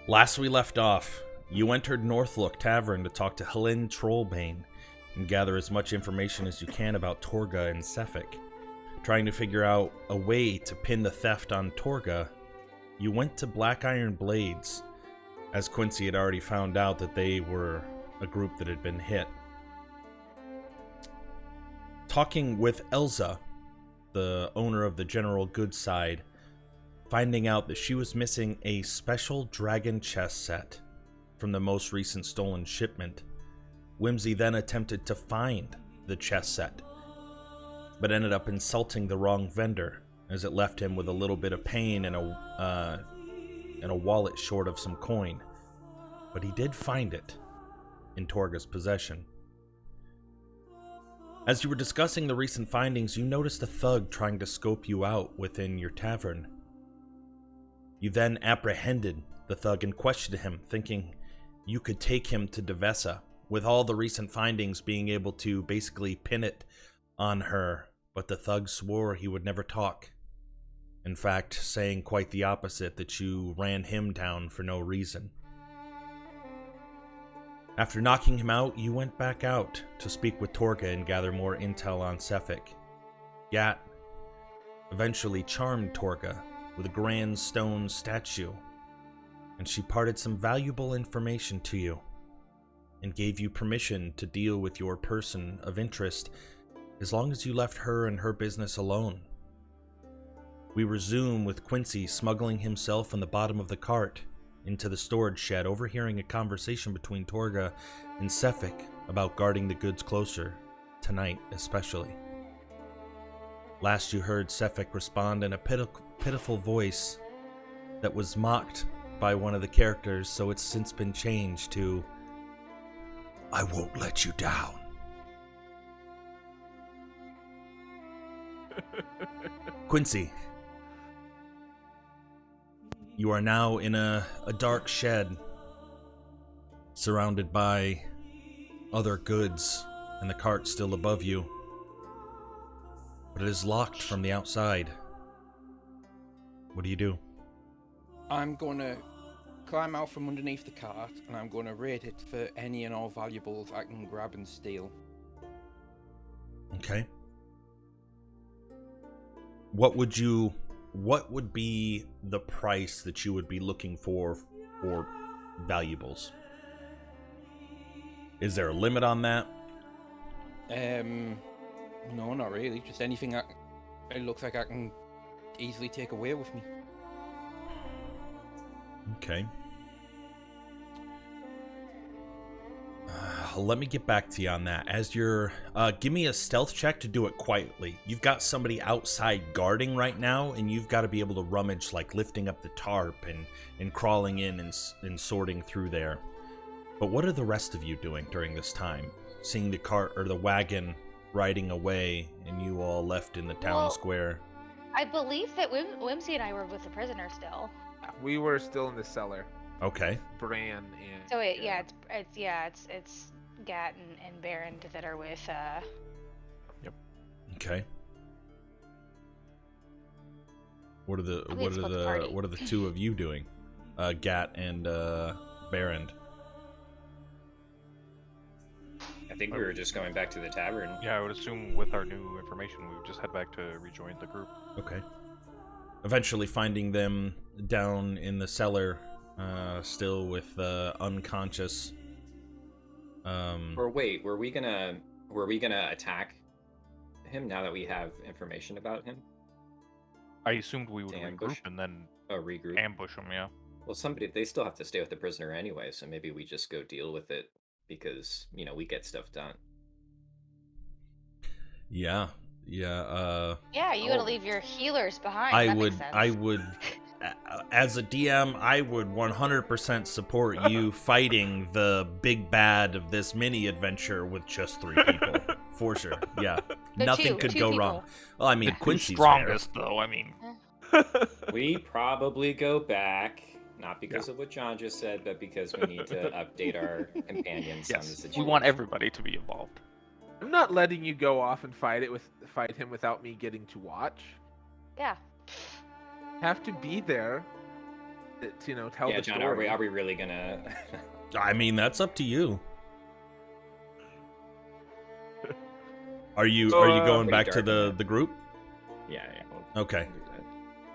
Last we left off, you entered Northlook Tavern to talk to Helene Trollbane and gather as much information as you can about Torga and Sefik. Trying to figure out a way to pin the theft on Torga, you went to Black Iron Blades, as Quincy had already found out that they were a group that had been hit. Talking with Elza, the owner of the General Goods side, finding out that she was missing a special dragon chess set from the most recent stolen shipment. Whimsy then attempted to find the chess set, but ended up insulting the wrong vendor, as it left him with a little bit of pain and a wallet short of some coin. But he did find it in Torga's possession. As you were discussing the recent findings, you noticed a thug trying to scope you out within your tavern. You then apprehended the thug and questioned him, thinking you could take him to Devessa, with all the recent findings being able to basically pin it on her, but the thug swore he would never talk. In fact, saying quite the opposite, that you ran him down for no reason. After knocking him out, you went back out to speak with Torga and gather more intel on Sefik. Gat eventually charmed Torga with a grand stone statue, and she parted some valuable information to you, and gave you permission to deal with your person of interest as long as you left her and her business alone. We resume with Quincy smuggling himself in the bottom of the cart into the storage shed, overhearing a conversation between Torga and Sefik about guarding the goods closer, tonight especially. Last you heard Sefik respond in a pitiful voice that was mocked by one of the characters, so it's since been changed to, "I won't let you down." Quincy, you are now in a dark shed, surrounded by other goods, and the cart still above you, but it is locked from the outside. What do you do? I'm going to climb out from underneath the cart, and I'm going to raid it for any and all valuables I can grab and steal. Okay. What would be the price that you would be looking for valuables? Is there a limit on that? No, not really. Just anything it looks like I can easily take away with me. Okay. Let me get back to you on that. As you're, give me a stealth check to do it quietly. You've got somebody outside guarding right now, and you've got to be able to rummage, like lifting up the tarp and crawling in and sorting through there. But what are the rest of you doing during this time? Seeing the cart or the wagon riding away, and you all left in the town square. I believe that Whimsy and I were with the prisoner still. We were still in the cellar. Okay. Bran and... So it's Gat and Baron that are with Yep. Okay. What are the two of you doing? Gat and Baron. I think we were just going back to the tavern. Yeah, I would assume with our new information, we would just head back to rejoin the group. Okay. Eventually finding them down in the cellar, still with unconscious. Or wait, were we gonna attack him now that we have information about him? I assumed we would ambush? regroup and then Regroup. ambush him. Yeah. Well, they still have to stay with the prisoner anyway, so maybe we just go deal with it because we get stuff done. Yeah. Yeah, you gotta leave your healers behind. I that would, makes sense. I would, as a DM, I would 100% support you fighting the big bad of this mini adventure with just 3 people, for sure. Yeah, nothing could go wrong. Well, I mean, Quincy's strongest though. I mean, we probably go back, not because of what John just said, but because we need to update our companions on the situation. We want everybody to be involved. I'm not letting you go off and fight him without me getting to watch. Yeah. Have to be there. tell Yeah, the John, story. are we really gonna? I mean, that's up to you. Are you going Pretty back to dark in the group? Yeah. We'll Okay. do that.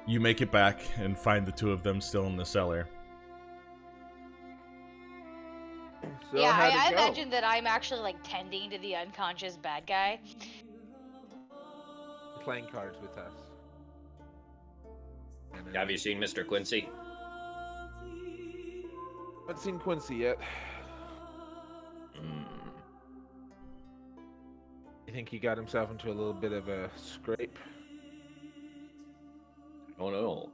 You make it back and find the two of them still in the cellar. So yeah, how'd I it go? imagine that I'm actually like tending to the unconscious bad guy. Playing cards with us. And, Have you seen Mr. Quincy? haven't seen Quincy yet. Mm. You think he got himself into a little bit of a scrape? Oh no.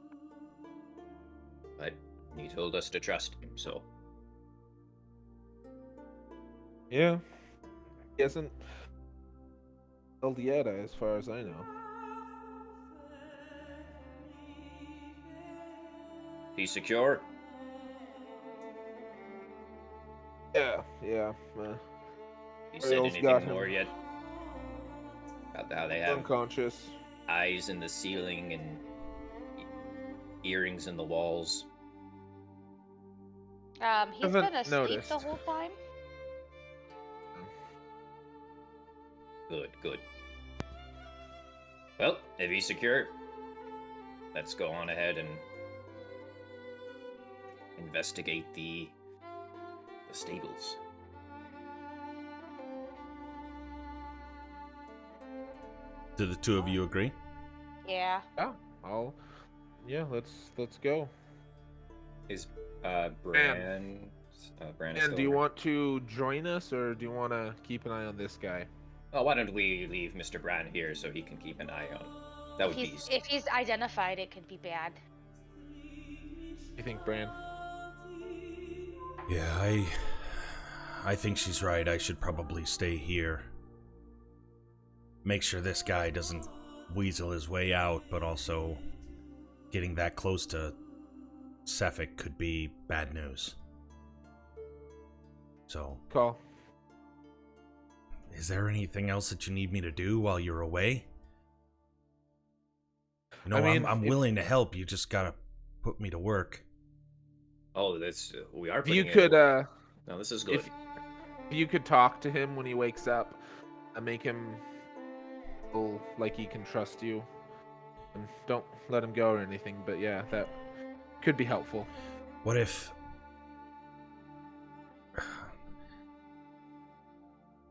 But he told us to trust him, so. Yeah. He hasn't killed yet, as far as I know. He's secure? Yeah. He said Ariel's got anything more him. yet? About how they have Unconscious. eyes in the ceiling and earrings in the walls. He's Haven't been asleep noticed. the whole time. Good. Well, if he's secure, let's go on ahead and investigate the stables. Do the two of you agree? Yeah. Yeah, let's go. Is Bran And still do you around? want to join us, or do you want to keep an eye on this guy? Oh, why don't we leave Mr. Bran here so he can keep an eye on? That would be If he's identified, it could be bad. You think, Bran? Yeah, I think she's right. I should probably stay here. Make sure this guy doesn't weasel his way out, but also getting that close to Sefik could be bad news. So, Call. is there anything else that you need me to do while you're away? You know, I mean, I'm if- willing to help. You just gotta put me to work. Oh, that's we are. If you putting it- could, No, this is good. if you could talk to him when he wakes up, and make him feel like he can trust you, and don't let him go or anything. But yeah, that could be helpful. What if...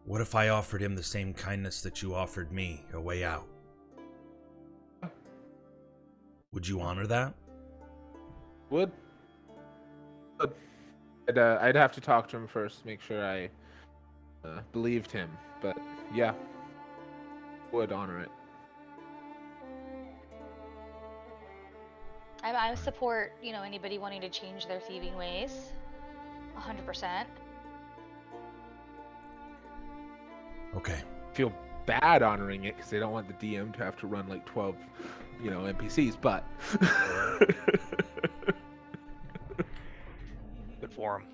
What if I offered him the same kindness that you offered me, a way out? Would you honor that? Would. I'd have to talk to him first, make sure I believed him. But yeah, would honor it. I support, anybody wanting to change their thieving ways. 100%. Okay. Feel bad honoring it because they don't want the DM to have to run like 12, NPCs. But Good for him.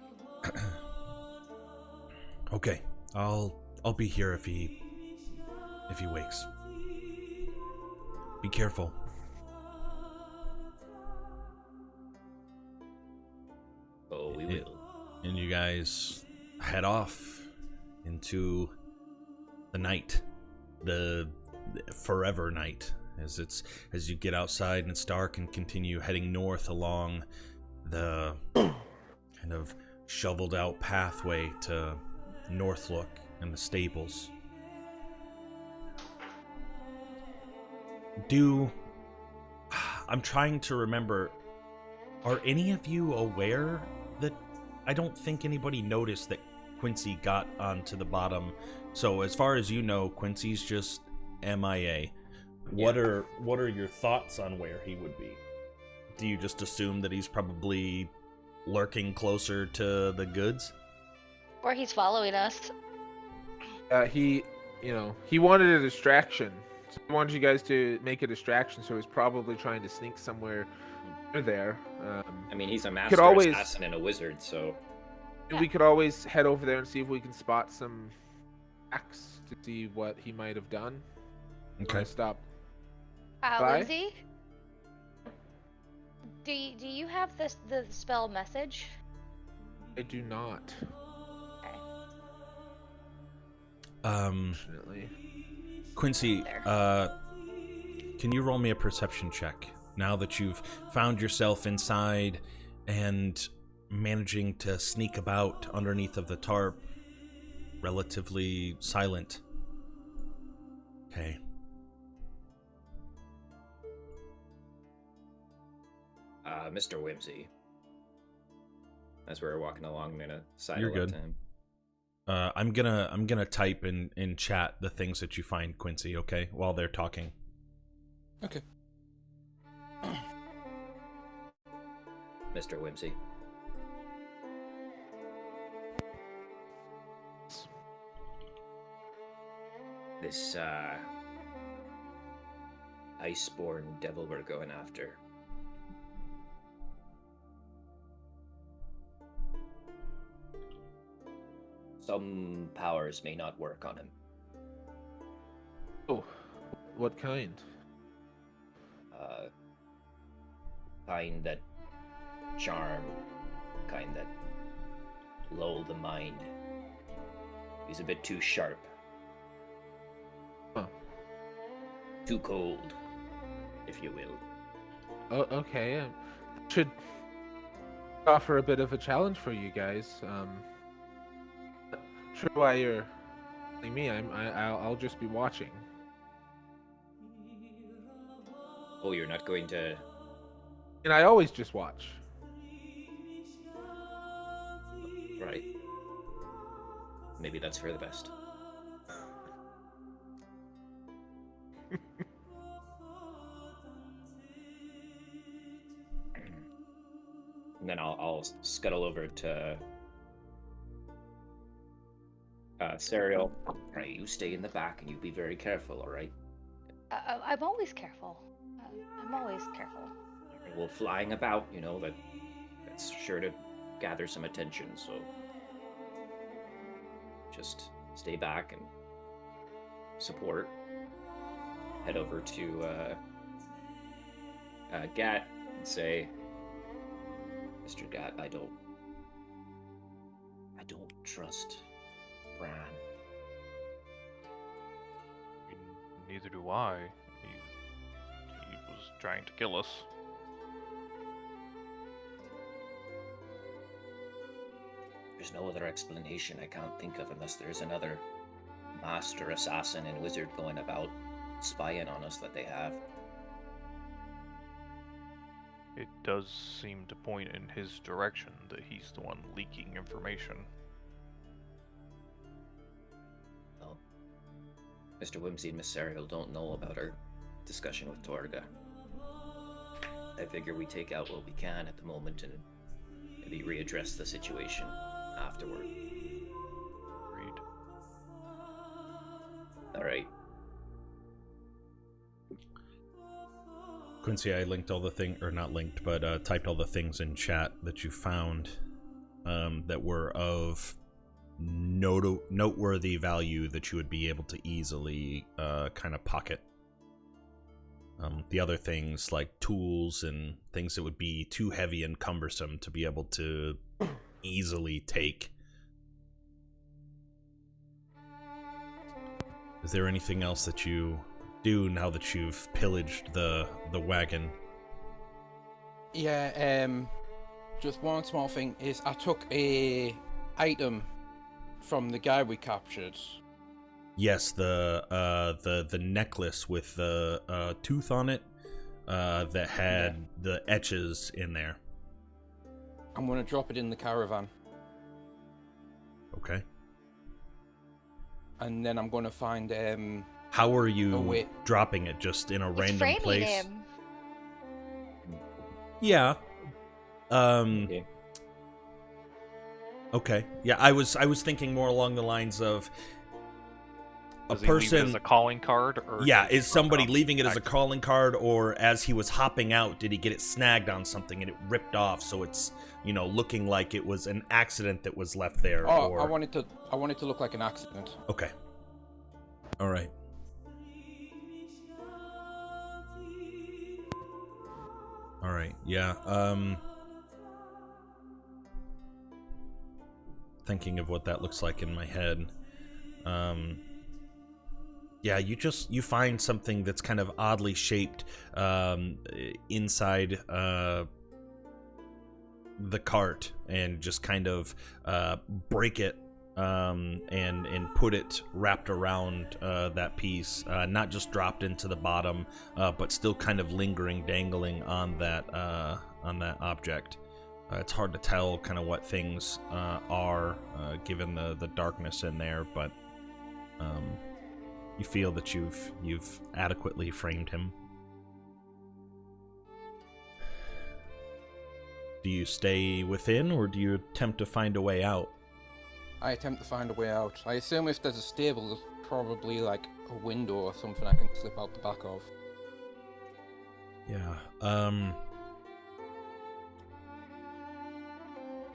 Okay. I'll be here if he wakes. Be careful. Oh, we will. And you guys head off into the night, the forever night, as you get outside and it's dark and continue heading north along the kind of shoveled out pathway to Northlook and the stables. I'm trying to remember, are any of you aware that I don't think anybody noticed that Quincy got onto the bottom? So as far as you know, Quincy's just MIA. What are your thoughts on where he would be? Do you just assume that he's probably lurking closer to the goods? Or he's following us. he wanted a distraction. So he wanted you guys to make a distraction. So he's probably trying to sneak somewhere near there. I mean, he's a could master always- assassin and a wizard, so We could always head over there and see if we can spot some tracks to see what he might have done. Okay. Stop. Lindsay? Do you have the spell message? I do not, Okay. fortunately. Quincy, There. can you roll me a perception check now that you've found yourself inside and managing to sneak about underneath of the tarp, relatively silent? Okay. Mr. Whimsy. As we were walking along, I'm gonna sidle You're up good. to him. I'm gonna type in chat the things that you find, Quincy, okay, while they're talking. Okay. Mr. Whimsy. This, iceborn devil we're going after. Some powers may not work on him. Oh, what kind? Kind that charm, kind that lull the mind. He's a bit too sharp. Huh. Too cold, if you will. Oh, okay. Should offer a bit of a challenge for you guys. Not sure why you're telling me. I'll just be watching. Oh, you're not going to... And I always just watch. Right. Maybe that's for the best. And then I'll scuttle over to Serial. Right, you stay in the back and you be very careful, all right? I'm always careful. I'm always careful. Well, flying about, you know, that's sure to gather some attention, so just stay back and support. Head over to Gat and say, Mr. Gat, I don't trust Bran. Neither do I. He was trying to kill us. There's no other explanation I can't think of unless there's another master assassin and wizard going about spying on us that they have. It does seem to point in his direction that he's the one leaking information. Well, Mr. Whimsy and Miss Serial don't know about our discussion with Torga. I figure we take out what we can at the moment and maybe readdress the situation afterward. Agreed. Alright. Quincy, I linked all the thing, or not linked, but typed all the things in chat that you found that were of noteworthy value that you would be able to easily kind of pocket. The other things like tools and things that would be too heavy and cumbersome to be able to easily take. Is there anything else that you do now that you've pillaged the wagon? Yeah, just one small thing is I took a item from the guy we captured. Yes, the necklace with the tooth on it that had the etches in there. I'm gonna drop it in the caravan, Okay. and then I'm gonna find How are you wait. dropping it? Just in a It's random framing place? him. Yeah. Okay. Okay. Yeah, I was thinking more along the lines of a Does he leave it person. as a calling card, or Yeah, did he is drop somebody off leaving it as a back? calling card, or as he was hopping out, did he get it snagged on something and it ripped off, so it's, looking like it was an accident that was left there? Oh, or... I want it to look like an accident. Okay. All right. All right. Yeah. Thinking of what that looks like in my head. Yeah, you find something that's kind of oddly shaped inside the cart, and just kind of break it and put it wrapped around that piece, not just dropped into the bottom, but still kind of lingering, dangling on that object. It's hard to tell kind of what things are given the darkness in there, but you feel that you've adequately framed him. Do you stay within, or do you attempt to find a way out? I attempt to find a way out. I assume if there's a stable, there's probably like a window or something I can slip out the back of. Yeah.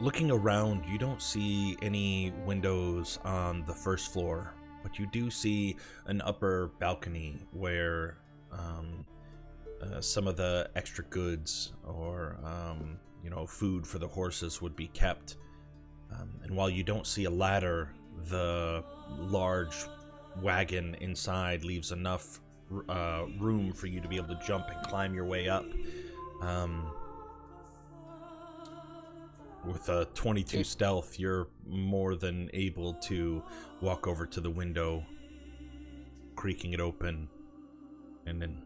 Looking around, you don't see any windows on the first floor, but you do see an upper balcony where some of the extra goods or food for the horses would be kept. And while you don't see a ladder, the large wagon inside leaves enough room for you to be able to jump and climb your way up. With a 22 stealth, you're more than able to walk over to the window, creaking it open, and then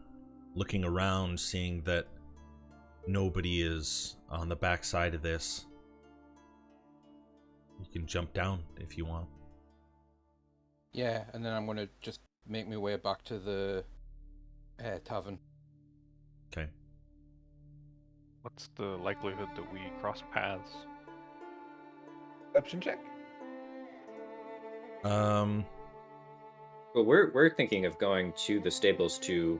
looking around, seeing that nobody is on the back side of this. You can jump down if you want. Yeah, and then I'm gonna just make my way back to the tavern. Okay. What's the likelihood that we cross paths? Perception check. Well, we're thinking of going to the stables to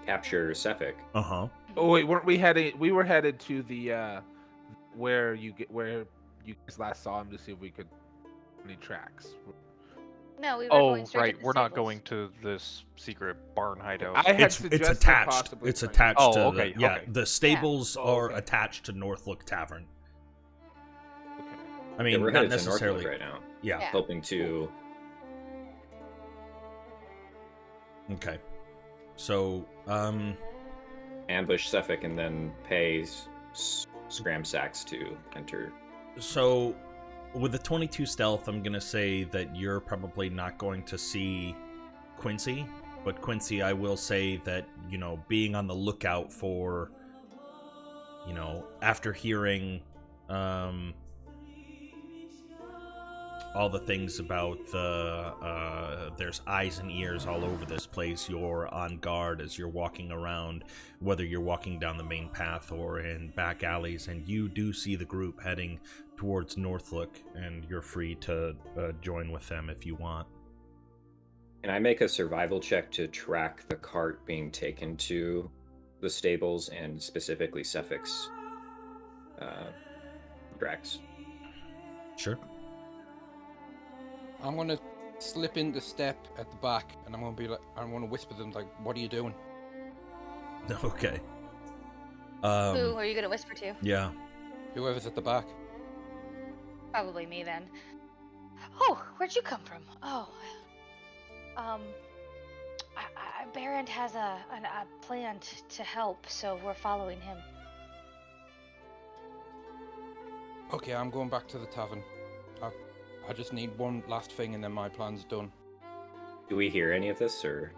capture Sefik. Uh-huh. Oh wait, weren't we headed? We were headed to the where you guys last saw him to see if we could any tracks. No, we were Oh, going straight right. to the We're not stables. going to this secret barn hideout. I had It's suggested attached. possibly It's trying- attached Oh, to okay, the... Yeah, okay. the stables Oh, are okay. attached to Northlook Tavern. Okay. I mean, we're not headed to necessarily... Northwood right now, Yeah. Yeah. hoping to. Okay. So, ambush Sefik and then pay scram sacks to enter. So, with the 22 stealth, I'm going to say that you're probably not going to see Quincy. But Quincy, I will say that, being on the lookout for, after hearing all the things about there's eyes and ears all over this place, you're on guard as you're walking around, whether you're walking down the main path or in back alleys, and you do see the group heading towards Northlook, and you're free to join with them if you want. Can I make a survival check to track the cart being taken to the stables, and specifically Sefik's tracks? Sure. I'm gonna slip into step at the back, and I'm gonna whisper to them like, "What are you doing?" Okay. Who are you gonna whisper to? Yeah. Whoever's at the back. Probably me then. Oh, where'd you come from? Oh, Barrett has a plan to help, so we're following him. Okay, I'm going back to the tavern. I just need one last thing, and then my plan's done. Do we hear any of this, or?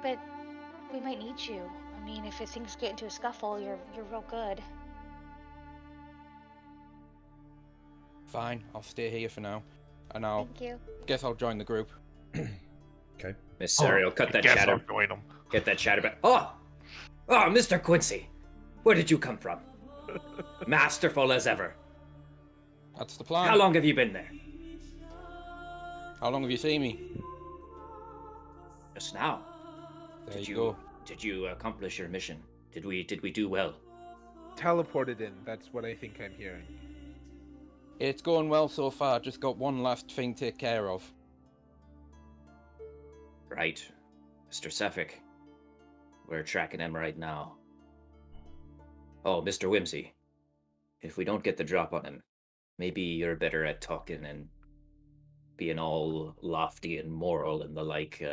But we might need you. I mean, if things get into a scuffle, you're real good. Fine, I'll stay here for now, and Thank you. guess I'll join the group. Okay. Miss Sariel, cut that Guess chatter. I'll join 'em. Get that chatter back. Oh, Mr. Quincy, where did you come from? Masterful as ever. That's the plan. How long have you been there? How long have you seen me? Just now. There you go. Did you accomplish your mission? Did we do well? Teleported in. That's what I think I'm hearing. It's going well so far. Just got one last thing to take care of. Right, Mr. Sefik. We're tracking him right now. Oh, Mr. Whimsy, if we don't get the drop on him, maybe you're better at talking and being all lofty and moral and the like.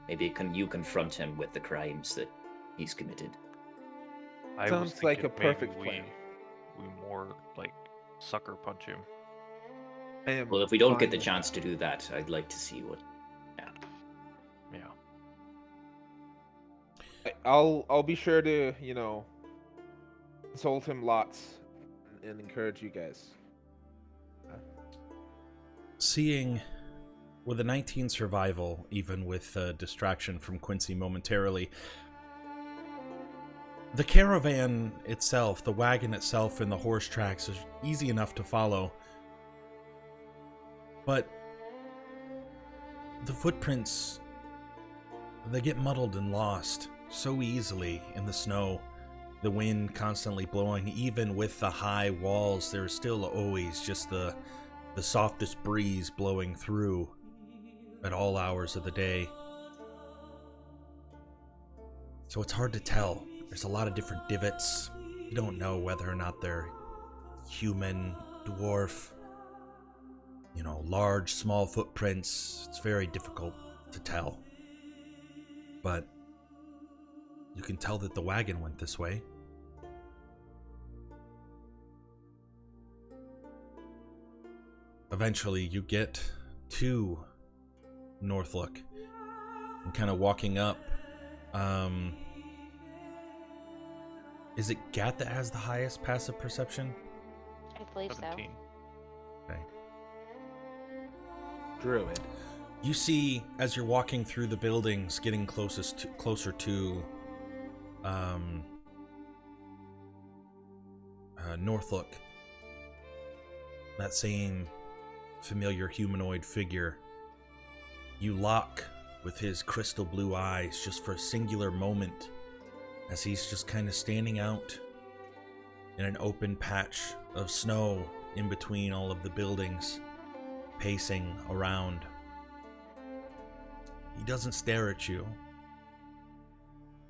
Maybe you confront him with the crimes that he's committed. I was Sounds like thinking a perfect maybe plan. we more like sucker punch him. I am Well, if we don't fine get the with chance that. to do that, I'd like to see what. Yeah. I'll be sure to, consult him lots and encourage you guys. Seeing with a 19 survival, even with distraction from Quincy momentarily, the caravan itself, the wagon itself, and the horse tracks is easy enough to follow. But the footprints, they get muddled and lost so easily in the snow. The wind constantly blowing, even with the high walls, there's still always just the softest breeze blowing through at all hours of the day. So it's hard to tell. There's a lot of different divots. You don't know whether or not they're human, dwarf, large, small footprints. It's very difficult to tell. But you can tell that the wagon went this way. Eventually, you get to Northlook and kind of walking up. Is it Gat that has the highest passive perception? I believe 17. Okay. Druid. You see, as you're walking through the buildings, getting closer to Northlook, that same familiar humanoid figure, you lock with his crystal blue eyes just for a singular moment, as he's just kind of standing out in an open patch of snow in between all of the buildings, pacing around. He doesn't stare at you.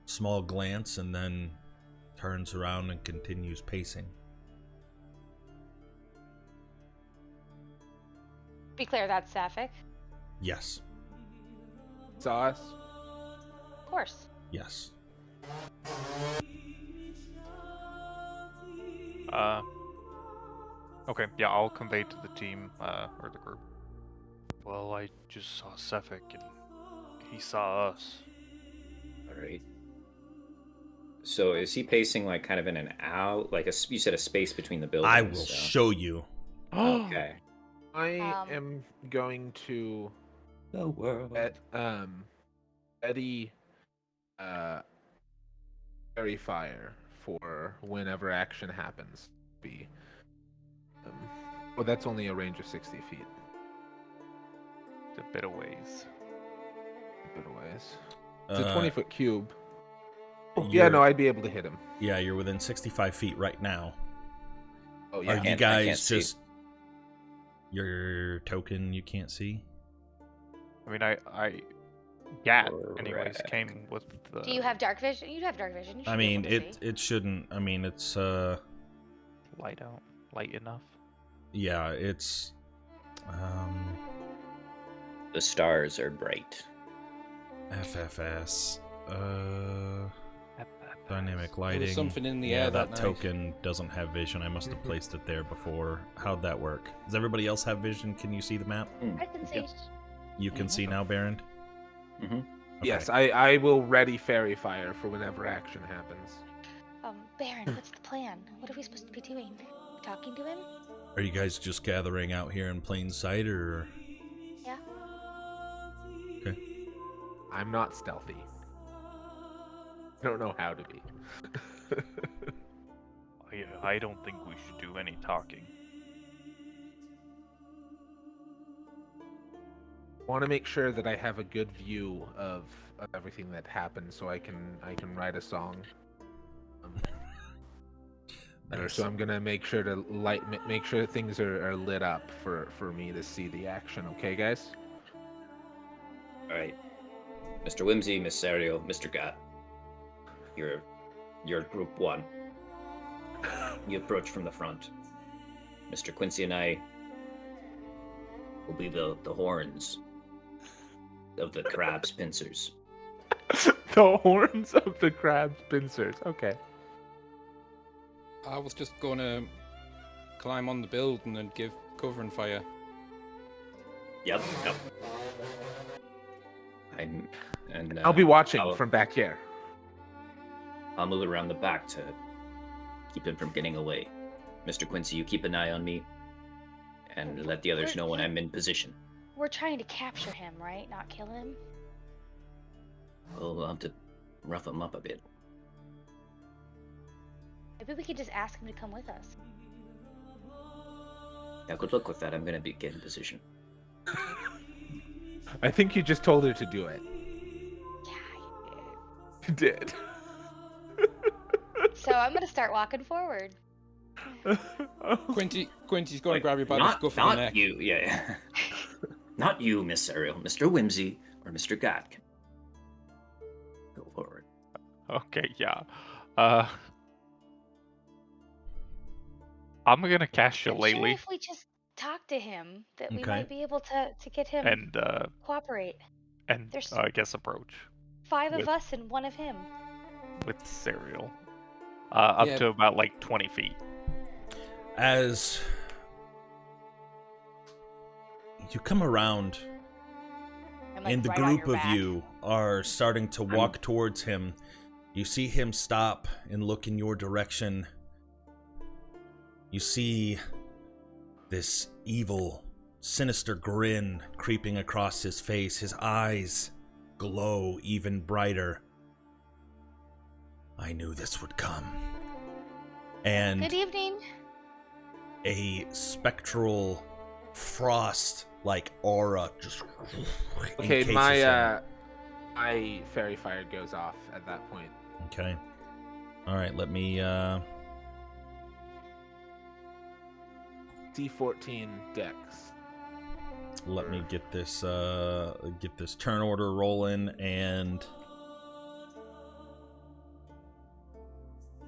Small glance, and then turns around and continues pacing. Be clear, that's Sapphic. Yes. Saw us. Of course. Yes. Okay, yeah, I'll convey to the team, or the group. Well, I just saw Sefik and he saw us. All right. So is he pacing like kind of in and out, like you said, a space between the buildings? I will show you. Okay. I am going to The world. Eddie fairy fire for whenever action happens. Well, that's only a range of 60 feet. It's a bit of ways. A bit of ways. It's a 20-foot cube. Oh, You're- yeah, no, I'd be able to hit him. Yeah, you're within 65 feet right now. Oh, Are yeah. you I can't guys see. just... Your token you can't see? I mean, I anyways, Correct. came with the... Do you have dark vision? You have dark vision. You I should be mean, able to see. it shouldn't... I mean, it's, light enough? yeah, it's... The stars are bright. FFS. Dynamic There lighting. was something in the yeah, air that that night. token doesn't have vision. I must have placed it there before. How'd that work? Does everybody else have vision? Can you see the map? I can see. Yes. You can see now, Baron? Mm-hmm. Yes, I will ready fairy fire for whenever action happens. Baron, what's the plan? What are we supposed to be doing? Talking to him? Are you guys just gathering out here in plain sight, or...? Yeah. Okay. I'm not stealthy. I don't know how to be. I don't think we should do any talking. I want to make sure that I have a good view of everything that happened, so I can write a song. Nice. So I'm gonna make sure to make sure things are lit up for me to see the action. Okay, guys? All right. Mr. Whimsy, Miss Serial, Mr. Gat. You're group one. You approach from the front. Mr. Quincy and I will be the horns of the crab's pincers. The horns of the crab's pincers. Okay. I was just gonna climb on the building and give cover and fire. Yep. I'll be watching I'll- from back here. I'll move around the back to keep him from getting away. Mr. Quincy, you keep an eye on me, and let the others know when I'm in position. We're trying to capture him, right? Not kill him? We'll have to rough him up a bit. Maybe we could just ask him to come with us. Yeah, good luck with that. I'm gonna get in position. I think you just told her to do it. Yeah, You did. So I'm gonna start walking forward. Quincy's gonna Wait, grab you by the scruff of the not neck. you, yeah. Not you, Miss Ariel. Mr. Whimsy or Mr. God can go forward. Okay, yeah. I'm gonna cast I'm sure Shillelagh if we just talk to him, that we Okay. might be able to get him and cooperate. There's- I guess approach 5 with- of us and 1 of him. with Serial. Up Yeah. to about like 20 feet. As you come around I'm like and the right on group your of back. you are starting to walk towards him, you see him stop and look in your direction. You see this evil, sinister grin creeping across his face. His eyes glow even brighter. I knew this would come. And Good evening. a spectral frost-like aura just Okay, encases my him. my fairy fire goes off at that point. Okay. All right, let me D14 Dex. let me get this turn order rolling, and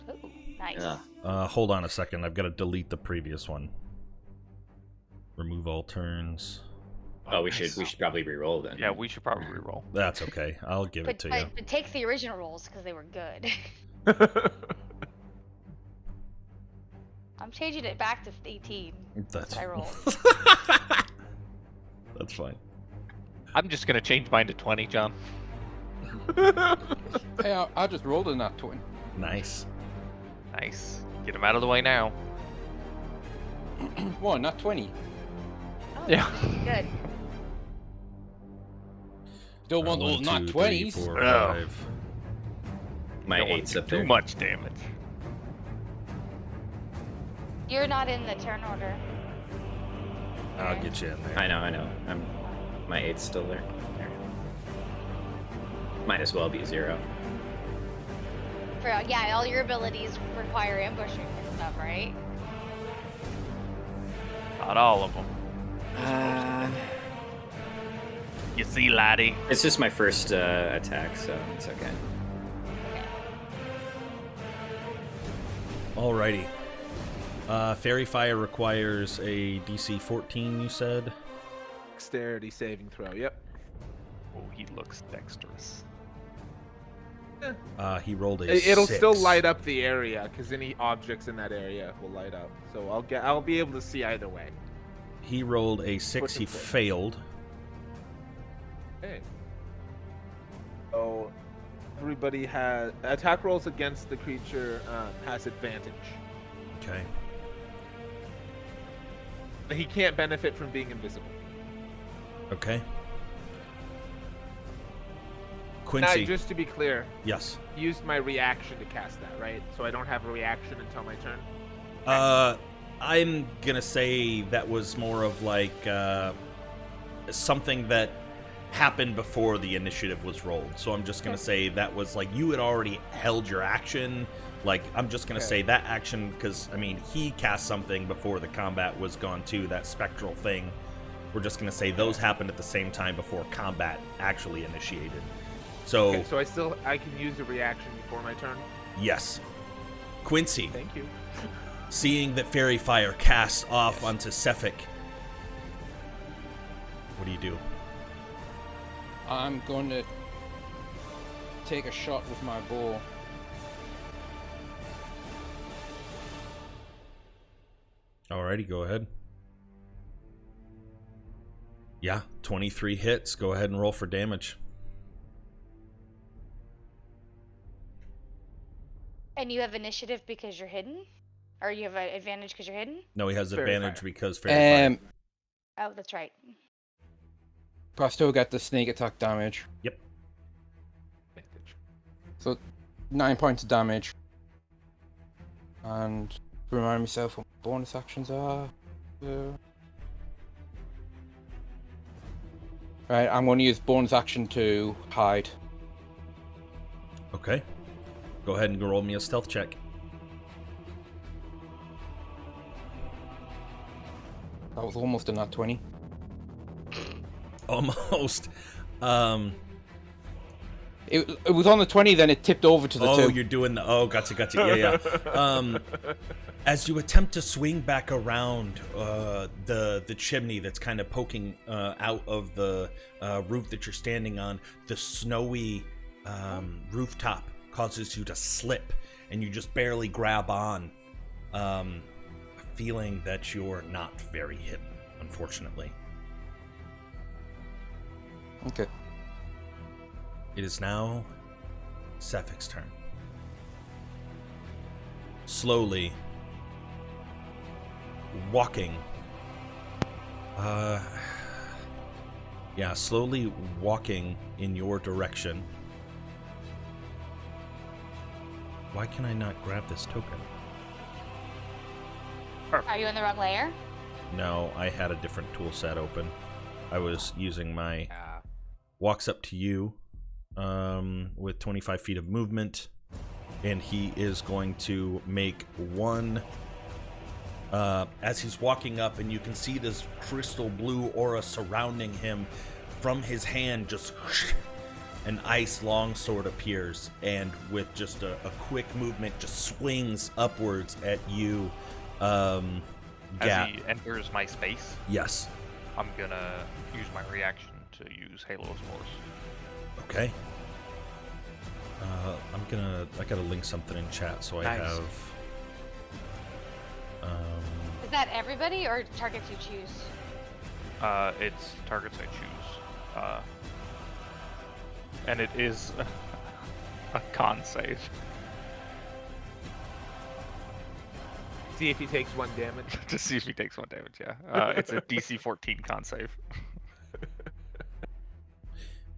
Ooh, nice. Yeah. hold on a second. I've got to delete the previous one. Remove all turns. Oh, we should probably re-roll then. Yeah, we should probably reroll. That's okay. I'll give it to you. But take the original rolls because they were good. I'm changing it back to 18. That's I rolled. That's fine. I'm just gonna change mine to 20, John. Hey, I just rolled in that 20. Nice. Nice. Get him out of the way now. One, not 20. Oh, Yeah. Good. Don't want those not 20s. 4, Oh. 5. My Don't want eight's to up do there. too much damage. You're not in the turn order. I'll get you in there. I know. My eight's still there. Might as well be 0. Yeah, all your abilities require ambushing and stuff, right? Not all of them. You see, laddie? It's just my first attack, so it's okay. Alrighty. Fairy Fire requires a DC 14, you said? Dexterity saving throw. Yep. Oh, he looks dexterous. He rolled a It'll 6. still light up the area because any objects in that area will light up. So I'll be able to see either way. He rolled a 6. Push He and pull. failed. Okay. So everybody has attack rolls against the creature has advantage. Okay. He can't benefit from being invisible. Okay. Now, Quincy. just to be clear, Yes. used my reaction to cast that, right? So I don't have a reaction until my turn. I'm gonna say that was more of like something that happened before the initiative was rolled. So I'm just gonna say that was like you had already held your action. Like I'm just gonna Okay. say that action because I mean he cast something before the combat was gone too. That spectral thing. We're just gonna say those happened at the same time before combat actually initiated. So Okay, so I can use a reaction before my turn. yes, Quincy. Thank you. seeing that fairy fire casts off onto Sefik. What do you do? I'm going to take a shot with my bow. Alrighty, go ahead. Yeah, 23 hits. Go ahead and roll for damage. And you have initiative because you're hidden? Or you have an advantage because you're hidden? No, he has Fairy advantage fire. because fairy fire. Oh, that's right. But I still get the sneak attack damage. Yep. Advantage. So 9 points of damage. And remind myself what bonus actions are. Right, I'm going to use bonus action to hide. Okay. Go ahead and roll me a stealth check. That was almost a nat 20. Almost. It was on the 20, then it tipped over to the 2. Oh, you're doing the... Oh, gotcha. Yeah. As you attempt to swing back around the chimney that's kind of poking out of the roof that you're standing on, the snowy rooftop causes you to slip, and you just barely grab on, feeling that you're not very hidden, unfortunately. Okay. It is now Sefik's turn. Slowly walking. Slowly walking in your direction. Why can I not grab this token? Are you in the wrong layer? No, I had a different tool set open. I was using my... Ah. Walks up to you with 25 feet of movement, and he is going to make one... as he's walking up, and you can see this crystal blue aura surrounding him, from his hand, just an ice longsword appears, and with just a quick movement, just swings upwards at you, As Gat. he enters my space, Yes. I'm gonna use my reaction to use Halo of Spores. Okay. I gotta link something in chat, so I Nice. have... Is that everybody or targets you choose? It's targets I choose. And it is a con save. See if he takes 1 damage. To see if he takes 1 damage, yeah. It's a DC 14 con save.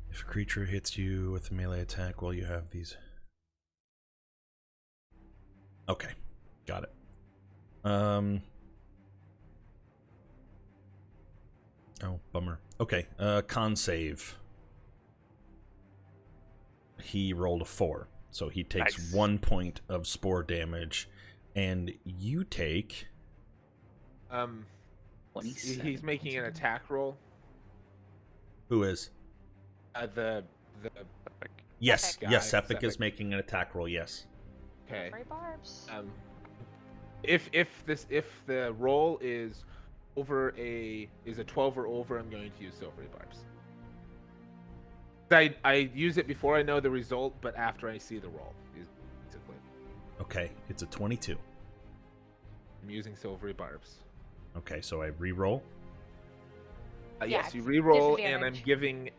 If a creature hits you with a melee attack while you have these... Okay. Got it. Oh, bummer. Okay, con save. He rolled a 4, so he takes Nice. 1 point of spore damage, and you take... He's making an attack roll. Who is? The Yes, guy, yes, Sefik is Sefik. making an attack roll, yes. okay. Free barbs. If the roll is over a 12 or over, I'm going to use silvery barbs. I use it before I know the result, but after I see the roll, basically. Okay, it's a 22. I'm using silvery barbs. Okay, so I re-roll. Yes, it's you re-roll, and I'm disadvantage. giving.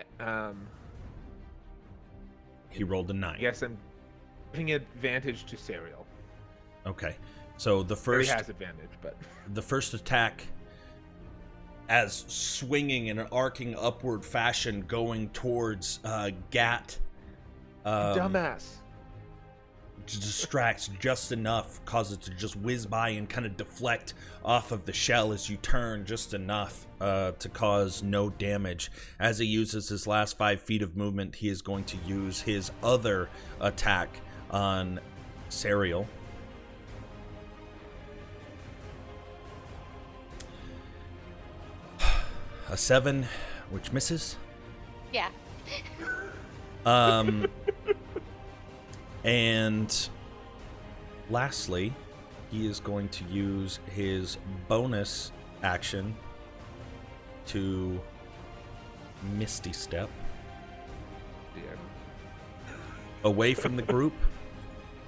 He rolled a 9. Yes, I'm giving advantage to Serial. Okay, so the He first... has advantage, but The first attack, as swinging in an arcing upward fashion, going towards Gat, dumbass. distracts just enough, cause it to just whiz by and kind of deflect off of the shell as you turn just enough to cause no damage. As he uses his last 5 feet of movement, he is going to use his other attack on Serial. A 7, which misses. Yeah. And lastly, he is going to use his bonus action to Misty Step away from the group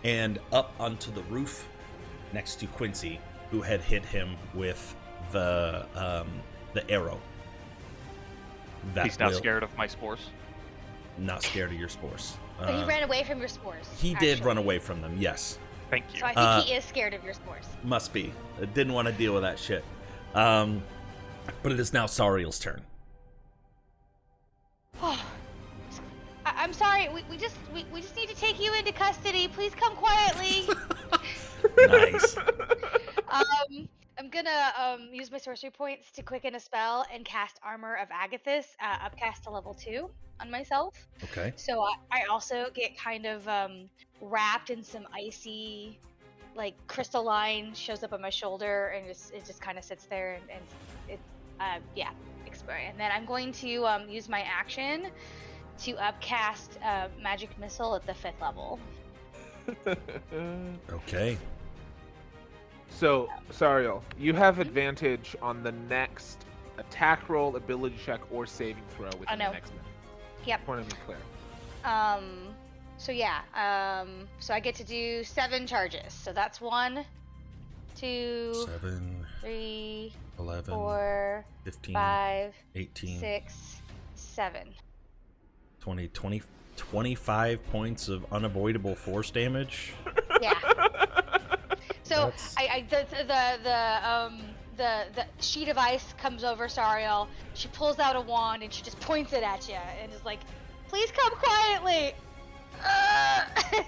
and up onto the roof next to Quincy, who had hit him with the arrow. He's not scared of my spores. Not scared of your spores. But he ran away from your spores. He did actually. run away from them, yes. Thank you. So I think he is scared of your spores. Must be. I didn't want to deal with that shit. But it is now Sariel's turn. I'm sorry. We just need to take you into custody. Please come quietly. Nice. I'm gonna use my sorcery points to quicken a spell and cast Armor of Agathis, upcast to level 2 on myself. Okay. So I also get kind of wrapped in some icy, like crystalline shows up on my shoulder, and it just kind of sits there, and it and then I'm going to use my action to upcast Magic Missile at the 5th level. Okay. So, Sariel, you have advantage on the next attack roll, ability check, or saving throw within the next minute. Yep. Want to be clear. So I get to do 7 charges. So that's 1, 2, 7, 3, 11, 4, 15, 5, 18, 6, 7. 20, 25 points of unavoidable force damage. Yeah. So That's- the sheet of ice comes over Sariel. She pulls out a wand and she just points it at you and is like, "Please come quietly."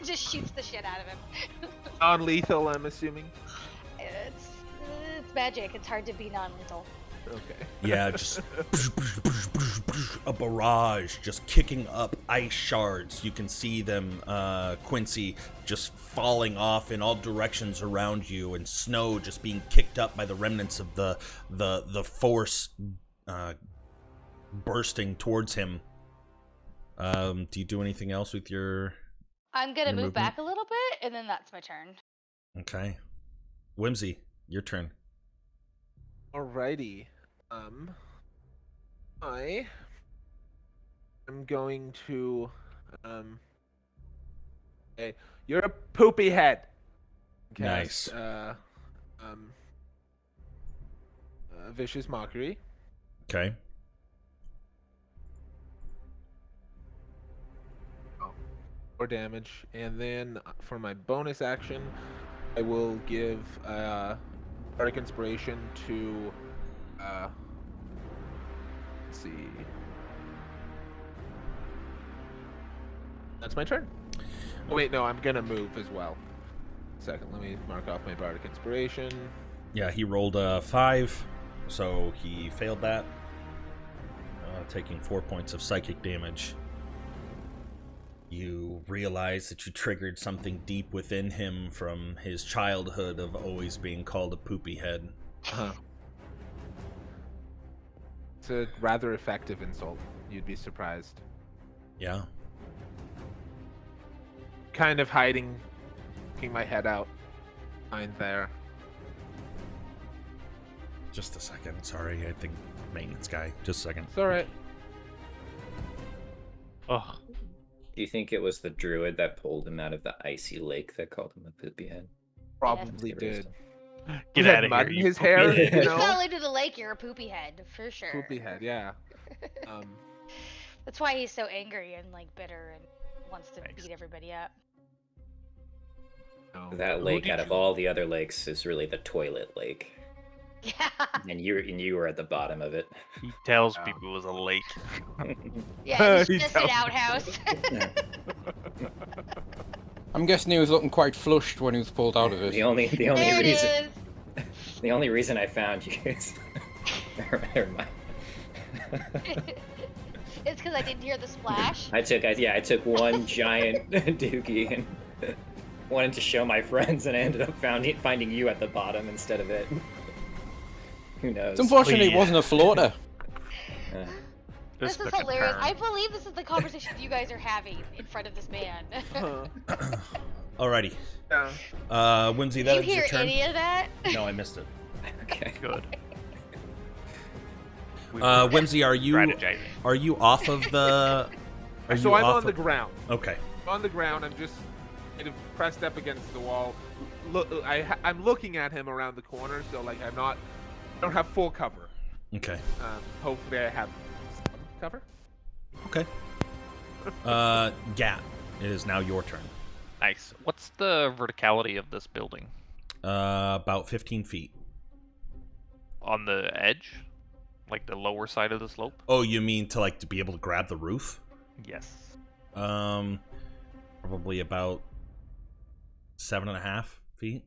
Just shoots the shit out of him. Non-lethal, I'm assuming. It's magic. It's hard to be non-lethal. Okay. Yeah, just a barrage just kicking up ice shards. You can see them, Quincy, just falling off in all directions around you, and snow just being kicked up by the remnants of the force bursting towards him. Do you do anything else with your? I'm gonna Your move movement? back a little bit, and then that's my turn. Okay, Whimsy, your turn. Alrighty. I am going to hey, you're a poopy head. Nice. Vicious Mockery. Okay. Or damage, and then for my bonus action, I will give Bardic Inspiration to let's see. That's my turn. Oh wait, no, I'm gonna move as well. Second, let me mark off my Bardic Inspiration. Yeah, he rolled a 5, so he failed that, taking 4 points of psychic damage. You realize that you triggered something deep within him from his childhood of always being called a poopy head. It's a rather effective insult. You'd be surprised. Yeah. Kind of hiding, peeking my head out behind there. Just a second. Sorry, I think maintenance guy. Just a second. It's alright. Oh, Do you think it was the druid that pulled him out of the icy lake that called him a poopy head? Probably Yes. did. get He had out of mud here! in You his poopy hair, head. you You know? fell into the lake. You're a poopy head for sure. Poopy head, yeah. That's why he's so angry and like bitter and wants to Thanks. beat everybody up. No. That Who lake, did out of you- all the other lakes, is really the toilet lake, Yeah. and you were at the bottom of it. He tells Yeah. people it was a lake. Yeah, it's He just an tells- outhouse. I'm guessing he was looking quite flushed when he was pulled out of it. The only There it reason is. the only reason I found you is never mind. It's because I didn't hear the splash. I took one giant dookie and wanted to show my friends, and I ended up finding you at the bottom instead of it. Who knows? It's unfortunate it Please. wasn't a floater. Uh, This Just is took a hilarious. turn. I believe this is the conversation you guys are having in front of this man. Alrighty. Yeah. Whimsy, Did that you is your hear turn. any of that? No, I missed it. Okay. Good. We Whimsy, are you strategizing. off of the? So I'm on the ground. Okay. On the ground, I'm just kind of pressed up against the wall. Look, I'm looking at him around the corner, so like I don't have full cover. Okay. Hopefully I have some cover. Okay. Gat, it is now your turn. Nice. What's the verticality of this building? About 15 feet. On the edge? Like the lower side of the slope? Oh, you mean to be able to grab the roof? Yes. Probably about 7.5 feet.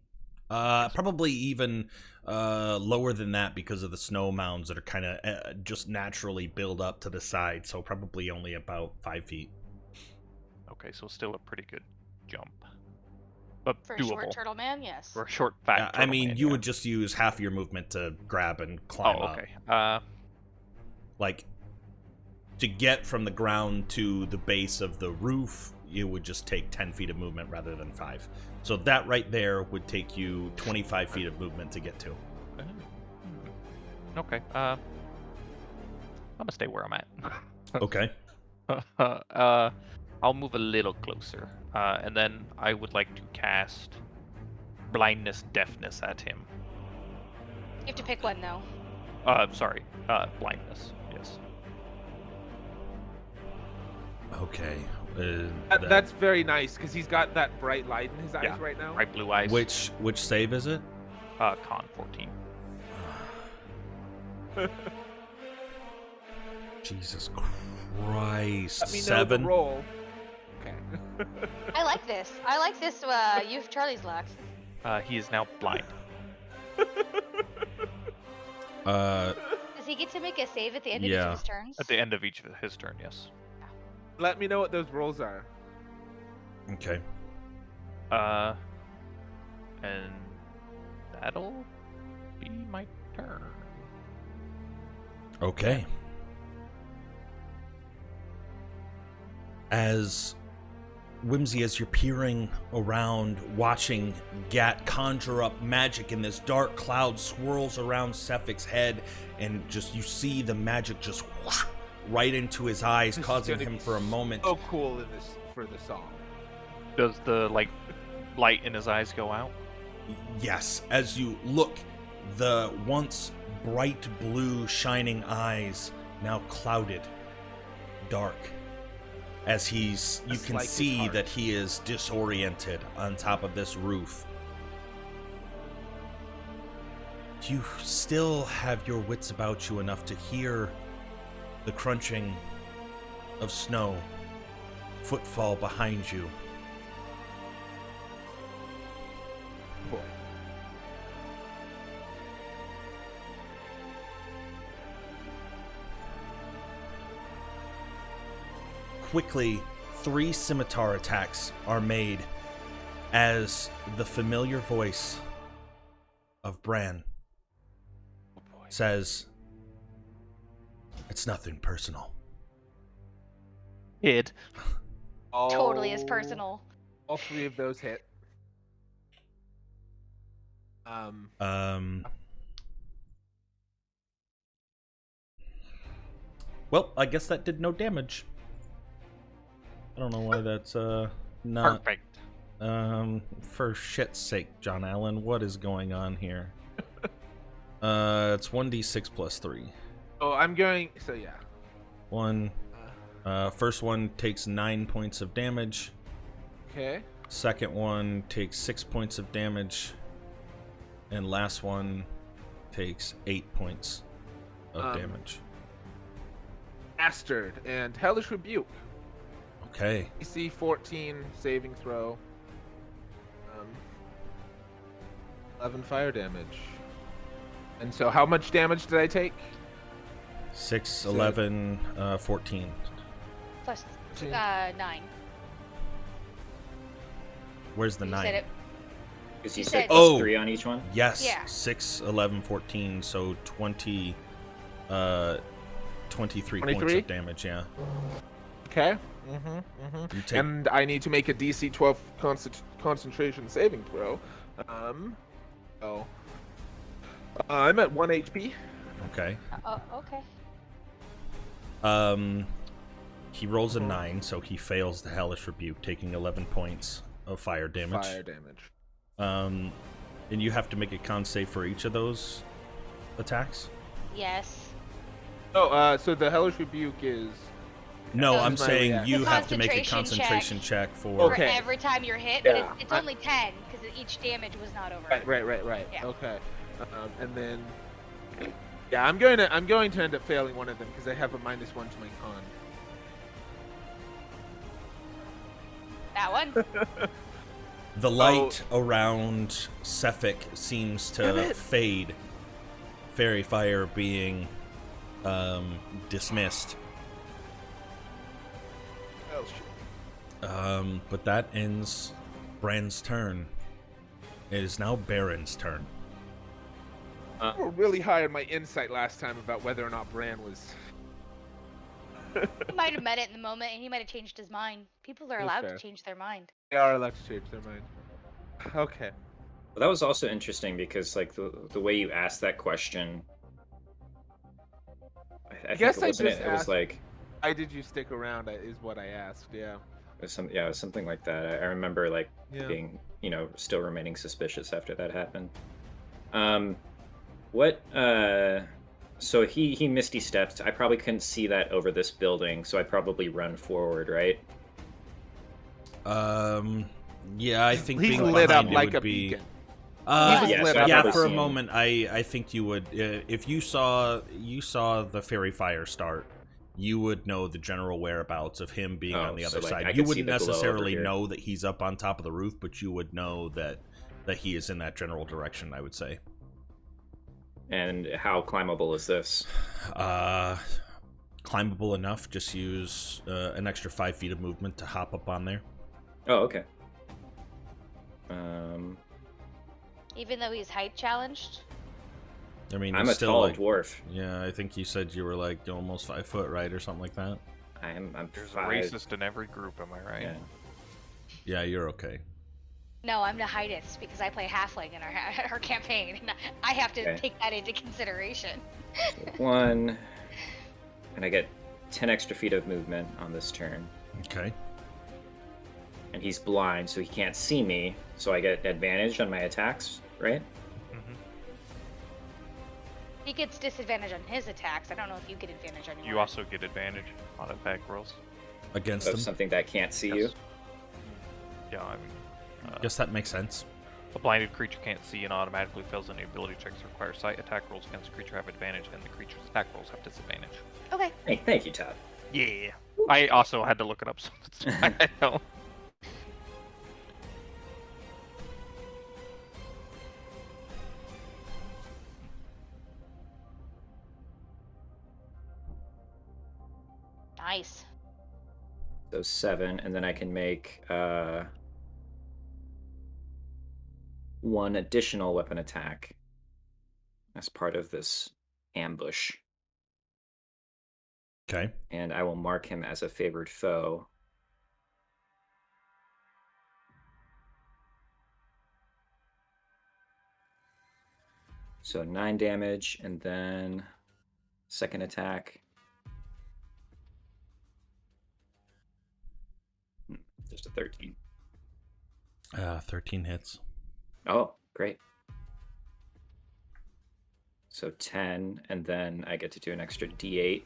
Probably even lower than that because of the snow mounds that are kind of just naturally build up to the side. So probably only about 5 feet. Okay, so still a pretty good jump. But For a doable. short turtle man, yes. For a short, fat I turtle mean, man, you yeah. would just use half your movement to grab and climb Oh, up. okay. Like, to get from the ground to the base of the roof, it would just take 10 feet of movement rather than 5. So that right there would take you 25 feet of movement to get to. Okay. I'm gonna stay where I'm at. Okay. I'll move a little closer, and then I would like to cast blindness, deafness at him. You have to pick one, though. Sorry, blindness. Yes. Okay. That's very nice because he's got that bright light in his eyes Yeah. right now. Bright blue eyes. Which save is it? Con 14. Jesus Christ. Let me know 7. the roll. Okay. I like this. You have Charlie's luck. He is now blind. Does he get to make a save at the end of each Yeah. of his turns? At the end of each of his turn, yes. Let me know what those rolls are. Okay. And that'll be my turn. Okay. As Whimsy, as you're peering around, watching Gat conjure up magic, and this dark cloud swirls around Sephic's head, and just you see the magic just whoosh, right into his eyes, This is causing gonna him be for a moment. So cool in this for the song. Does the light in his eyes go out? Yes, as you look, the once bright blue shining eyes now clouded, dark. As you Just can like his see heart. that he is disoriented on top of this roof. You still have your wits about you enough to hear the crunching of snow, footfall behind you. Boy. Quickly, 3 scimitar attacks are made as the familiar voice of Bran says, "It's nothing personal." Kid. Totally is personal. All 3 of those hit. Well, I guess that did no damage. I don't know why that's not Perfect. for shit's sake, John Allen, what is going on here? It's 1d6 plus 3. Oh, I'm going. So yeah. First one takes 9 points of damage. Okay. Second one takes 6 points of damage. And last one takes 8 points of damage. Bastard and Hellish Rebuke. Okay. DC 14 saving throw. 11 fire damage. And so, how much damage did I take? 6, 11, 14. Plus 14. 9. Where's the You 9? said it. Because you You said said- plus Oh. 3 on each one? Yes. Yeah. 6, 11, 14, so 23 points 23? of damage, yeah. Okay. You take And I need to make a DC 12 concentration saving throw. So I'm at 1 HP. Okay. Oh, okay. He rolls a 9, so he fails the Hellish Rebuke, taking 11 points of fire damage. Fire damage. And you have to make a con save for each of those attacks? Yes. Oh, so the Hellish Rebuke is... No, So I'm it's my saying reaction. you The have to make a concentration concentration check for... For Okay. every time you're hit, Yeah. but it's only 10 because each damage was not over. Right. Yeah. Okay. And then... Yeah, I'm going to end up failing one of them because I have a -1 to my con. That one. The light around Sefik seems Damn to it. fade. Fairy fire being dismissed. Oh, shit. But that ends Bran's turn. It is now Baron's turn. You were really high on my insight last time about whether or not Bran was... He might have met it in the moment, and he might have changed his mind. People are That's allowed fair. to change their mind. They are allowed to change their mind. Okay. Well, that was also interesting because, like, the way you asked that question, I guess think I it wasn't just it. It was asked- like Why did you stick around is what I asked, yeah. it was something like that. I remember like Yeah. being, still remaining suspicious after that happened. What? So he misty stepped. I probably couldn't see that over this building, so I probably run forward, right? Yeah, I think He's being lit up behind it like would a be... beacon. Yeah, so lit I've up. yeah, probably for a seen- moment, I think you would, if you saw the fairy fire start, you would know the general whereabouts of him being on the so, other like, side. I You could see wouldn't the glow over necessarily here. know that he's up on top of the roof, but you would know that he is in that general direction, I would say. And how climbable is this? Climbable enough, just use an extra 5 feet of movement to hop up on there. Oh, okay. Even though he's height challenged. I mean, I'm he's a still tall like, dwarf. yeah, I think you said you were like almost 5 foot, right, or something like that. I'm There's a 5. racist in every group, am I right? Yeah. Yeah, you're okay. No, I'm the heightest because I play halfling in our campaign, and I have to Okay. take that into consideration. So 1, and I get 10 extra feet of movement on this turn. Okay. And he's blind, so he can't see me. So I get advantage on my attacks, right? Mm-hmm. He gets disadvantage on his attacks. I don't know if you get advantage on yours. You also get advantage on attack rolls. Against Of him. something that can't see you. Yes. Yeah, I mean, Guess that makes sense. a blinded creature can't see and automatically fails any ability checks that require sight. Attack rolls against the creature have advantage, and the creature's attack rolls have disadvantage. Okay. Thank you, Todd. Yeah. I also had to look it up, so I know. Nice. So 7, and then I can make 1 additional weapon attack as part of this ambush. Okay. And I will mark him as a favored foe. So 9 damage, and then second attack. Just a 13. 13 hits. Oh, great. So 10, and then I get to do an extra d8.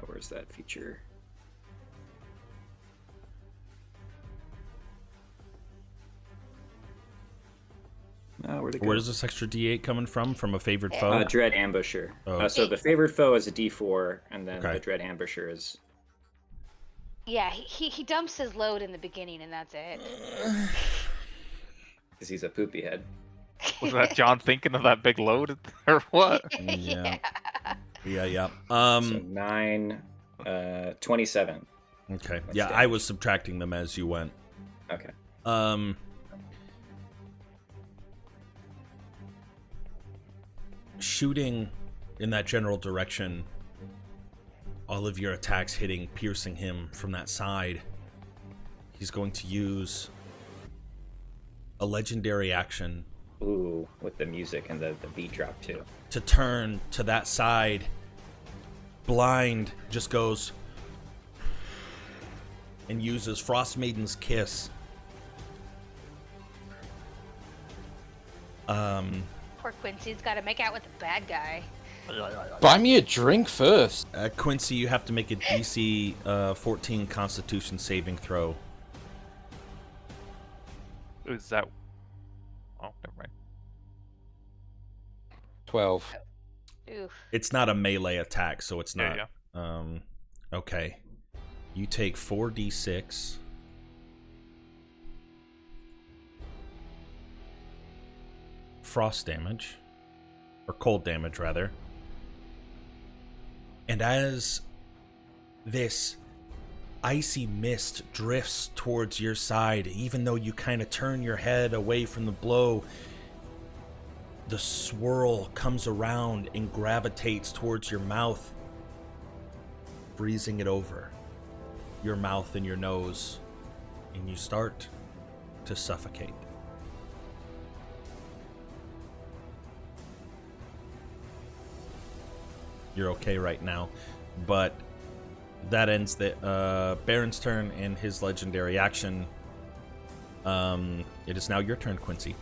Where's that feature? Where'd it go? Where is this extra D8 coming from? From a favored foe? Dread Ambusher. Oh. So the favored foe is a d4, and then Okay. the Dread Ambusher is... Yeah, he dumps his load in the beginning, and that's it. because he's a poopy head. Was that John thinking of that big load or what? Yeah. Yeah. So 9, 27. Okay. What's Yeah, that? I was subtracting them as you went. Okay. Shooting in that general direction, all of your attacks hitting, piercing him from that side. he's going to use a legendary action Ooh, with the music and the beat drop too. to turn to that side. Blind just goes and uses Frostmaiden's Kiss. Poor Quincy's got to make out with the bad guy. Buy me a drink first. Quincy, you have to make a DC 14 Constitution saving throw. Is that? Oh, never mind. 12. Oof. It's not a melee attack, so it's not. Yeah. Okay. You take 4d6. Frost damage. Or cold damage, rather. And as this icy mist drifts towards your side, even though you kind of turn your head away from the blow, the swirl comes around and gravitates towards your mouth, freezing it over your mouth and your nose, and you start to suffocate. You're okay right now, but that ends the Baron's turn and his legendary action. It is now your turn, Quincy.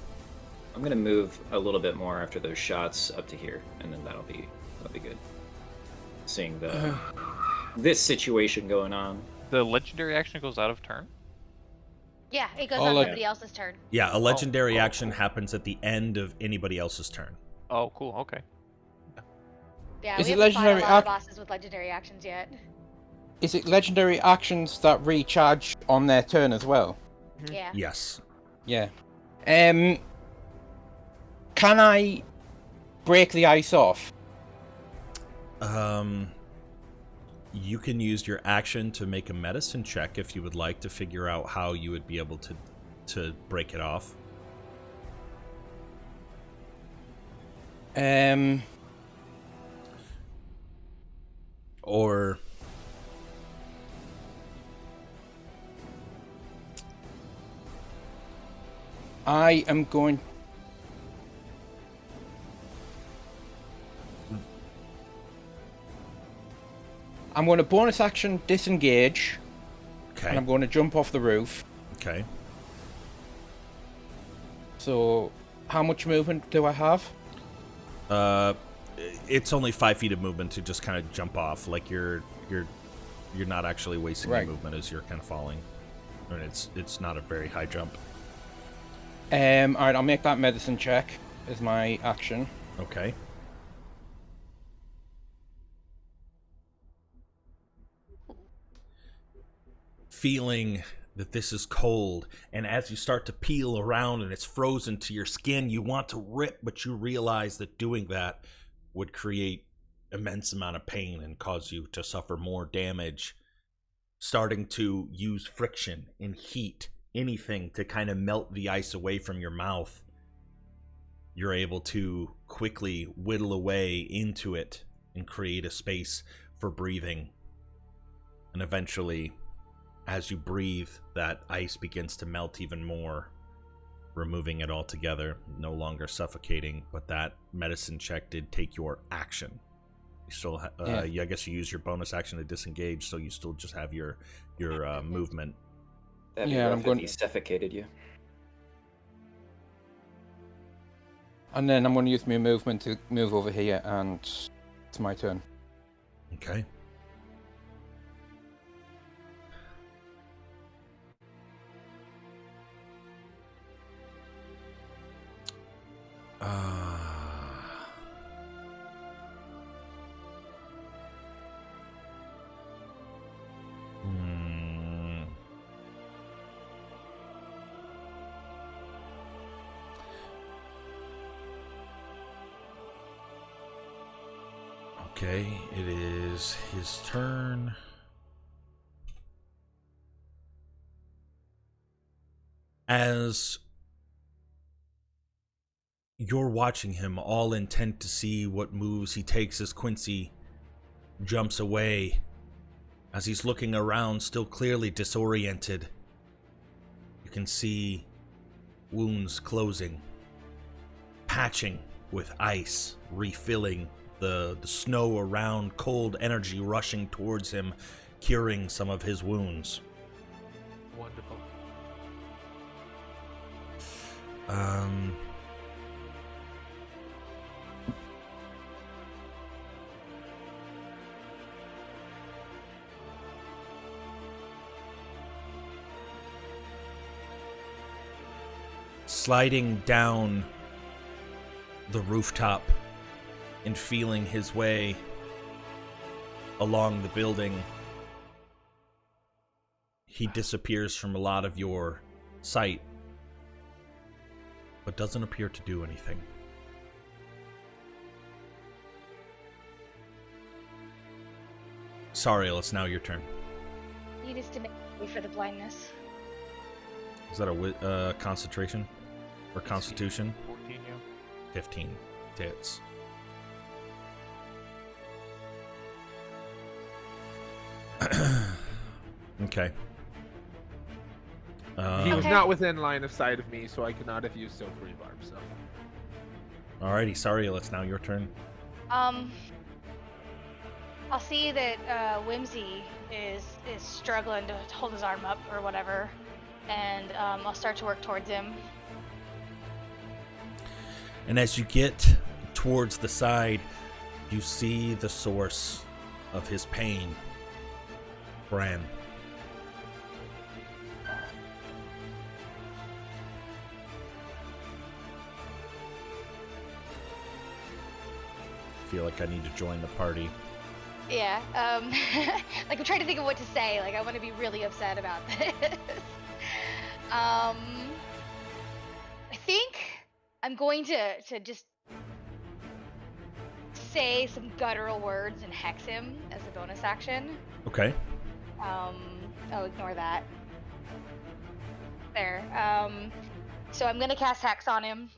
I'm gonna move a little bit more after those shots up to here, and then that'll be good. Seeing this situation going on. The legendary action goes out of turn. Yeah, it goes Oh, on like- somebody else's turn. Yeah, a legendary action happens at the end of anybody else's turn. Oh, cool. Okay. Yeah, Is we it haven't fought legendary a lot of ac- bosses with legendary actions yet. Is it legendary actions that recharge on their turn as well? Yeah. Yes. Yeah. Can I break the ice off? You can use your action to make a medicine check if you would like to figure out how you would be able to break it off. Or I am going. I'm going to bonus action disengage, okay. and I'm going to jump off the roof. Okay. So, how much movement do I have? It's only 5 feet of movement to just kind of jump off. Like you're not actually wasting Right. your movement as you're kind of falling. And it's not a very high jump. Alright, I'll make that medicine check as my action. Okay. Feeling that this is cold, and as you start to peel around and it's frozen to your skin, you want to rip, but you realize that doing that would create immense amount of pain and cause you to suffer more damage. Starting to use friction and heat, anything to kind of melt the ice away from your mouth, you're able to quickly whittle away into it and create a space for breathing. And eventually, as you breathe, that ice begins to melt even more, removing it altogether, no longer suffocating. But that medicine check did take your action. You still, I guess you use your bonus action to disengage, so you still just have your movement. That'd be Yeah, rough I'm if going- he suffocated you. And then I'm going to use my movement to move over here, and it's my turn. Okay. Hmm. Okay, it is his turn. As you're watching him, all intent to see what moves he takes as Quincy jumps away, as he's looking around, still clearly disoriented, can see wounds closing, patching with ice, refilling the snow around, cold energy rushing towards him, curing some of his wounds. Wonderful. Sliding down the rooftop and feeling his way along the building, he disappears from a lot of your sight, but doesn't appear to do anything. Sariel, it's now your turn. You just to make way for the blindness. Is that a concentration? Or constitution? 14, yeah. 15. Tits. Okay. He was Okay. not within line of sight of me, so I could not have used Silk Rebarb, so. Alrighty, Sariel, it's now your turn. I'll see that Whimsy is struggling to hold his arm up or whatever, and I'll start to work towards him. And as you get towards the side, you see the source of his pain. Bran. Feel like I need to join the party. Yeah. Like I'm trying to think of what to say. Like I want to be really upset about this. I think I'm going to just say some guttural words and hex him as a bonus action. Okay. I'll ignore that. There. So I'm gonna cast hex on him.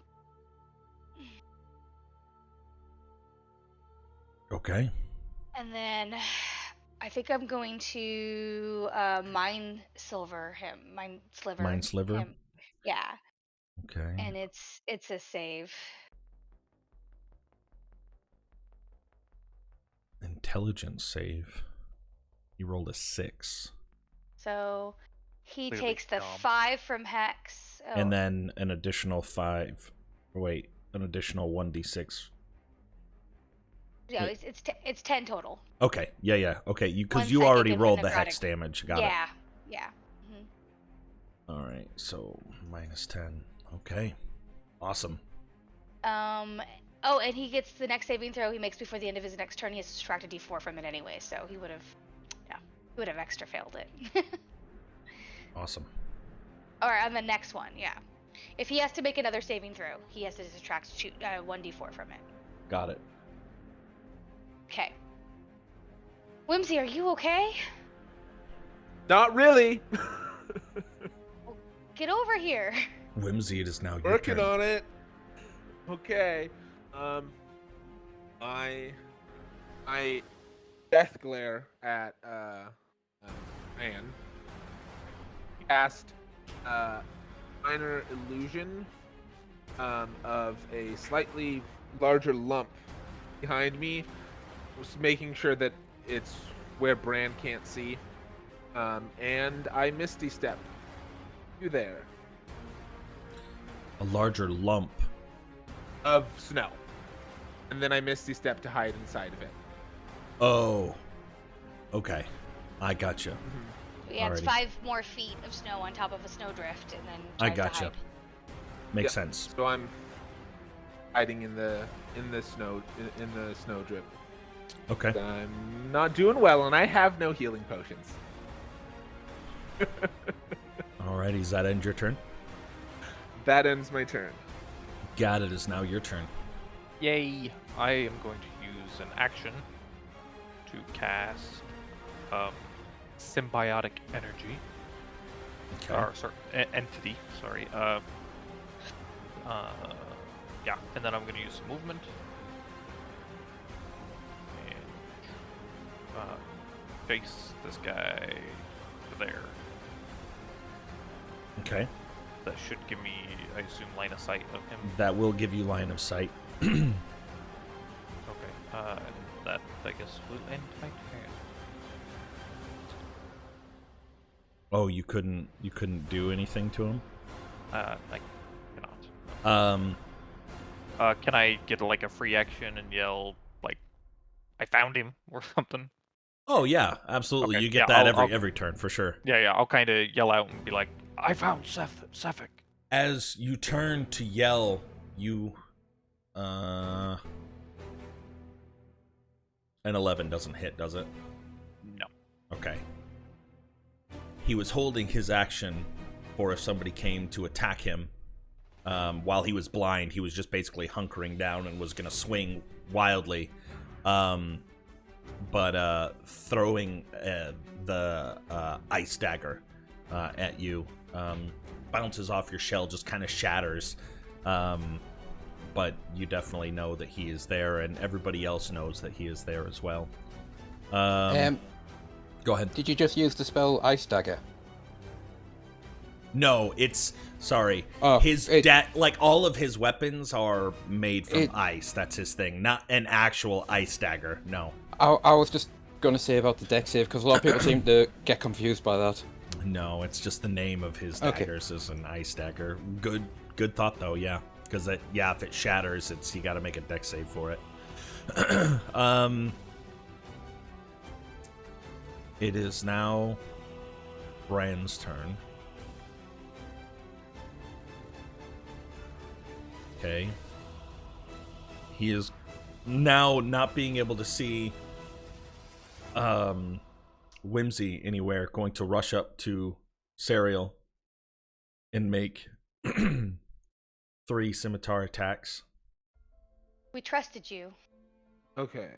Okay. And then I think I'm going to mind sliver him. Mind sliver. Mind sliver? Him. Yeah. Okay. And it's a save. Intelligence save. You rolled a 6. So he Clearly takes the dumb. 5 from hex. Oh, And then an additional 5. Wait, an additional 1d6. yeah, wait. it's 10 total. Okay. Yeah. Okay, because One you psychic already and rolled one the hex necrotic. damage. Got it. Yeah. All right. So minus 10. Okay. Awesome. Oh, and he gets the next saving throw he makes before the end of his next turn. He has to subtract a d4 from it anyway, so he would have extra failed it. Awesome. Or on the next one, yeah. If he has to make another saving throw, he has to subtract 1d4 from it. Got it. Okay. Whimsy, are you okay? Not really. Get over here. Whimsy, it is now your Working turn. on it. Okay. I death glare at Anne. Cast minor illusion of a slightly larger lump behind me, just making sure that it's where Bran can't see. And I Misty Step. You there? A larger lump. Of snow. And then I Misty Step to hide inside of it. Oh. Okay. I gotcha. Yeah, it's Alrighty. 5 more feet of snow on top of a snowdrift, and then I tries to gotcha. hide. Makes Yeah. sense. So I'm hiding in the snow drip. Okay. I'm not doing well, and I have no healing potions. Alrighty, does that end your turn? That ends my turn. Got it, is now your turn. Yay! I am going to use an action to cast symbiotic energy. Okay. Or sorry, entity. Sorry. Yeah, and then I'm going to use some movement. And face this guy to there. Okay. that should give me, I assume, line of sight of him. That will give you line of sight. Okay. And that, I guess, will end my turn. Oh, you couldn't do anything to him? I cannot. Um, Can I get like a free action and yell like, "I found him" or something? oh yeah, absolutely. Okay, You get yeah, that I'll- every turn for sure. Yeah. I'll kind of yell out and be like, "I found Sefik." As you turn to yell, you an 11 doesn't hit, does it? No. Okay. He was holding his action for if somebody came to attack him. While he was blind, he was just basically hunkering down and was going to swing wildly. But throwing the ice dagger at you bounces off your shell, just kind of shatters. But you definitely know that he is there, and everybody else knows that he is there as well. Go ahead. Did you just use the spell Ice Dagger? No, it's sorry. Oh, Like all of his weapons are made from ice. That's his thing, not an actual ice dagger. No. I was just gonna say about the deck save because a lot of people seem to get confused by that. No, it's just the name of his Okay. daggers is an ice dagger. Good thought though. Yeah, because if it shatters, you got to make a deck save for it. It is now Bran's turn. Okay. He is now not being able to see Whimsy anywhere, going to rush up to Serial and make 3 scimitar attacks. We trusted you. Okay.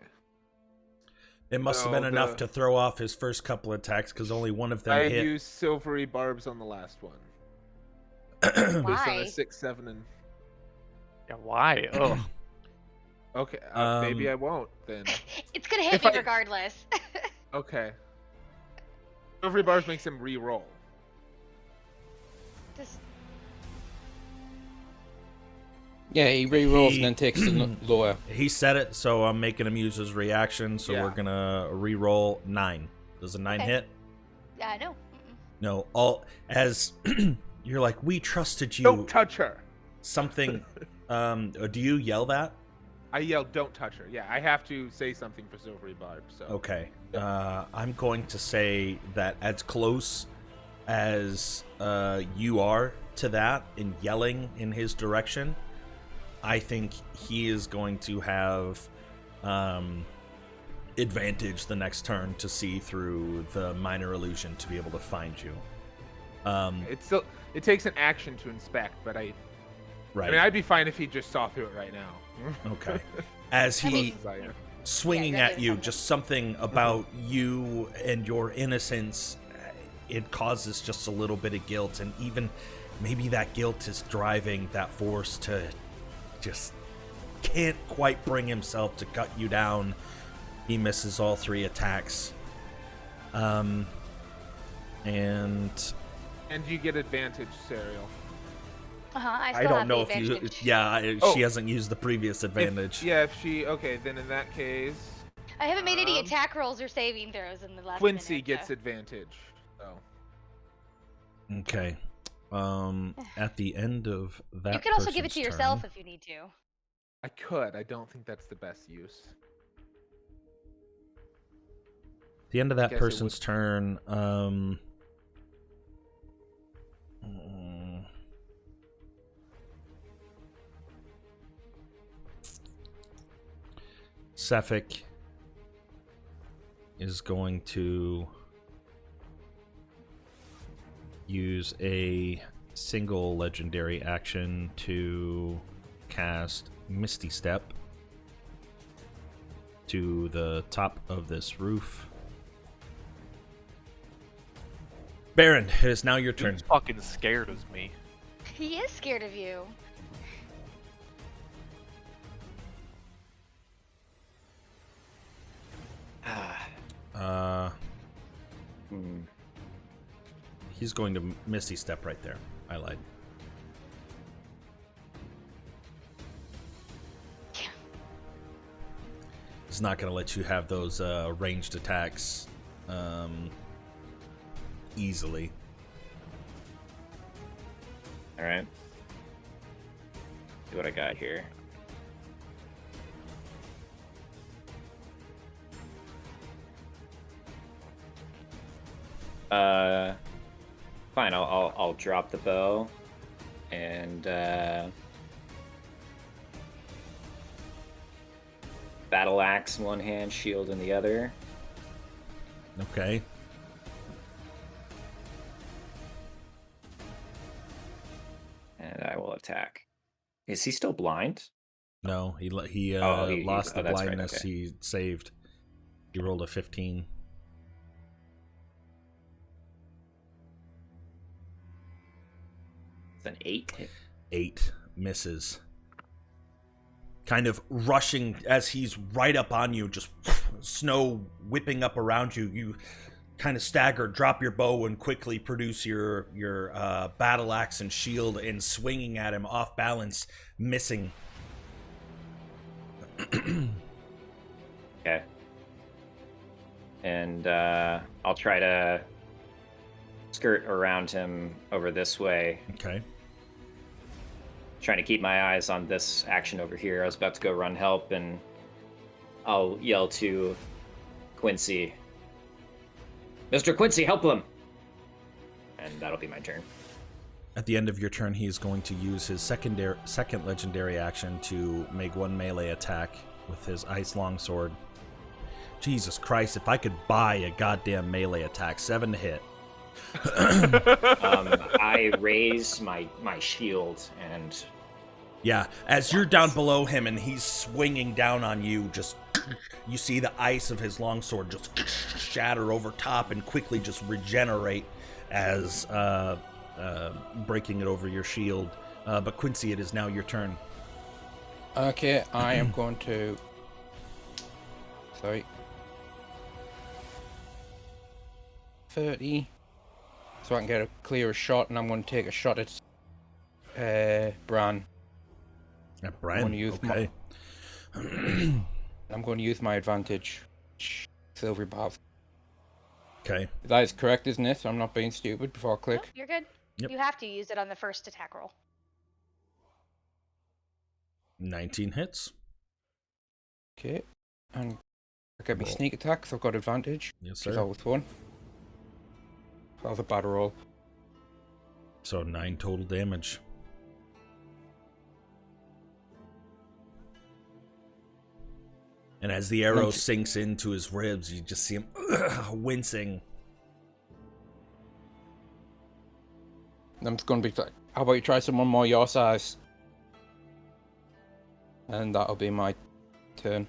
It must have been enough to throw off his first couple attacks because only one of them I hit. used silvery barbs on the last one. Based on Why? a 6, 7, and... Yeah, why? Oh. Okay, maybe I won't, then. It's gonna hit If me I- regardless. Okay. Silvery barbs makes him re-roll. Just Yeah, he re-rolls and then takes the lower. He said it, so I'm making him use his reaction, so Yeah. we're gonna re-roll 9. Does a 9 Okay. hit? no. No. As you're like, we trusted you. Don't touch her! Something. Do you yell that? I yelled, don't touch her. Yeah, I have to say something for silvery barbs, so... Okay. I'm going to say that as close as you are to that in yelling in his direction, I think he is going to have advantage the next turn to see through the minor illusion to be able to find you. It takes an action to inspect, but I Right. mean, I'd be fine if he just saw through it right now. Okay. As I he mean- Desire. swinging Yeah, that at is you, something. just something about you and your innocence, it causes just a little bit of guilt, and even maybe that guilt is driving that force to just can't quite bring himself to cut you down. He misses all 3 attacks. And And you get advantage, Serial. I still I don't have know the if you. advantage. Yeah, Oh. she hasn't used the previous advantage. Okay, then in that case, I haven't made any Um, attack rolls or saving throws in the last Quincy minute, gets so. advantage. So. Okay. At the end of that, You can also give it to person's yourself turn- if you need to. I could. I don't think that's the best use. At the end of that guess it person's would- turn, Sefik is going to use a single legendary action to cast Misty Step to the top of this roof. Baron, it is now your turn. Who's fucking scared as me? He is scared of you. Hmm. He's going to Misty Step right there. I lied. He's not going to let you have those ranged attacks easily. All right. See what I got here. Fine. I'll drop the bow, and battle axe in one hand, shield in the other. Okay. And I will attack. Is he still blind? No, he lost the that's right, blindness. okay. He saved. He rolled a 15. It's an 8 hit. 8 misses. Kind of rushing as he's right up on you, just snow whipping up around you. You kind of stagger, drop your bow, and quickly produce your battle axe and shield, and swinging at him off balance, missing. Okay. And I'll try to skirt around him over this way. Okay. Trying to keep my eyes on this action over here. I was about to go run help, and I'll yell to Quincy, Mr. Quincy, help him! And that'll be my turn. At the end of your turn, he is going to use his second legendary action to make one melee attack with his ice longsword. Jesus Christ, if I could buy a goddamn melee attack, 7 to hit. I raise my shield, and yeah, as you're down below him and he's swinging down on you, just you see the ice of his longsword just shatter over top and quickly just regenerate as breaking it over your shield. But Quincy, it is now your turn. Okay, I am going to... Sorry. 30. So I can get a clearer shot, and I'm going to take a shot at Bran. At Bran? I'm going to use okay. I'm going to use my advantage. Silvery Bath. Okay. That is correct, isn't it? So I'm not being stupid before I click. Nope, you're good. Yep. You have to use it on the first attack roll. 19 hits. Okay. And I get me Roll. sneak attack, so I've got advantage. Yes, Which is sir. always fun. That was a bad roll. So 9 total damage. And as the arrow sinks into his ribs, you just see him wincing. I'm just going to be like, how about you try someone more your size? And that'll be my turn.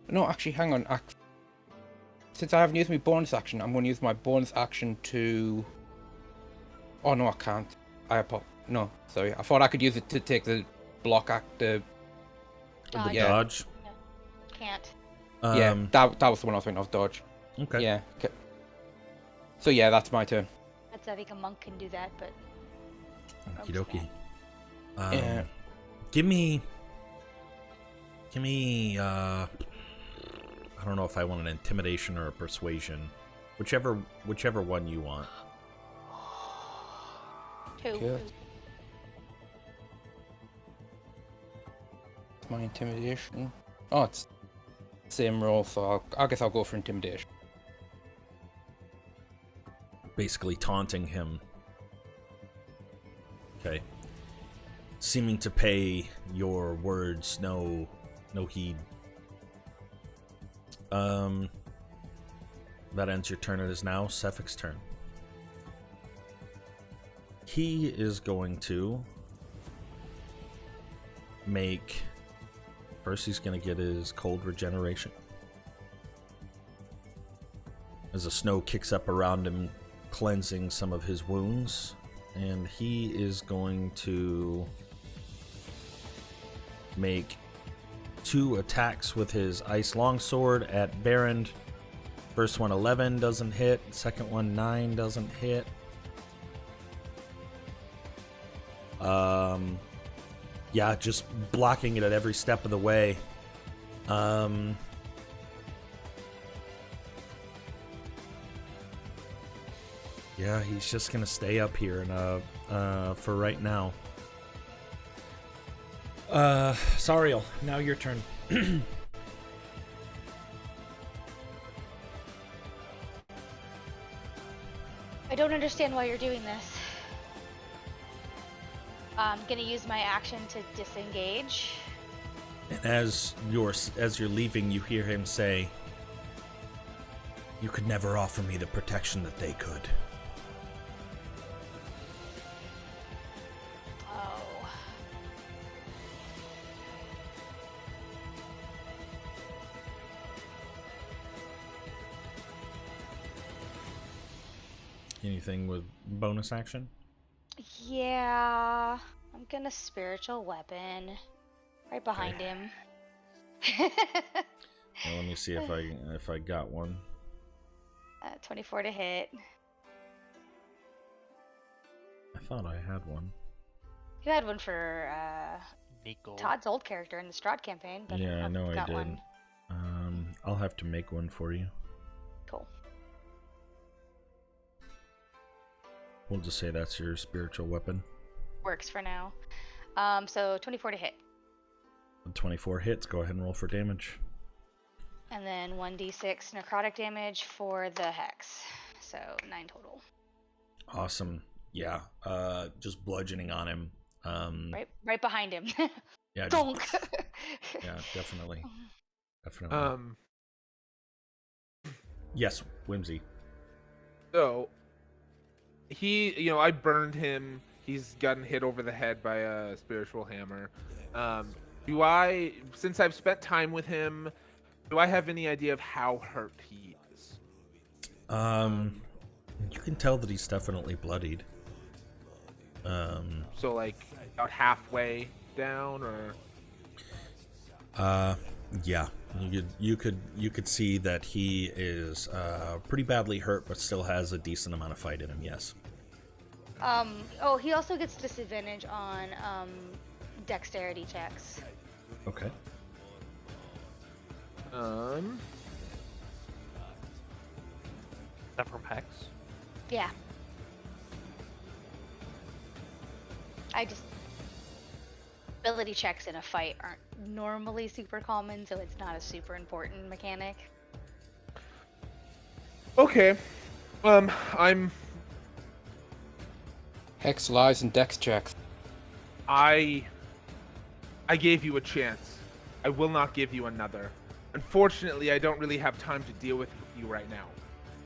No, actually, hang on. Since I haven't used my bonus action, I'm going to use my bonus action to... Oh, no, I can't. No, sorry. I thought I could use it to take the block act. The Dodge. Yeah. dodge. Can't. Yeah, that was the one I was thinking of, dodge. Okay. Yeah. Okay. So, yeah, that's my turn. That's, I think a monk can do that, but... Okie dokie. Yeah. Give me, I don't know if I want an intimidation or a persuasion. Whichever one you want. 2. Yeah. My intimidation. Oh, it's same roll, so I guess I'll go for intimidation. Basically taunting him. Okay. Seeming to pay your words no heed. That ends your turn. It is now Sephic's turn. He is going to make... First, he's going to get his cold regeneration. As the snow kicks up around him, cleansing some of his wounds. And he is going to make 2 attacks with his ice longsword at Barrand. First one 11 doesn't hit. Second one 9 doesn't hit. Yeah, just blocking it at every step of the way. Yeah, he's just gonna stay up here and for right now. Sariel, now your turn. I don't understand why you're doing this. I'm gonna use my action to disengage. And as you're leaving, you hear him say, "You could never offer me the protection that they could." Oh. Anything with bonus action? Yeah. I'm gonna spiritual weapon. Right behind him. Well, let me see if I got one. 24 to hit. I thought I had one. You had one for Nico. Todd's old character in the Strahd campaign, but Yeah, I know I got did. one. I'll have to make one for you. Cool. We'll just say that's your spiritual weapon. Works for now. So 24 to hit. 24 hits. Go ahead and roll for damage. And then 1d6 necrotic damage for the hex. So 9 total. Awesome. Yeah. Just bludgeoning on him. Right behind him. Yeah. Donk. Yeah, definitely. Yes, Whimsy. So I burned him. He's gotten hit over the head by a spiritual hammer. Since I've spent time with him, do I have any idea of how hurt he is? You can tell that he's definitely bloodied. So like about halfway down, or? Yeah. You could see that he is pretty badly hurt, but still has a decent amount of fight in him. Yes. He also gets disadvantage on dexterity checks. Okay. Is that from Hex? Yeah. Ability checks in a fight aren't normally super common, so it's not a super important mechanic. Okay. I'm. Hex lies and dex checks. I gave you a chance. I will not give you another. Unfortunately, I don't really have time to deal with you right now.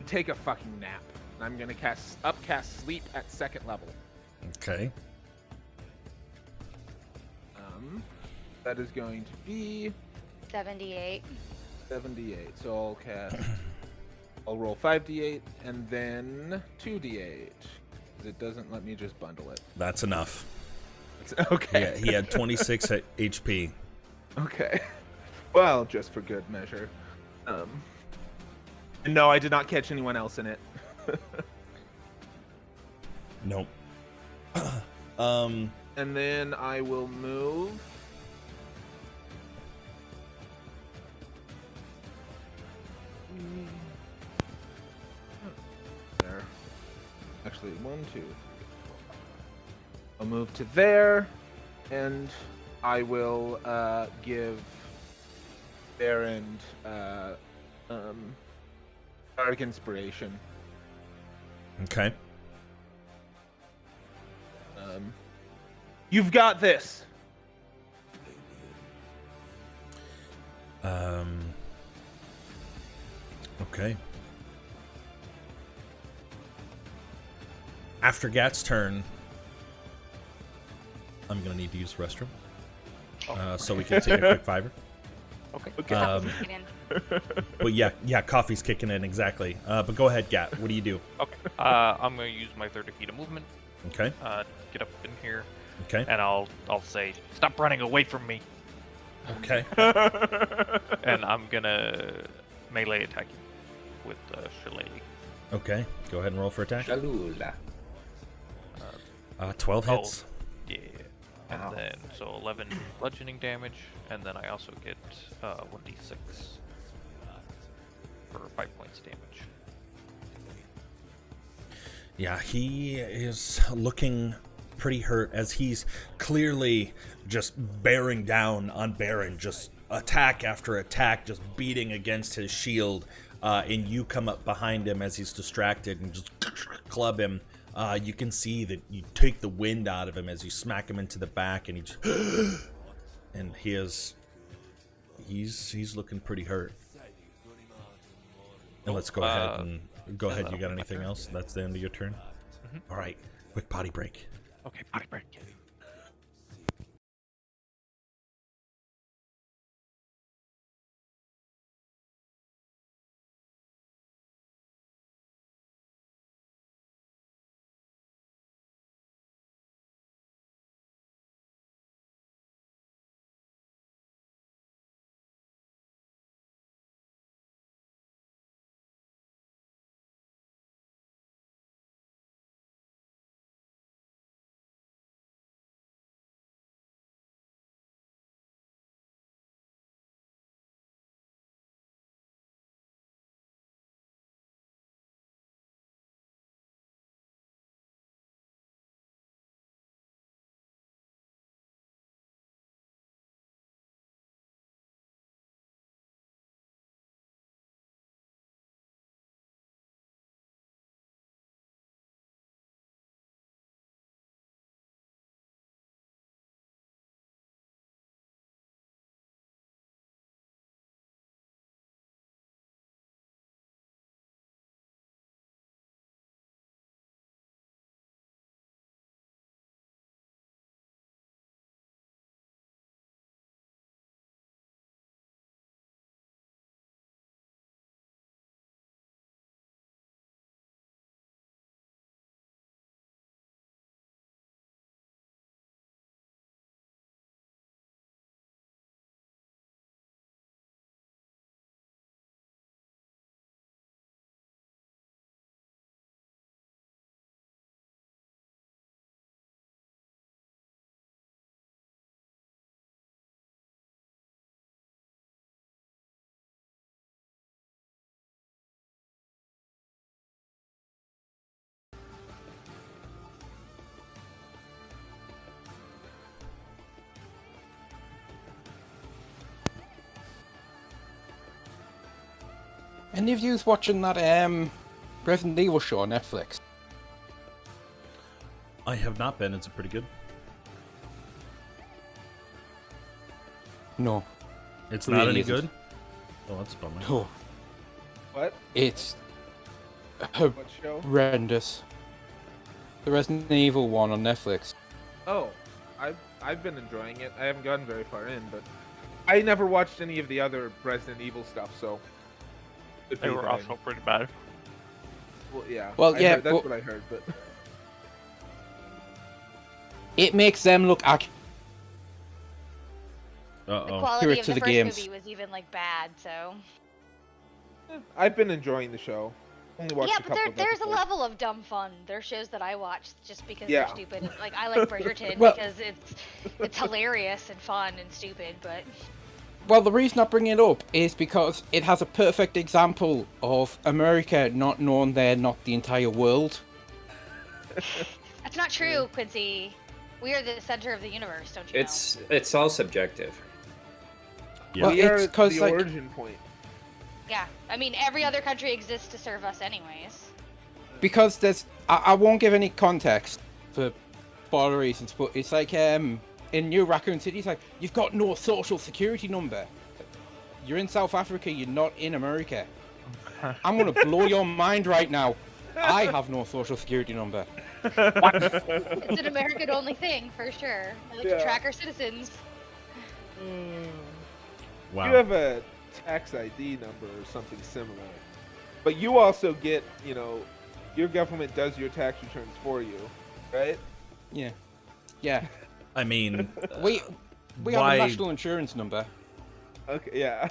Take a fucking nap. And I'm gonna upcast sleep at 2nd level. Okay. That is going to be 78. 78. So I'll roll 5d8 and then 2d8. It doesn't let me just bundle it. That's enough. Okay. Yeah, he had 26 HP. Okay. Well, just for good measure. And no, I did not catch anyone else in it. Nope. And then I will move. There. Actually, 1, 2, 3, 4. I'll move to there, and I will give Baron Dark Inspiration. Okay. You've got this. Okay. After Gat's turn, I'm gonna need to use the restroom, so we can take a quick fiver. Okay. But yeah, coffee's kicking in exactly. But go ahead, Gat. What do you do? Okay. I'm gonna use my 30 feet of movement. Okay. Get up in here. Okay. And I'll say, "Stop running away from me!" Okay. And I'm gonna melee attack you with Shillelagh. Okay. Go ahead and roll for attack. Shalula. 12 hits. Yeah. And Wow. then, so 11 bludgeoning damage, and then I also get 1d6 for 5 points damage. Yeah, he is looking pretty hurt as he's clearly just bearing down on Baron, just attack after attack, just beating against his shield. And you come up behind him as he's distracted and just club him. You can see that you take the wind out of him as you smack him into the back, and he just and he's looking pretty hurt. And let's go ahead and go ahead. You got anything else? That's the end of your turn. Mhm. All right, quick potty break. Okay, potty break. Any of you watching that Resident Evil show on Netflix? I have not been. It's pretty good. No. It's Really not any isn't. good. Oh, that's a bummer. No. What? It's What show? horrendous. The Resident Evil one on Netflix. Oh, I've been enjoying it. I haven't gotten very far in, but I never watched any of the other Resident Evil stuff, so could They be were that I- also pretty bad. Well, yeah. Well, I yeah, heard- that's but- what I heard, but It makes them look accurate. The Uh-oh. quality to of the the first games. movie was even like bad, so. I've been enjoying the show. Only watched Yeah, a but couple of there's a episodes. level of dumb fun. There's shows that I watch just because Yeah. they're stupid. Like I like Bridgerton Well- because it's hilarious and fun and stupid, but Well, the reason I bring it up is because it has a perfect example of America not knowing they're not the entire world. that's not true, Quincy. We are the center of the universe, don't you It's all subjective. Yeah. Well, We are it's 'cause, the like- origin point. know? Yeah. I mean, every other country exists to serve us anyways. Because I won't give any context for spoiler reasons, but it's like in New Raccoon City, it's like you've got no social security number. You're in South Africa, you're not in America. I'm gonna blow your mind right now. I have no social security number. It's an American-only thing, for sure. I like Yeah. to track our citizens. Wow. You have a tax ID number or something similar, but you also get, your government does your tax returns for you, right? Yeah, yeah. I mean, We why, have a national insurance number. Okay, yeah.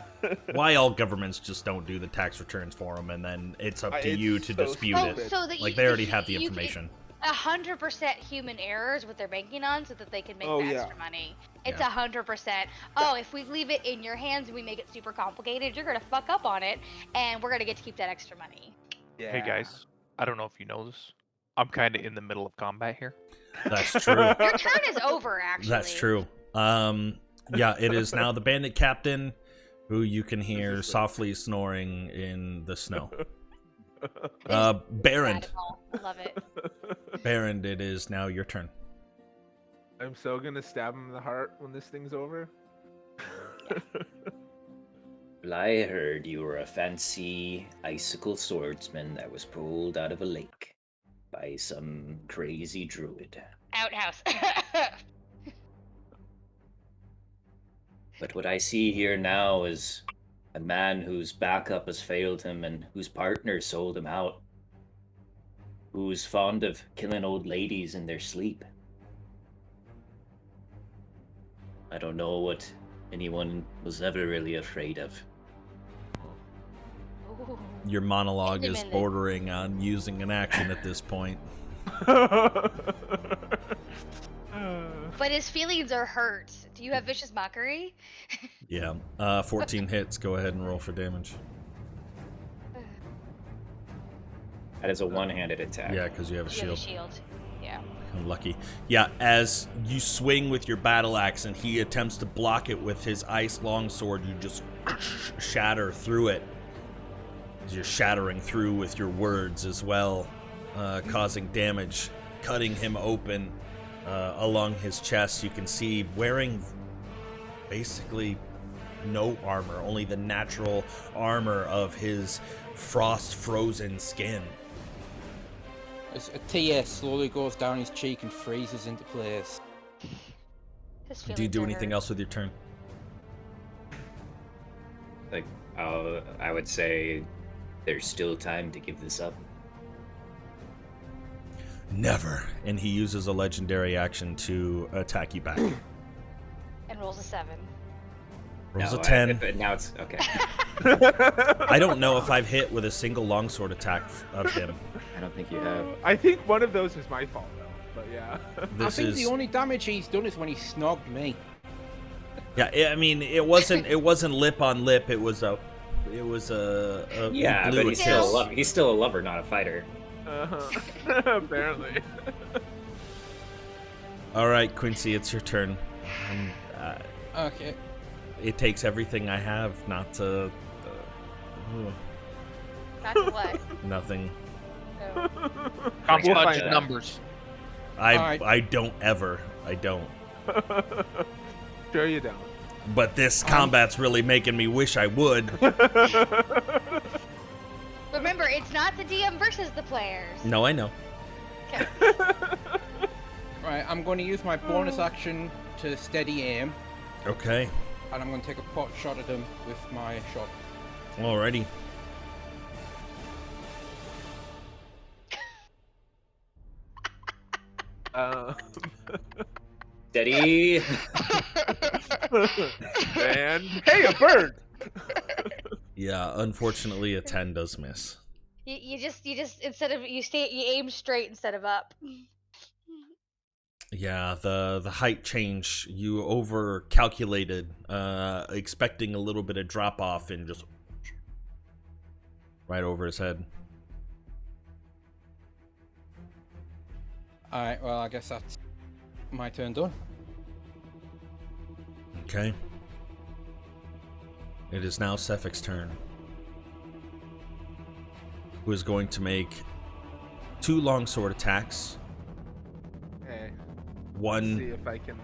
why all governments just don't do the tax returns for them, and then it's up to It's you to so dispute Oh, it. so that Like you, they already have the you can- information. 100% human errors with their banking on so that they can make Oh, the yeah. extra money. It's Yeah. 100%. Oh, if we leave it in your hands and we make it super complicated, you're gonna fuck up on it, and we're gonna get to keep that extra money. Yeah. Hey guys, I don't know if you know this, I'm kind of in the middle of combat here. That's true. Your turn is over, actually. That's true. Yeah, it is now the bandit captain, who you can hear softly snoring in the snow. Baron. I love it. Baron, it is now your turn. I'm so gonna stab him in the heart when this thing's over. Well, I heard you were a fancy icicle swordsman that was pulled out of a lake by some crazy druid. Outhouse. But what I see here now is a man whose backup has failed him and whose partner sold him out, who's fond of killing old ladies in their sleep. I don't know what anyone was ever really afraid of. Ooh. Your monologue Wait a is minute. bordering on using an action at this point. But his feelings are hurt. Do you have vicious mockery? Yeah. 14 hits. Go ahead and roll for damage. That is a one-handed attack. Yeah, because you have a You have a shield. shield. Yeah. Lucky. Yeah, as you swing with your battle axe and he attempts to block it with his ice longsword, you just shatter through it. As you're shattering through with your words as well, causing damage, cutting him open along his chest. You can see wearing basically no armor, only the natural armor of his frost-frozen skin. As a tear slowly goes down his cheek and freezes into place. His Do you feelings do are anything hurt. else with your turn? Like, I would say there's still time to give this up. Never. And he uses a legendary action to attack you back. And rolls a 7. Rolls No, a 10. Now it's okay. I don't know if I've hit with a single longsword attack of him. I don't think you have. I think one of those is my fault, though. But yeah. I This think is the only damage he's done is when he snogged me. yeah. I mean, it wasn't lip on lip. It was a he Yeah, blew but a he's still, kiss. he's still a lover, not a fighter. Apparently. All right, Quincy, it's your turn. And, Okay. it takes everything I have not to. Not to what? Nothing. No. Comps We'll budget find out. numbers. Alright. I don't ever. I don't. Sure you don't. But this combat's really making me wish I would. Remember, it's not the DM versus the players. No, I know. Okay. Right, I'm going to use my bonus action to steady aim, Okay. and I'm going to take a pot shot at him with my shot. Alrighty. Steady. And hey, a bird. Yeah, unfortunately, a 10 does miss. You just instead of you aim straight instead of up. Yeah, the height change, you over calculated, expecting a little bit of drop off and just right over his head. Alright, well, I guess that's my turn done. Okay. It is now Sephic's turn, who is going to make 2 longsword attacks. Hey, see One if I can.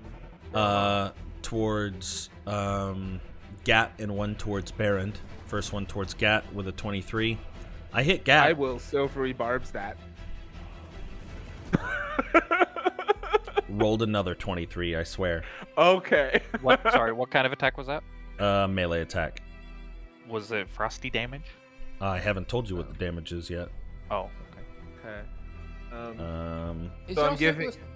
towards Gat and one towards Barrand. First one towards Gat with a 23. I hit Gat. I will silvery barbs that. Rolled another 23, I swear. Okay. What? Sorry, what kind of attack was that? Melee attack. Was it frosty damage? I haven't told you what the damage is yet. Oh, okay. Okay. Is So I'm your giving- syphilis-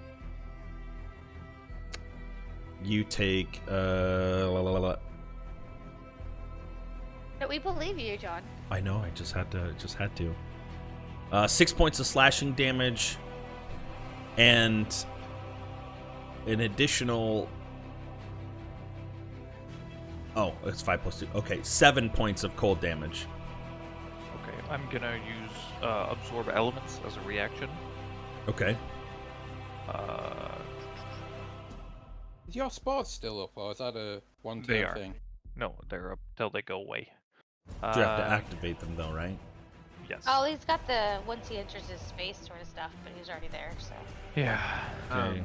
You take No, we believe you, John. I know, I just had to. 6 points of slashing damage and an additional. Oh, it's 5 plus 2. Okay, 7 points of cold damage. Okay, I'm gonna use absorb elements as a reaction. Okay. Is your sports still up, or is that a They one-turn are. thing? No, they're up till they go away. You have to activate them, though, right? Yes. Oh, he's got the once he enters his space sort of stuff, but he's already there, so. Yeah. Okay.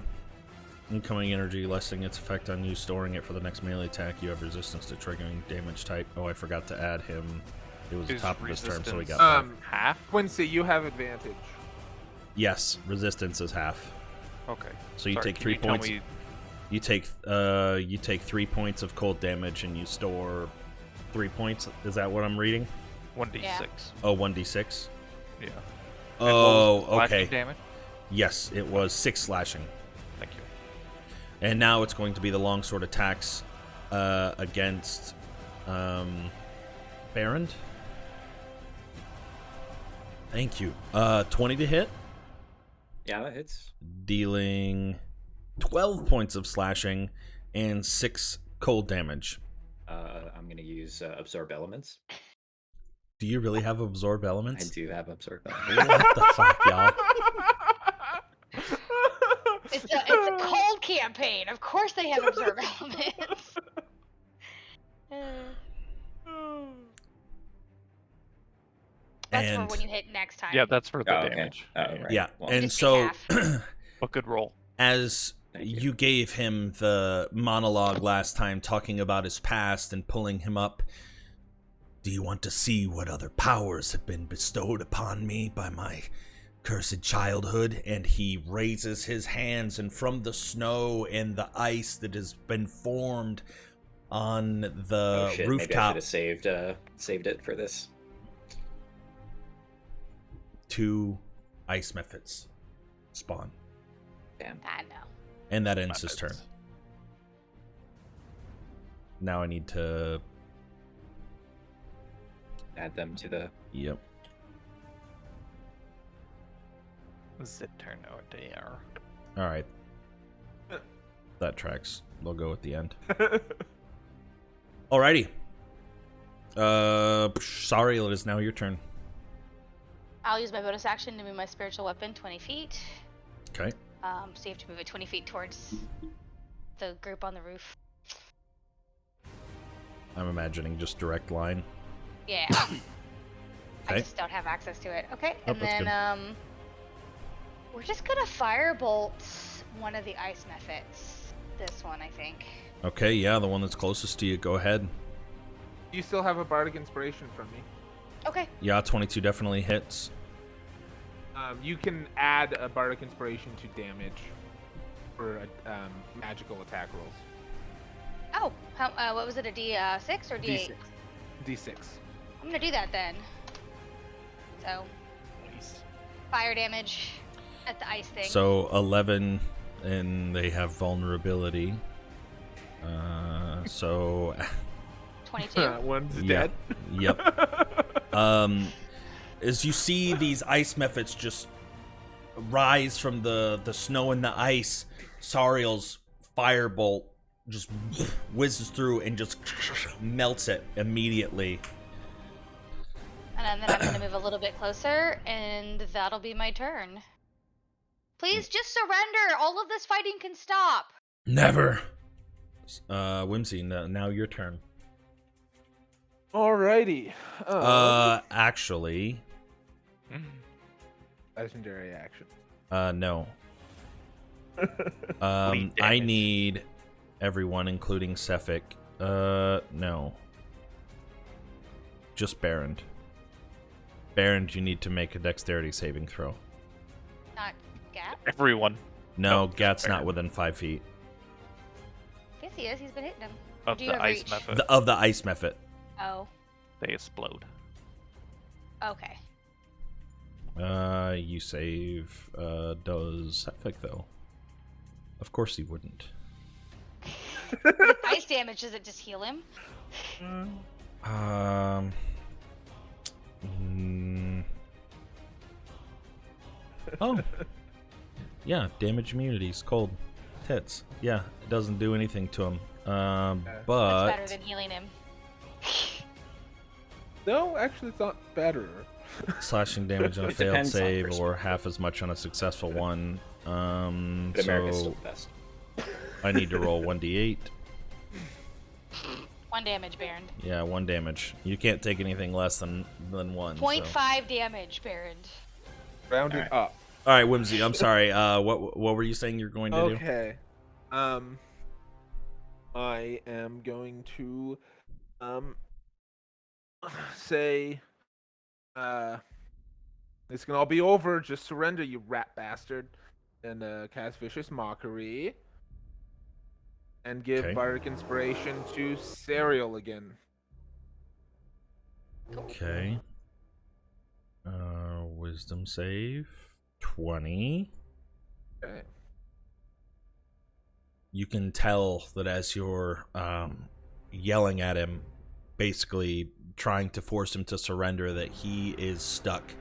Incoming energy lessening its effect on you, storing it for the next melee attack. You have resistance to triggering damage type. Oh, I forgot to add him. It was the His top of his turn, so he got resistance- five. half? Quincy, you have advantage. Yes, resistance is half. Okay. So you Sorry, take can 3 you tell points. me- You take 3 points of cold damage, and you store 3 points. Is that what I'm reading? 1d6. Oh, 1d6. Yeah. And Oh, what was the slashing okay. Damage? Yes, it was 6 slashing. Thank you. And now it's going to be the longsword attacks against Baron. Thank you. 20 to hit, Yeah, that hits. dealing 12 points of slashing and 6 cold damage. I'm gonna use absorb elements. Do you really have absorb I elements? do have absorb elements. What the fuck, y'all? It's a cold campaign. Of course they have absorb elements. That's for And when you hit next time. Yeah, that's for the Oh, okay. damage. Oh, right. yeah, Well, and Just so take But good roll. as Thank you. you gave him the monologue last time, talking about his past and pulling him up, do you want to see what other powers have been bestowed upon me by my cursed childhood? And he raises his hands, and from the snow and the ice that has been formed on the oh shit! Maybe I rooftop, should have saved it for this. 2 ice mephits spawn. Damn. I know. And that ends his turn. Methods. Now I need to... Add them to the. Yep. Zip turn out there. Alright. That tracks. They'll go at the end. Alrighty. Sorry, it is now your turn. I'll use my bonus action to move my spiritual weapon 20 feet. Okay. So you have to move it 20 feet towards the group on the roof. I'm imagining just direct line. Yeah. I Okay. just don't have access to it. Okay, Oh, and that's then we're just gonna firebolt one of the ice mephits. This one, I think. Okay, yeah, the one that's closest to you. Go ahead. You still have a bardic inspiration from me. Okay. Yeah, 22 definitely hits. You can add a bardic inspiration to damage for magical attack rolls. Oh, how, what was it? A D6 or D8? D6. I'm gonna do that then. So, Nice. fire damage at the ice thing. So 11, and they have vulnerability. So 22. One's Yeah. dead. Yep. As you see these ice mephits just rise from the snow and the ice, Sariel's firebolt just whizzes through and just melts it immediately. And then I'm gonna move a little bit closer, and that'll be my turn. Please just surrender. All of this fighting can stop. Never. Whimsy, now your turn. Alrighty. Actually, Legendary action. no. Bleed I damage. need everyone, including Cephik. No. Just Baron. Baron, you need to make a dexterity saving throw. Not Gap. Everyone No, just Gat's not Baron. within 5 feet. Yes, he is. He's been hitting him. of Do you the have ice reach? method, Of the ice mephit. Oh, they explode. okay. You save, does Cephik, though? Of course he wouldn't. With ice damage, does it just heal him? Oh. Yeah, damage immunities, cold. Hits. Yeah, it doesn't do anything to him. That's But better than healing him. No, actually, it's not better. Slashing damage on a It failed depends on save, or perspective. half as much on a successful one. But America's still So the best. I need to roll 1d8. 1 damage, Baron. Yeah, 1 damage. You can't take anything less than 1. 0.5 damage, Baron. Round Alright. it up. All right, Whimsy. I'm sorry. What were you saying you're going to do? Okay. I am going to say this can all be over. Just surrender, you rat bastard. And cast Vicious Mockery. And give Okay. Bardic Inspiration to Serial again. Okay. Wisdom save 20. Okay. You can tell that as you're yelling at him, basically trying to force him to surrender, that he is stuck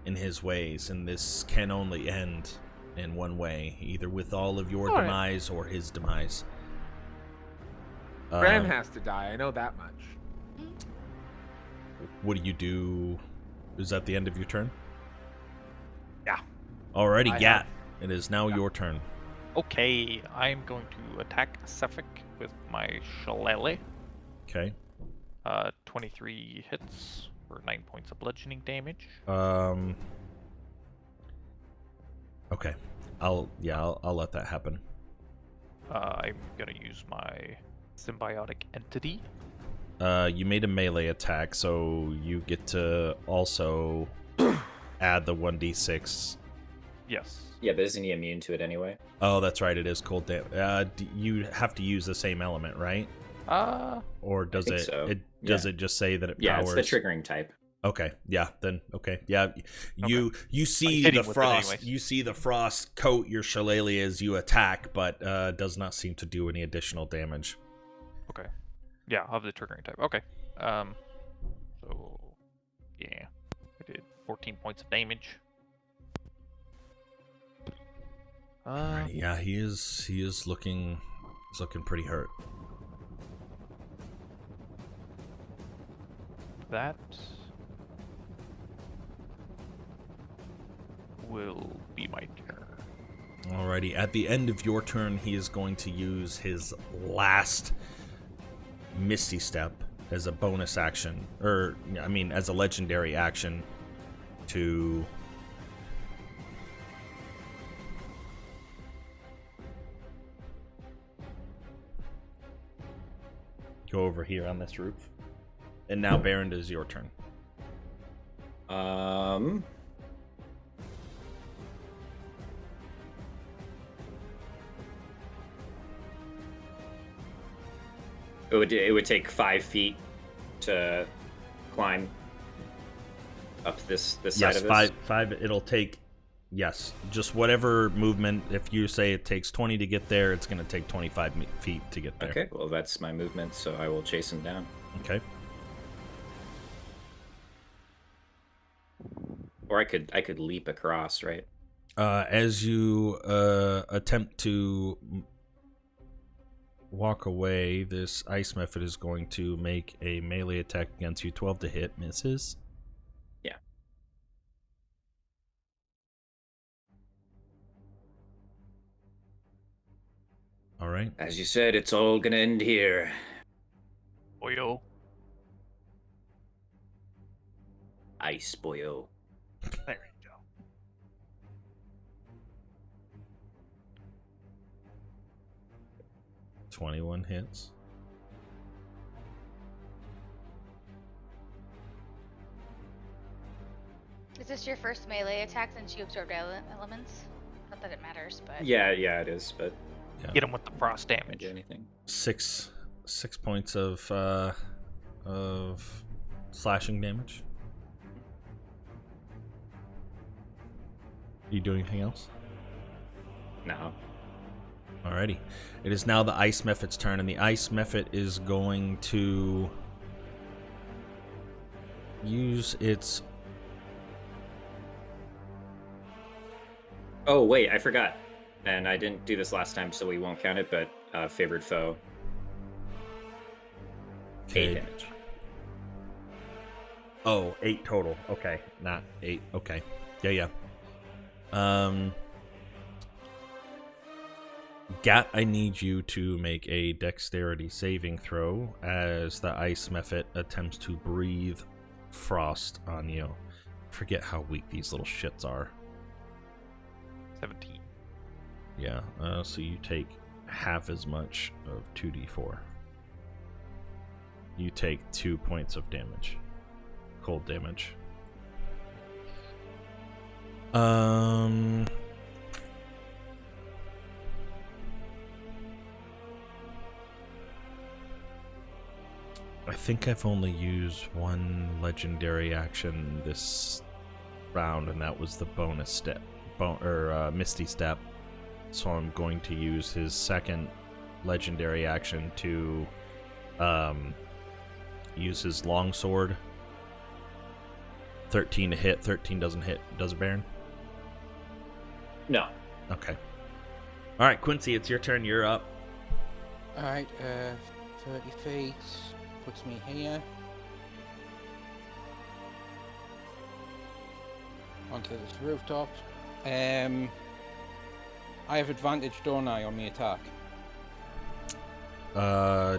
in his ways, and this can only end in one way, either with all of your Alright. demise or his demise. Bran has to die. I know that much. What do you do? Is that the end of your turn? Yeah. Alrighty, I Gat. have- It is now Yeah. your turn. Okay, I'm going to attack Suffolk with my shillelagh. Okay. 23 hits for 9 points of bludgeoning damage. Okay. I'll let that happen. I'm gonna use my symbiotic entity. You made a melee attack, so you get to also add the 1d6. Yes. Yeah, but isn't he immune to it anyway? Oh, that's right. It is cold damage. You have to use the same element, right? Or does think it? so. Does Yeah. it just say that it Yeah, powers? it's the triggering type. Okay. Yeah. Then okay. Yeah. You see hitting the with it frost. anyways. You see the frost coat your shillelagh as you attack, but does not seem to do any additional damage. Okay. Yeah, of the triggering type. Okay. So yeah, I did 14 points of damage. Yeah, he is looking. He's looking pretty hurt. That will be my turn. Alrighty, at the end of your turn, he is going to use his last Misty Step as a bonus action, or I mean, as a legendary action to go over here on this roof. And now, Baron, it is your turn. It would take 5 feet to climb up this side Yes, of this. five. It'll take. Yes, just whatever movement. If you say it takes 20 to get there, it's going to take 25 feet to get there. Okay, well that's my movement, so I will chase him down. Okay. Or I could leap across, right? As you attempt to walk away, this ice method is going to make a melee attack against you. 12 to hit, misses. Yeah. All right. As you said, it's all gonna end here. Boyo. Ice boyo. There you go. $21 hits. Is this your first melee attack since you absorbed elements? Not that it matters, but Yeah, it is, but Yeah. Get him with the frost can't do damage. anything. Six points of slashing damage. You do anything else? No. Alrighty. It is now the Ice Mephit's turn, and the Ice Mephit is going to use its... Oh wait, I forgot. And I didn't do this last time, so we won't count it, but favored foe. 8 Okay. damage. Oh, 8 total. Okay, not 8. Okay. Yeah. Gat, I need you to make a dexterity saving throw as the ice mephit attempts to breathe frost on you. Forget how weak these little shits are. 17. Yeah, so you take half as much of 2d4. You take 2 points of damage. Cold damage. I think I've only used one legendary action this round, and that was the bonus step, Misty Step. So I'm going to use his second legendary action to use his longsword. 13 to hit. 13 doesn't hit. Does it, Baron? No. Okay. All right, Quincy, it's your turn. You're up. Alright, 30 feet puts me here. Onto this rooftop. I have advantage, don't I, on the attack?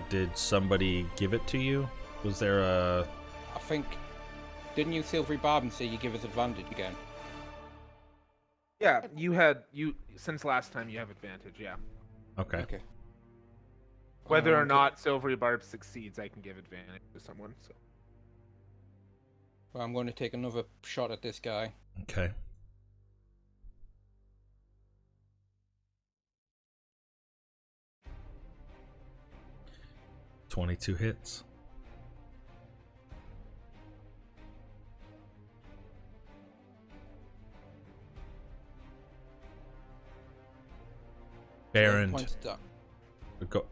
Did somebody give it to you? Was there a... I think... Didn't you, Silvery Barb, say you give us advantage again? Yeah, since last time you have advantage, yeah. Okay. Whether or I'm not Silvery Barb succeeds, I can give advantage to someone. So. Well, I'm going to take another shot at this guy. Okay. $22 hits. Baron. Points down. Go,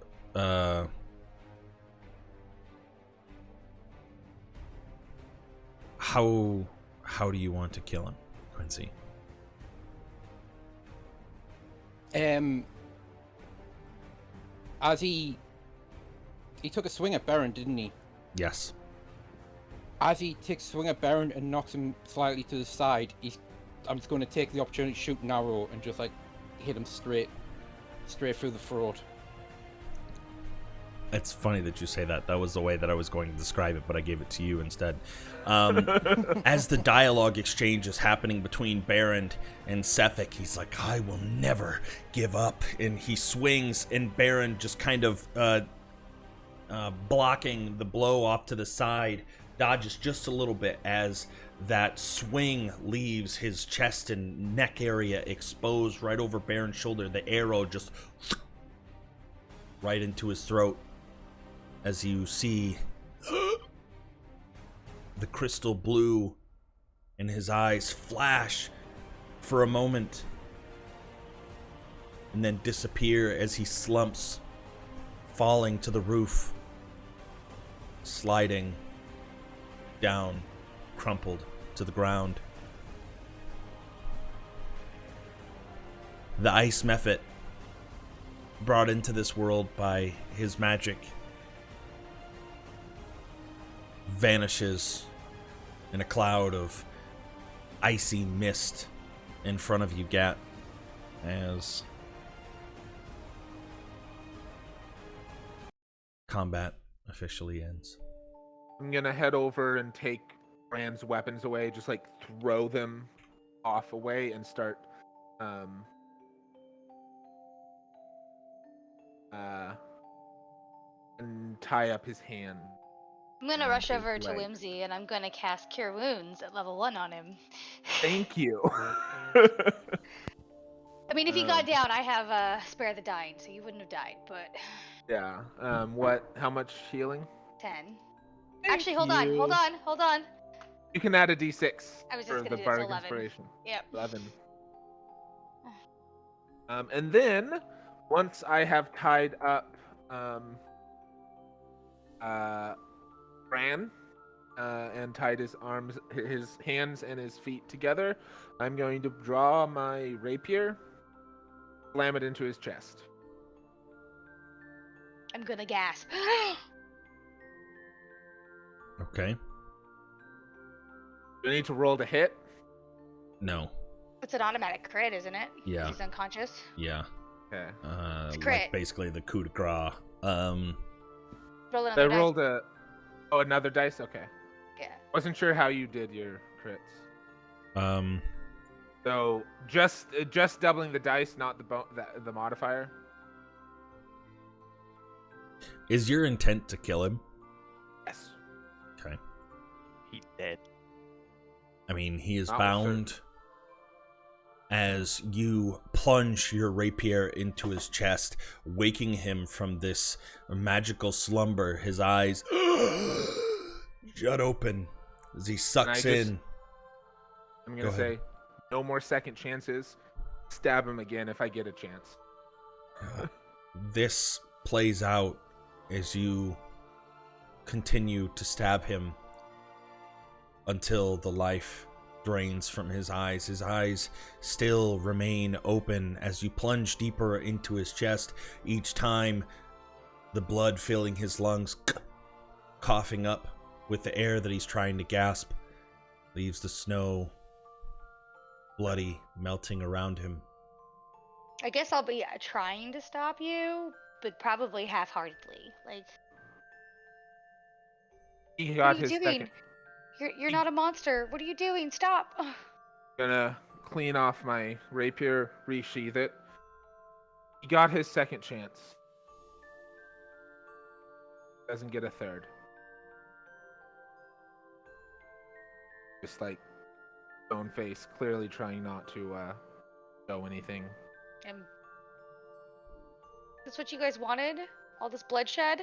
how do you want to kill him, Quincy? As he took a swing at Baron, didn't he? Yes. As he takes a swing at Baron and knocks him slightly to the side, I'm just going to take the opportunity to shoot an arrow and just like hit him straight through the throat. It's funny that you say that. That was the way that I was going to describe it, but I gave it to you instead. As the dialogue exchange is happening between Baron and Sefik, he's like, I will never give up. And he swings, and Baron just kind of blocking the blow off to the side, dodges just a little bit as that swing leaves his chest and neck area exposed right over Baron's shoulder. The arrow just right into his throat. As you see the crystal blue in his eyes flash for a moment and then disappear as he slumps, falling to the roof, sliding down, crumpled to the ground. The ice mephit, brought into this world by his magic, vanishes in a cloud of icy mist in front of you, Gat, as combat officially ends. I'm gonna head over and take Bram's weapons away, just like throw them off away and start and tie up his hand. I'm gonna and rush his over to leg. Whimsy and I'm gonna cast Cure Wounds at level 1 on him. Thank you. I mean, if he got down, I have Spare the Dying, so you wouldn't have died, but... Yeah. How much healing? 10. Thank Actually, hold on. You can add a d6 I was just for gonna the do it, so bardic 11. inspiration. Yep. 11. And then once I have tied up Bran and tied his hands and his feet together, I'm going to draw my rapier, slam it into his chest. I'm gonna gasp. Okay. Do I need to roll to hit? No. It's an automatic crit, isn't it? Yeah. He's unconscious. Yeah. Okay. It's Like crit. basically the coup de grace. Roll I another dice. rolled another dice. Okay. Yeah. Wasn't sure how you did your crits. Um, So just doubling the dice, not the modifier. is your intent to kill him? Yes. Okay. He dead. I mean, he is Not with bound. As you plunge your rapier into his chest, waking him from this magical slumber, his eyes shut open as he sucks in. I'm Go gonna ahead. say, no more second chances. Stab him again if I get a chance. This plays out as you continue to stab him until the life drains from his eyes. His eyes still remain open as you plunge deeper into his chest, each time the blood filling his lungs, coughing up with the air that he's trying to gasp, leaves the snow bloody, melting around him. I guess I'll be trying to stop you, but probably half-heartedly. Like, He what got are you his doing? second. You're not a monster. What are you doing? Stop. Gonna clean off my rapier, resheath it. He got his second chance. Doesn't get a third. Just like stone face, clearly trying not to show anything. That's what you guys wanted? All this bloodshed?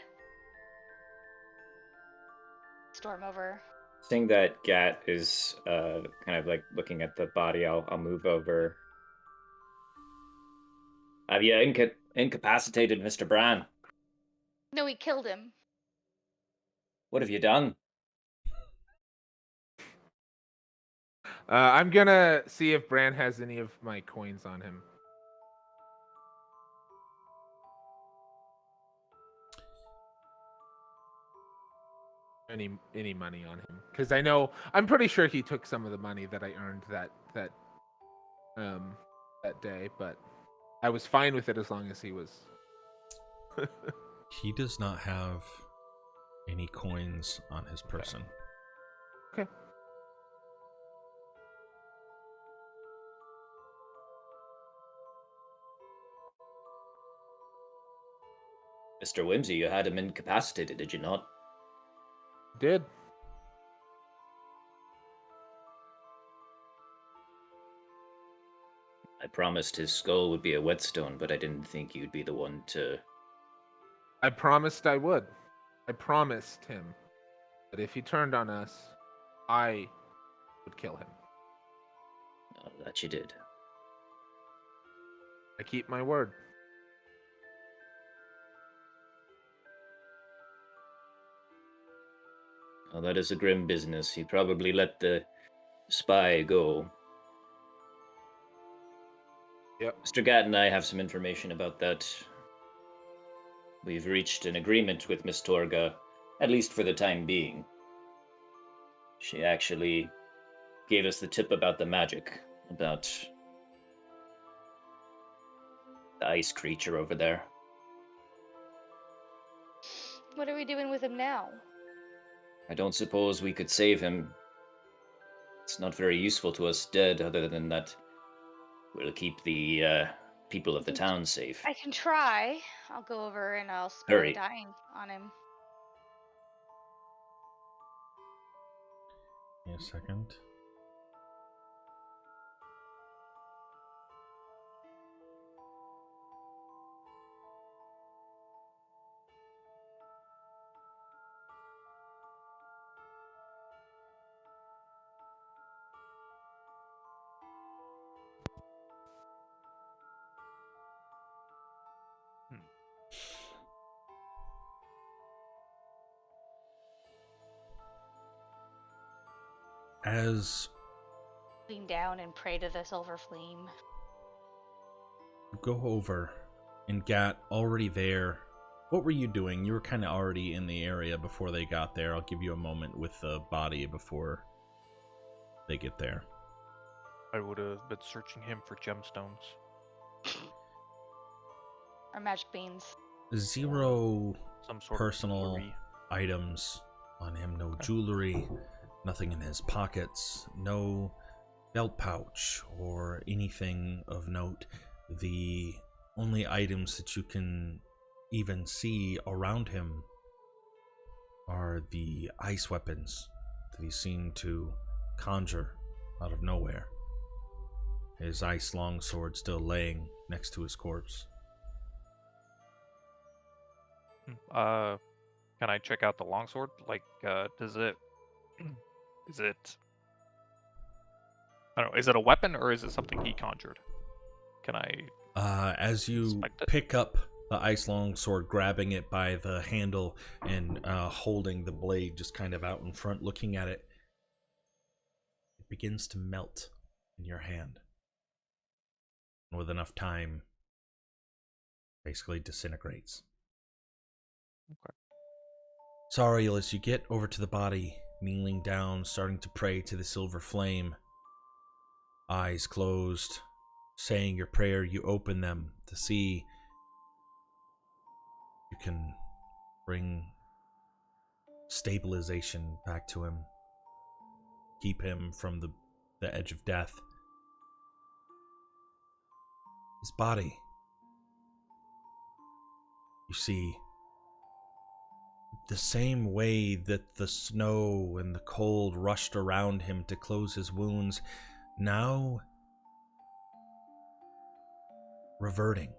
Storm over. Seeing that Gat is kind of like looking at the body, I'll move over. Have you incapacitated Mr. Bran? No, he killed him. What have you done? I'm gonna see if Bran has any of my coins on him. Any money on him? Because I'm pretty sure he took some of the money that I earned that day, but I was fine with it as long as he was. He does not have any coins on his person. Okay. Mr. Whimsy, you had him incapacitated, did you not? Did. I promised his skull would be a whetstone, but I didn't think you'd be the one to... I promised I would. I promised him that if he turned on us, I would kill him. Oh, that you did. I keep my word. Well, that is a grim business. He probably let the spy go. Yep. Mr. Gatt and I have some information about that. We've reached an agreement with Miss Torga, at least for the time being. She actually gave us the tip about the magic, about the ice creature over there. What are we doing with him now? I don't suppose we could save him. It's not very useful to us dead, other than that we'll keep the people of the town safe. I can try. I'll go over and I'll spill Hurry. the dying on him. Give me a second. As Lean down and pray to the silver flame. you go over, and Gat already there. What were you doing? You were kind of already in the area before they got there. I'll give you a moment with the body before they get there. I would have been searching him for gemstones. Or magic beans. 0 Some sort personal of jewelry. items on him. No jewelry, nothing in his pockets, no belt pouch or anything of note. The only items that you can even see around him are the ice weapons that he seemed to conjure out of nowhere. His ice longsword still laying next to his corpse. Can I check out the longsword? Like, does it... Is it... I don't know, is it a weapon or is it something he conjured? Can I... As you inspect it? pick up the ice longsword, grabbing it by the handle and holding the blade just kind of out in front, looking at it, it begins to melt in your hand. And with enough time, basically disintegrates. Okay. Sariel, as you get over to the body, kneeling down, starting to pray to the silver flame, eyes closed, saying your prayer, you open them to see you can bring stabilization back to him, keep him from the edge of death. His body, you see, the same way that the snow and the cold rushed around him to close his wounds, now reverting,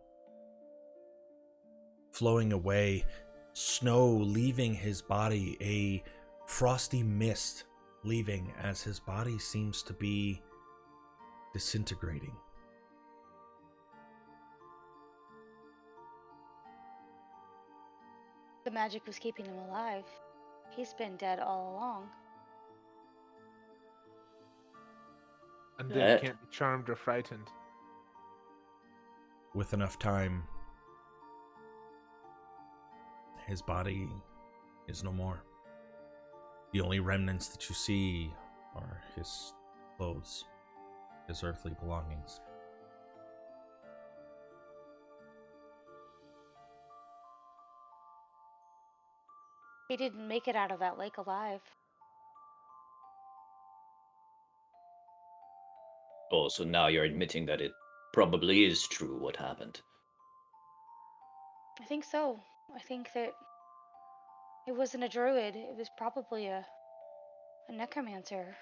flowing away, snow leaving his body, a frosty mist leaving as his body seems to be disintegrating. The magic was keeping him alive. He's been dead all along. Undead can't be charmed or frightened. With enough time, his body is no more. The only remnants that you see are his clothes, his earthly belongings. He didn't make it out of that lake alive. Oh, so now you're admitting that it probably is true what happened. I think so. I think that it wasn't a druid. It was probably a necromancer.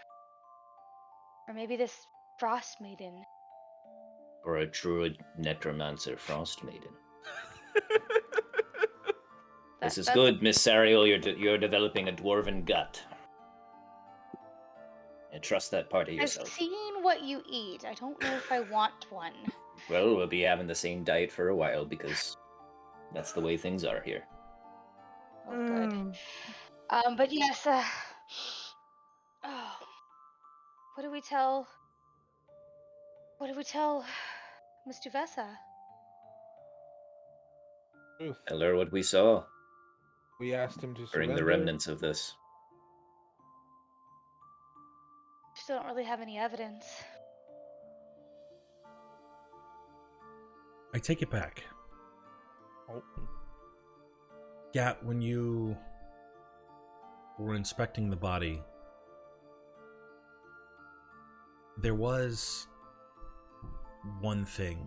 Or maybe this Frostmaiden. Or a druid necromancer Frostmaiden. This is That's good, Miss Sariel. You're developing a dwarven gut. And trust that part of I've yourself. seen what you eat. I don't know if I want one. Well, we'll be having the same diet for a while because that's the way things are here. Oh, good. But yes, oh, what do we tell? What do we tell Miss Duvessa? Truth. Tell her what we saw We asked him to during the surrender. remnants of this. Still don't really have any evidence. I take it back. Oh. Gat, when you were inspecting the body, there was one thing.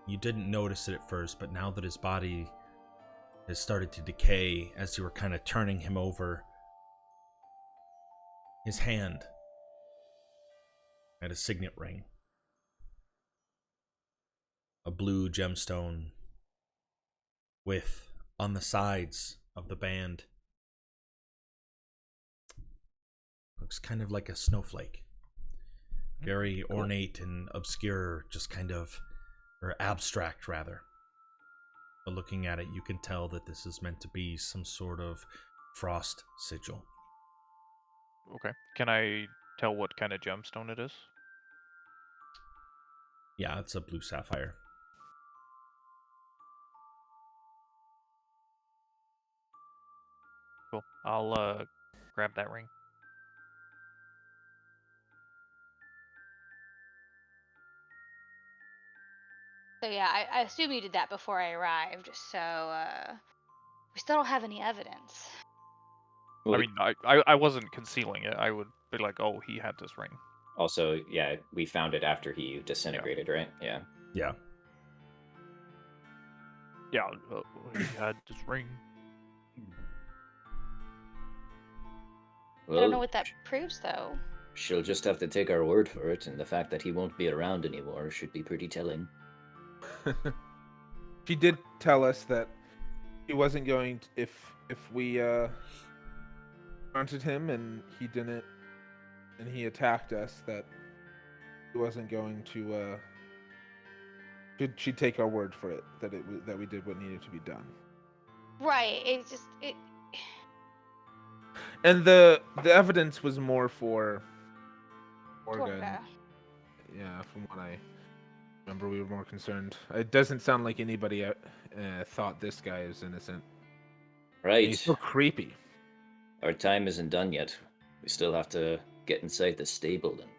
You didn't notice it at first, but now that his body has started to decay, as you were kind of turning him over, his hand had a signet ring. A blue gemstone with, on the sides of the band, looks kind of like a snowflake. Very ornate and obscure, just kind of, or abstract rather. But looking at it, you can tell that this is meant to be some sort of frost sigil. Okay. Can I tell what kind of gemstone it is? Yeah, it's a blue sapphire. Cool. I'll grab that ring. So yeah, I assume you did that before I arrived. So we still don't have any evidence. I Well, mean, I wasn't concealing it. I would be like, oh, he had this ring. also, yeah, we found it after he disintegrated, right? Yeah. Yeah. Yeah, he had this ring. I don't know Well, what that proves, though. she'll just have to take our word for it, and the fact that he won't be around anymore should be pretty telling. She did tell us that he wasn't going to, if we confronted him and he didn't, and he attacked us, that he wasn't going to. She'd take our word for it that we did what needed to be done. Right. It's just it. And the evidence was more for Orga. Torga. Yeah, from what I remember, we were more concerned. It doesn't sound like anybody thought this guy is innocent. Right. He's so creepy. Our time isn't done yet. We still have to get inside the stable and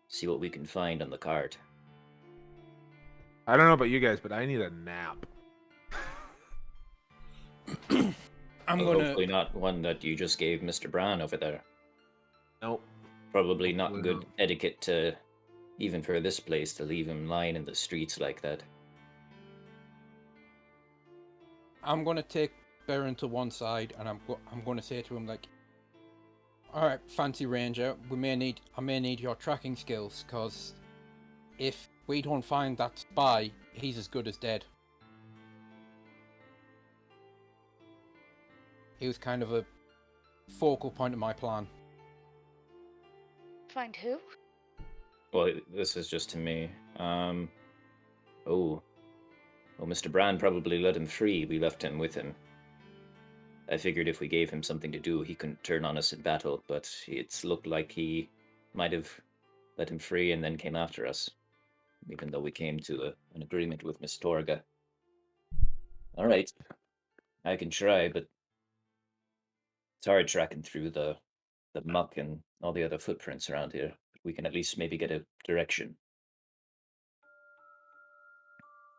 see what we can find on the cart. I don't know about you guys, but I need a nap. I'm Well, gonna. hopefully not one that you just gave Mr. Brown over there. Nope. Probably not Hopefully good not. etiquette to, even for this place, to leave him lying in the streets like that. I'm gonna take Baron to one side, and I'm gonna say to him like, "All right, fancy ranger, I may need your tracking skills, cause if we don't find that spy, he's as good as dead." He was kind of a focal point of my plan. Find who? Well, this is just to me. Oh. Well, Mr. Brand probably let him free. We left him with him. I figured if we gave him something to do, he couldn't turn on us in battle, but it's looked like he might have let him free and then came after us, even though we came to an agreement with Miss Torga. All right. I can try, but it's hard tracking through the muck and all the other footprints around here. We can at least maybe get a direction.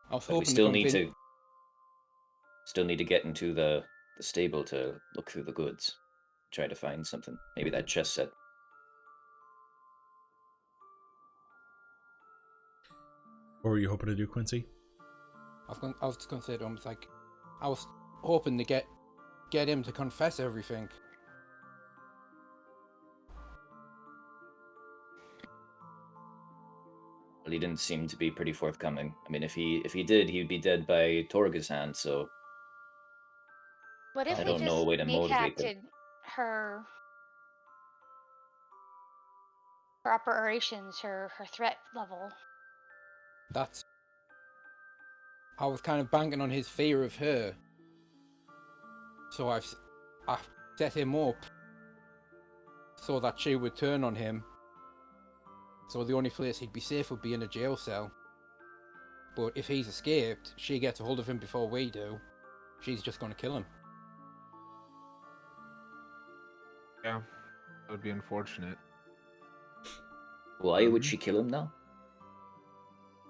I was But we hoping to still need convince. to get into the stable to look through the goods. Try to find something. Maybe that chest set. What were you hoping to do, Quincy? I was just gonna say to him, it's like, I was hoping to get him to confess everything. Well, he didn't seem to be pretty forthcoming. I mean, if he did, he'd be dead by Torga's hand, so What if I we don't know a just way to motivate them. kneecapted her operations, her threat level? That's. I was kind of banking on his fear of her, so I've set him up so that she would turn on him. So the only place he'd be safe would be in a jail cell. But if he's escaped, she gets a hold of him before we do. She's just going to kill him. Yeah, that would be unfortunate. Why would she kill him now?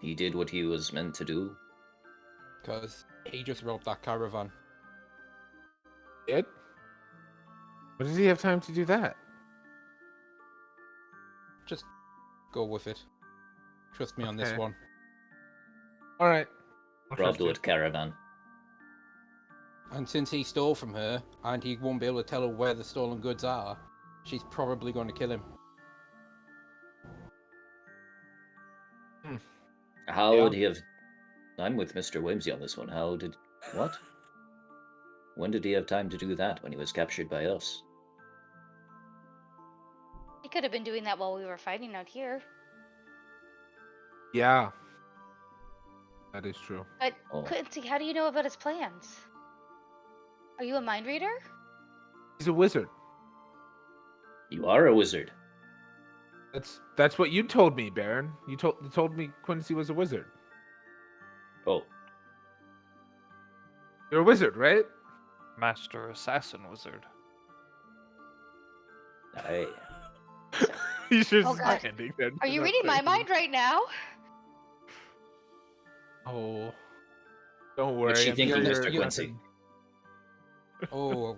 He did what he was meant to do. Because he just robbed that caravan. It? But does he have time to do that? Just go with it. Trust me on this Okay. one. All right. I'll trust Robbed you. what caravan? And since he stole from her, and he won't be able to tell her where the stolen goods are, she's probably going to kill him. How Yeah. would he have? I'm with Mr. Whimsy on this one. What? When did he have time to do that? When he was captured by us? He could have been doing that while we were fighting out here. Yeah. That is true. But Oh. Quincy, how do you know about his plans? Are you a mind reader? He's a wizard. You are a wizard. That's what you told me, Baron. You told me Quincy was a wizard. Oh, You're a wizard, right? Master Assassin Wizard. I. You should Oh, God. ending then. Are you Not reading my saying- mind right now? Oh, don't worry. What's she I'm thinking, sure Mr. you're Quincy? nothing- Oh,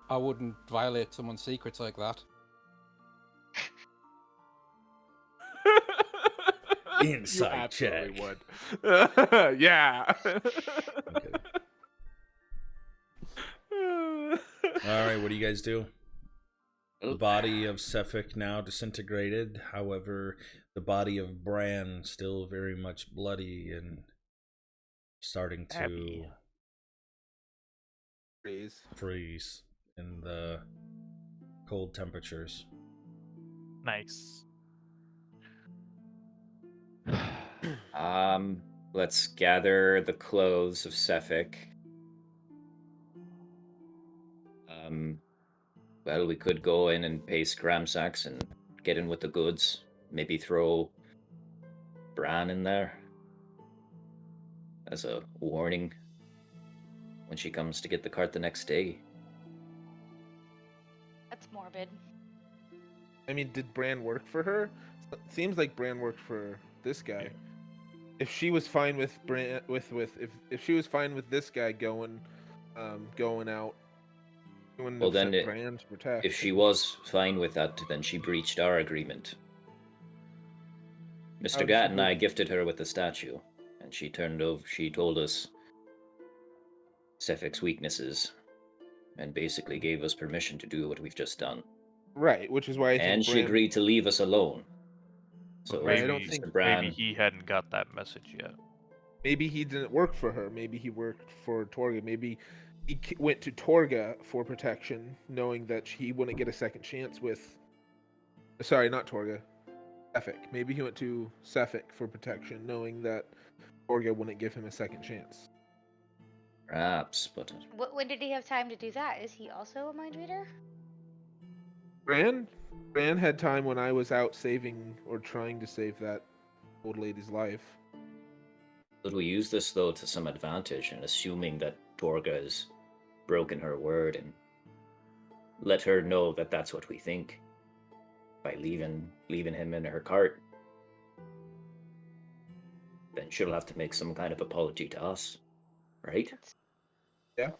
I wouldn't violate someone's secrets like that. You Insight absolutely check. would. Yeah. Okay. All right, what do you guys do? The body of Sefik now disintegrated. However, the body of Bran still very much bloody and starting to Abby. Freeze. freeze in the cold temperatures. Nice. Let's gather the clothes of Sefik. Well, we could go in and pay scramsacks and get in with the goods. Maybe throw Bran in there as a warning when she comes to get the cart the next day. That's morbid. I mean, did Bran work for her? Seems like Bran worked for this guy. If she was fine with Bran, if she was fine with this guy going out, she wouldn't Well, have then sent Bran to protect. if she was fine with that, then she breached our agreement. How Mr. did Gatt she and I breach- gifted her with the statue, and she told us Sefik's weaknesses, and basically gave us permission to do what we've just done. Right, which is why I think And she Bran. agreed to leave us alone. But So, Right, I maybe, don't think- Mr. Bran, maybe he hadn't got that message yet. Maybe he didn't work for her. Maybe he worked for Torga. Maybe he went to Torga for protection, knowing that he wouldn't get a second chance with. Sorry, not Torga. Sefik. Maybe he went to Sefik for protection, knowing that Torga wouldn't give him a second chance. perhaps, but When did he have time to do that? Is he also a mind reader? Bran had time when I was out saving or trying to save that old lady's life. could we use this, though, to some advantage, and assuming that Torga has broken her word and let her know that that's what we think by leaving him in her cart? Then she'll have to make some kind of apology to us, right? Yeah.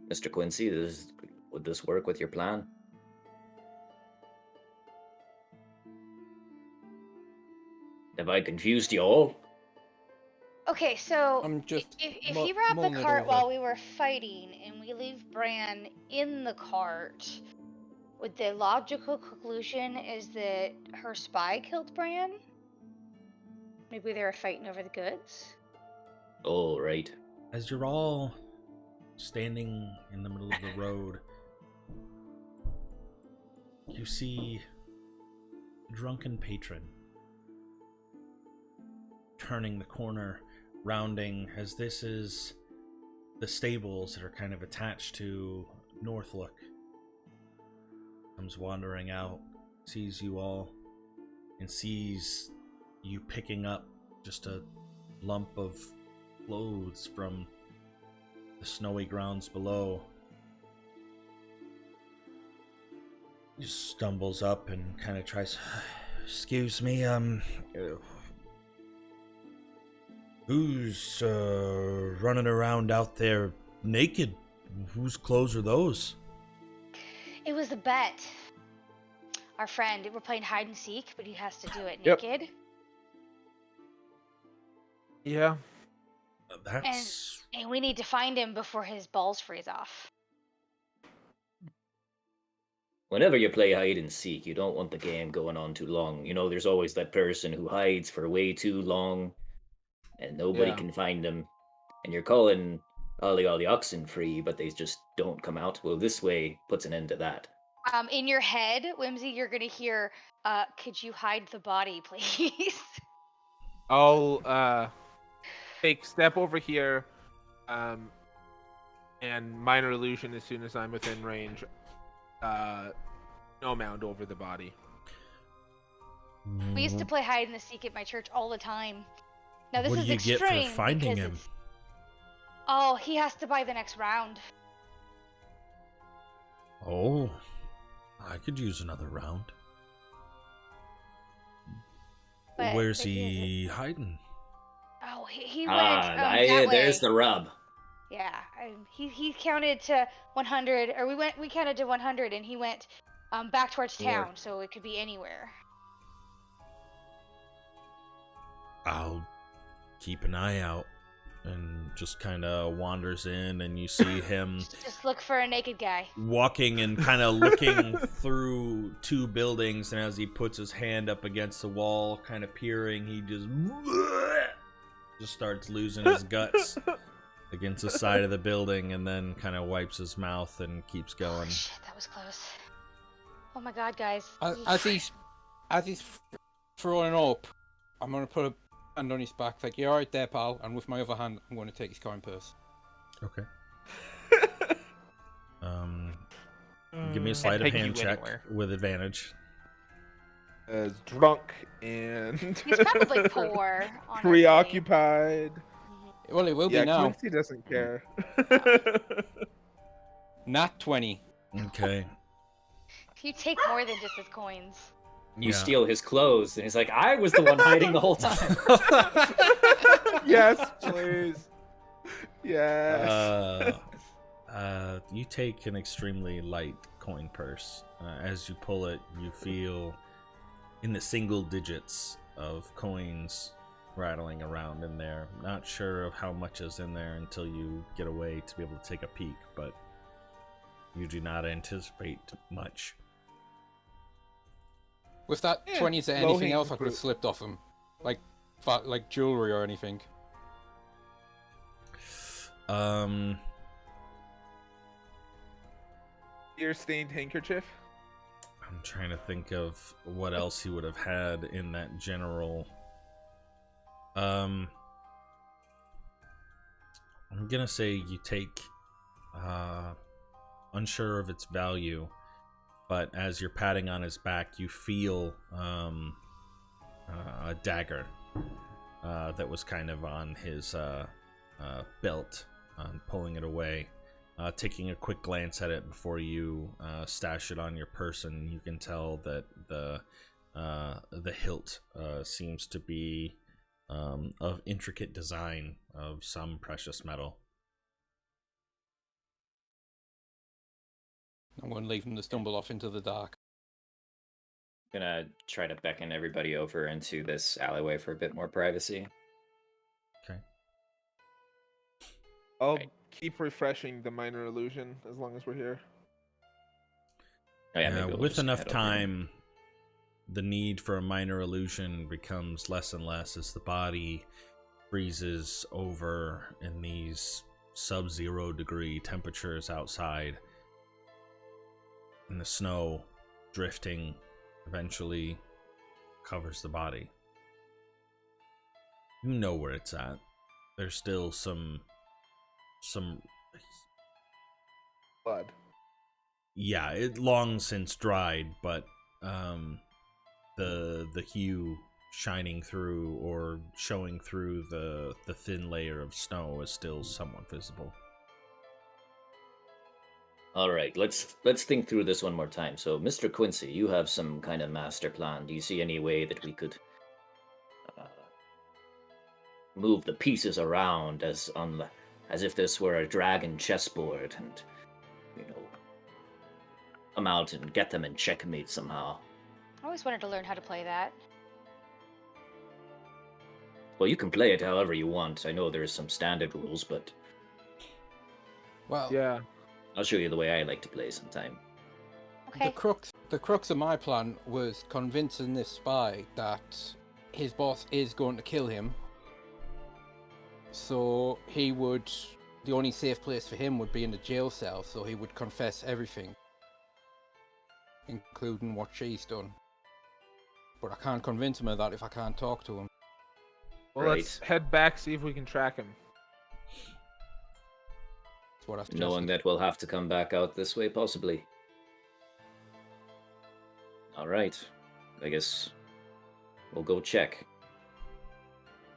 Mr. Quincy, would this work with your plan? Have I confused you all? Okay, so I'm just if he robbed mulling the it cart over. while we were fighting and we leave Bran in the cart, would the logical conclusion is that her spy killed Bran? Maybe they were fighting over the goods? Oh, right. As you're all standing in the middle of the road, you see a drunken patron turning the corner, rounding, as this is the stables that are kind of attached to Northlook. Comes wandering out, sees you all, and sees you picking up just a lump of clothes from the snowy grounds below. He just stumbles up and kind of tries, excuse me, who's running around out there naked? Whose clothes are those? It was a bet. Our friend, we're playing hide and seek, but he has to do it Yep. naked. Yeah. That's And we need to find him before his balls freeze off. Whenever you play hide and seek, you don't want the game going on too long. You know, there's always that person who hides for way too long, and nobody Yeah. can find them. And you're calling all the oxen free, but they just don't come out. Well, this way puts an end to that. In your head, Whimsy, you're gonna hear, could you hide the body, please? I'll take step over here, and minor illusion as soon as I'm within range. No mound over the body. We used to play hide and seek at my church all the time. Now this What do is you get for extreme finding because him? Oh, he has to buy the next round. Oh, I could use another round. But Where's the thing is he hiding? Oh, he went that There's way. the rub. Yeah, he counted to 100, or we counted to 100, and he went back towards town, so it could be anywhere. I'll keep an eye out. And just kind of wanders in, and you see him Just look for a naked guy. walking and kind of looking through two buildings, and as he puts his hand up against the wall, kind of peering, he just starts losing his guts against the side of the building, and then kind of wipes his mouth and keeps going. Oh, shit, that was close. Oh my god, guys. As he's throwing up, I'm gonna put a hand on his back, like, "You're alright there, pal," and with my other hand, I'm gonna take his coin purse. Okay. Give me a sleight of taking hand you check anywhere. with advantage. As drunk and He's probably poor. Honestly. preoccupied. Well, it will Yeah, be now. Quincy doesn't care. Nat 20. Okay. If you take more than just his coins. You steal his clothes, and he's like, I was the one hiding the whole time. Yes, please. Yes. You take an extremely light coin purse. As you pull it, you feel in the single digits of coins rattling around in there. Not sure of how much is in there until you get away to be able to take a peek, but you do not anticipate much. With that 20, is there low anything hanging else I could have fruit. slipped off him? Like jewelry or anything? Your stained handkerchief? I'm trying to think of what else he would have had in that general. I'm gonna say you take, unsure of its value, but as you're patting on his back, you feel a dagger that was kind of on his belt, pulling it away. Taking a quick glance at it before you stash it on your person, you can tell that the hilt seems to be of intricate design of some precious metal. I'm going to leave him to stumble off into the dark. Gonna try to beckon everybody over into this alleyway for a bit more privacy. Okay. I'll Right. keep refreshing the minor illusion as long as we're here. Oh, yeah, maybe we'll With just enough head over. time, the need for a minor illusion becomes less and less as the body freezes over in these sub-zero degree temperatures outside, and the snow drifting eventually covers the body. You know where it's at. There's still some Blood. yeah, it long since dried, but the hue shining through or showing through the thin layer of snow is still somewhat visible. All right, let's think through this one more time. So, Mr. Quincy, you have some kind of master plan. Do you see any way that we could move the pieces around as if this were a dragon chessboard, and come out and get them in checkmate somehow? I always wanted to learn how to play that. Well, you can play it however you want. I know there's some standard rules, but Well, Yeah. I'll show you the way I like to play sometime. Okay. the crux of my plan was convincing this spy that his boss is going to kill him. So the only safe place for him would be in the jail cell, so he would confess everything, including what she's done. But I can't convince him of that if I can't talk to him. Well, let's head back, see if we can track him. That's what I suggested. Knowing that we'll have to come back out this way, possibly. All right. I guess we'll go check.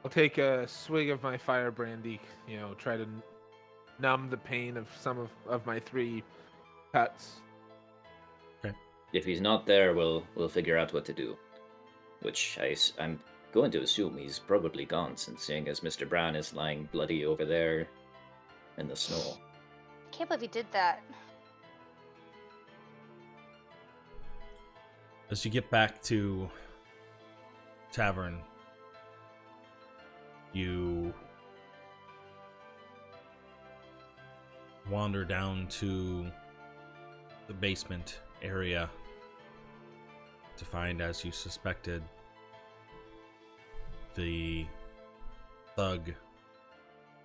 I'll take a swig of my fire brandy, try to numb the pain of some of my 3 cuts. if he's not there, we'll figure out what to do. Which I'm going to assume he's probably gone, since seeing as Mr. Brown is lying bloody over there in the snow. Can't believe he did that. As you get back to tavern, you wander down to the basement area to find, as you suspected, the thug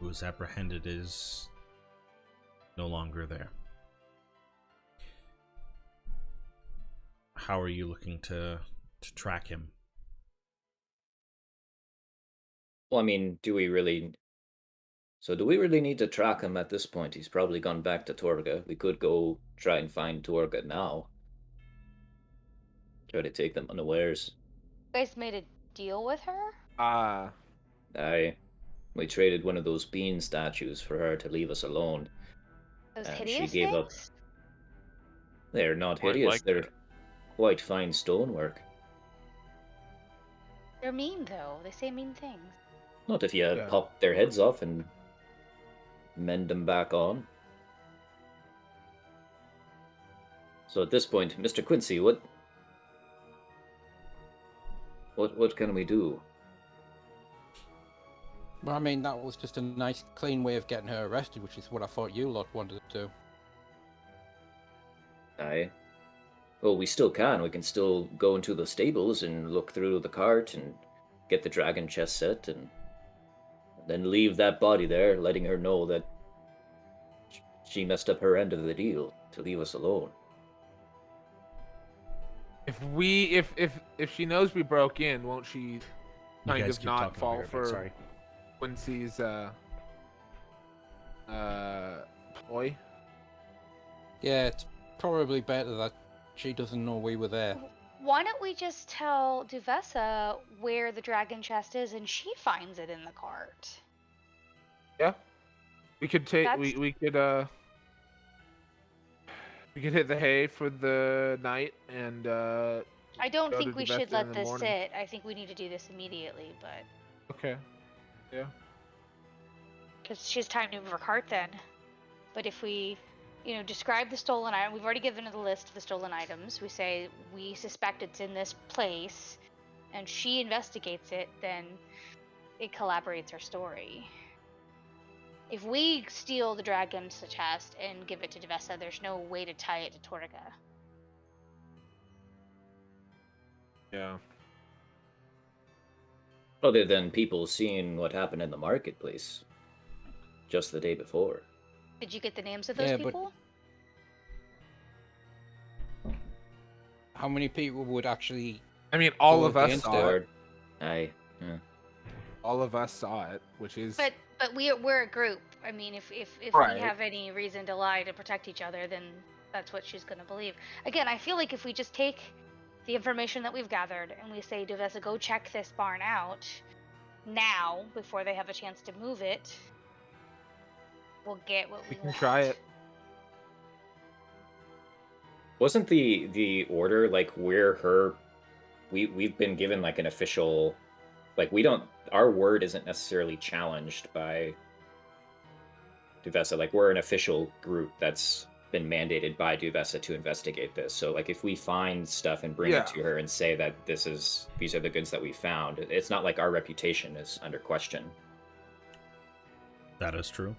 who was apprehended is no longer there. How are you looking to track him? Well, I mean, do we really need to track him at this point? He's probably gone back to Torga. We could go try and find Torga now. Try to take them unawares. You guys made a deal with her? We traded one of those bean statues for her to leave us alone. Those And hideous she gave up. things? They're not Quite hideous. like They're that. quite fine stonework. They're mean, though. They say mean things. Not if you Yeah. pop their heads off and mend them back on. So at this point, Mr. Quincy, what can we do? Well, I mean, that was just a nice, clean way of getting her arrested, which is what I thought you lot wanted to do. Aye. Well, we still can. We can still go into the stables and look through the cart and get the dragon chest set and then leave that body there, letting her know that she messed up her end of the deal to leave us alone. If she knows we broke in, won't she You kind guys of keep not talking fall over here, for but sorry. Quincy's ploy? Yeah, it's probably better that she doesn't know we were there. Why don't we just tell Duvessa where the dragon chest is and she finds it in the cart? Yeah. We could take That's- we could hit the hay for the night and I don't go think to we Duvessa should in let the this morning. sit. I think we need to do this immediately, but Okay. Yeah. because she has time to move her cart then. But if we, describe the stolen item, we've already given her the list of the stolen items. We say we suspect it's in this place, and she investigates it, then it collaborates her story. If we steal the dragon's chest and give it to Duvessa, there's no way to tie it to Torga. Yeah. Other than people seeing what happened in the marketplace just the day before. Did you get the names of those Yeah, but- people? How many people would actually... I mean, all Go of us against saw it. Or, aye. Yeah. All of us saw it, which is But we're a group. I mean, if Right. we have any reason to lie to protect each other, then that's what she's gonna believe. Again, I feel like if we just take the information that we've gathered and we say, Duvessa, go check this barn out now before they have a chance to move it, we'll get what we we can want. try it. Wasn't the order like we've been given like an official, like our word isn't necessarily challenged by Duvessa. Like we're an official group that's been mandated by Duvessa to investigate this. So like if we find stuff and bring Yeah. it to her and say that these are the goods that we found, it's not like our reputation is under question. That is true.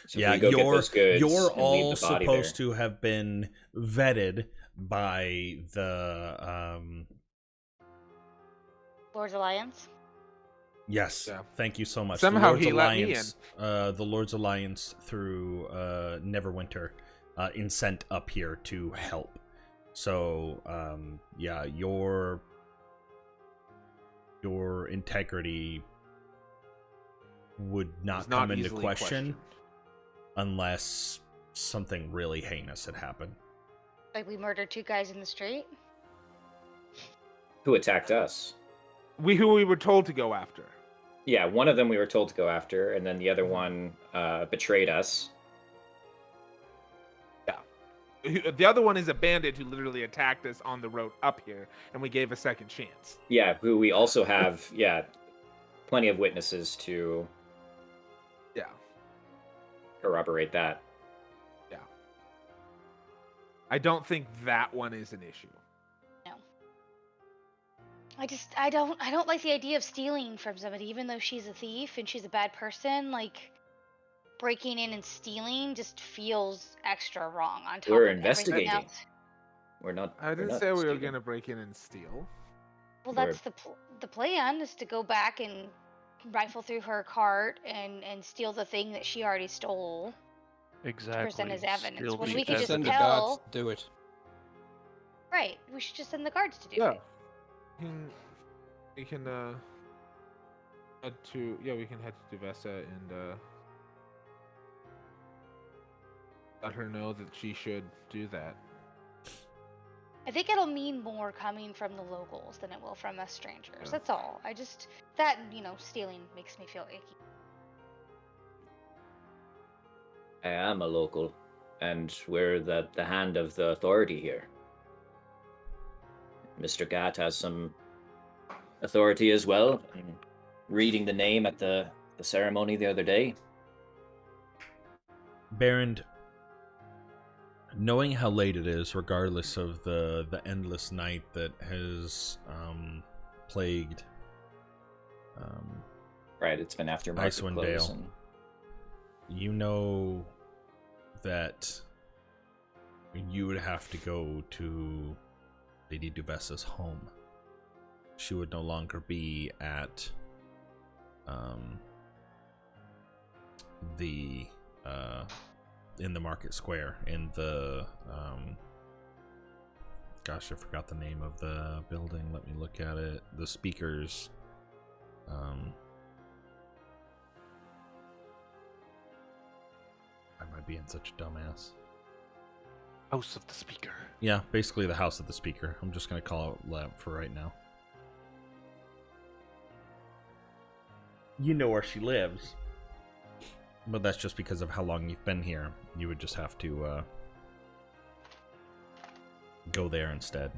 So if Yeah, we go get those goods you're and leave all the body supposed there. to have been vetted by the Lord's Alliance. yes. Yeah. Thank you so much. Somehow the Lord's he let me Alliance, the Lord's Alliance through Neverwinter, in sent up here to help. So yeah, your integrity would not It's come into easily question questioned. unless something really heinous had happened. Like we murdered 2 guys in the street. Who attacked us? Who we were told to go after. Yeah, one of them we were told to go after, and then the other one betrayed us. The other one is a bandit who literally attacked us on the road up here, and we gave a second chance. Yeah, who we also have, plenty of witnesses to Yeah. corroborate that. Yeah. I don't think that one is an issue. No. I don't like the idea of stealing from somebody, even though she's a thief and she's a bad person. Like, breaking in and stealing just feels extra wrong on top We're of everything investigating. else. We're not. I we're didn't not say we were stealing. going to break in and steal. Well, We're- that's the plan, is to go back and rifle through her cart and steal the thing that she already stole. Exactly. Present as evidence, Steal when the we could just Send the evidence. guards tell- to do it. Right, we should just send the guards to do Yeah. it. We can head to we can head to Duvessa and let her know that she should do that. I think it'll mean more coming from the locals than it will from us strangers. Yeah. That's all. I just, that, stealing makes me feel icky. I am a local, and we're the hand of the authority here. Mr. Gatt has some authority as well. I'm reading the name at the ceremony the other day. Baron, knowing how late it is, regardless of the endless night that has plagued Right, it's been after market Icewind close. Dale. You know that you would have to go to Lady Duvessa's home. She would no longer be at the in the market square, in the gosh, I forgot the name of the building. Let me look at it. The speakers. I might be in such a dumbass. House of the Speaker. Yeah, basically the house of the speaker. I'm just gonna call it that for right now. You know where she lives. But that's just because of how long you've been here. You would just have to go there instead.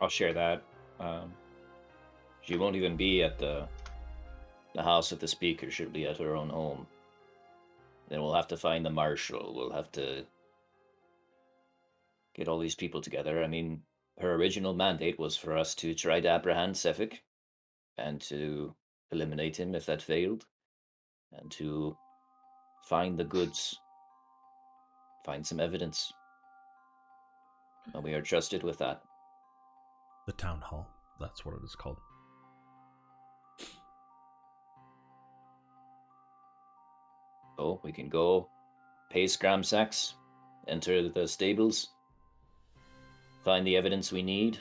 I'll share that. She won't even be at the house of the speaker. She'll be at her own home. Then we'll have to find the marshal. We'll have to get all these people together. I mean, her original mandate was for us to try to apprehend Sefik and to eliminate him if that failed, and to find the goods, find some evidence. And we are trusted with that. The town hall. That's what it is called. So we can go, pay Scramsax, enter the stables, find the evidence we need,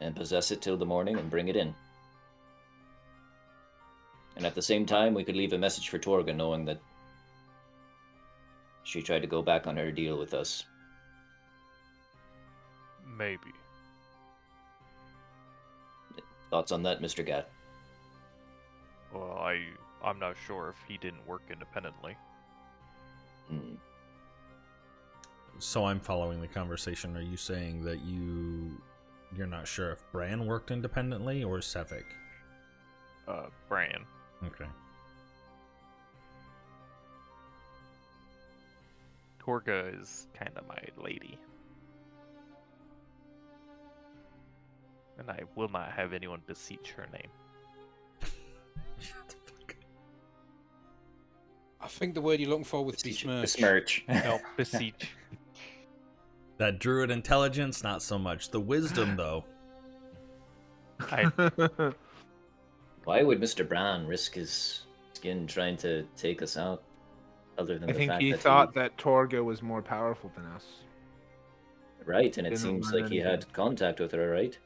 and possess it till the morning and bring it in. And at the same time, we could leave a message for Torga, knowing that she tried to go back on her deal with us. Maybe. Thoughts on that, Mr. Gatt? Well, I'm not sure if he didn't work independently. So I'm following the conversation. Are you saying that you're not sure if Bran worked independently or Sefik? Bran. Okay. Torga is kind of my lady. And I will not have anyone beseech her name. Shut the fuck I think the word you're looking for was besmirch. Besmirch. No, beseech. That druid intelligence, not so much. The wisdom, though. Why would Mr. Bran risk his skin trying to take us out? Other than I the think fact he that thought that Torga was more powerful than us. Right, and it Didn't seems learn like he anything. had contact with her, right?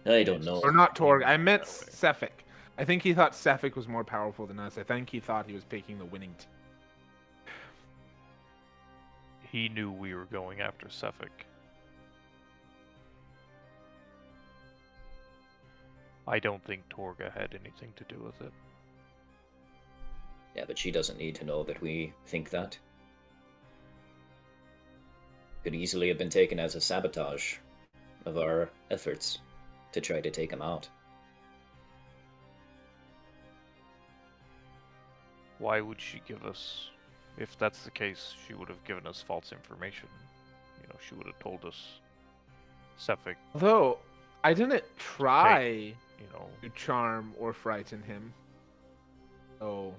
I don't know. Or not Torga. I meant Okay. Sefik. I think he thought Sefik was more powerful than us. I think he thought he was picking the winning team. He knew we were going after Suffolk. I don't think Torga had anything to do with it. Yeah, but she doesn't need to know that we think that. Could easily have been taken as a sabotage of our efforts to try to take him out. Why would she give us... If that's the case, she would have given us false information. You know, she would have told us Sefik, Although, I didn't try you know, to charm or frighten him. So,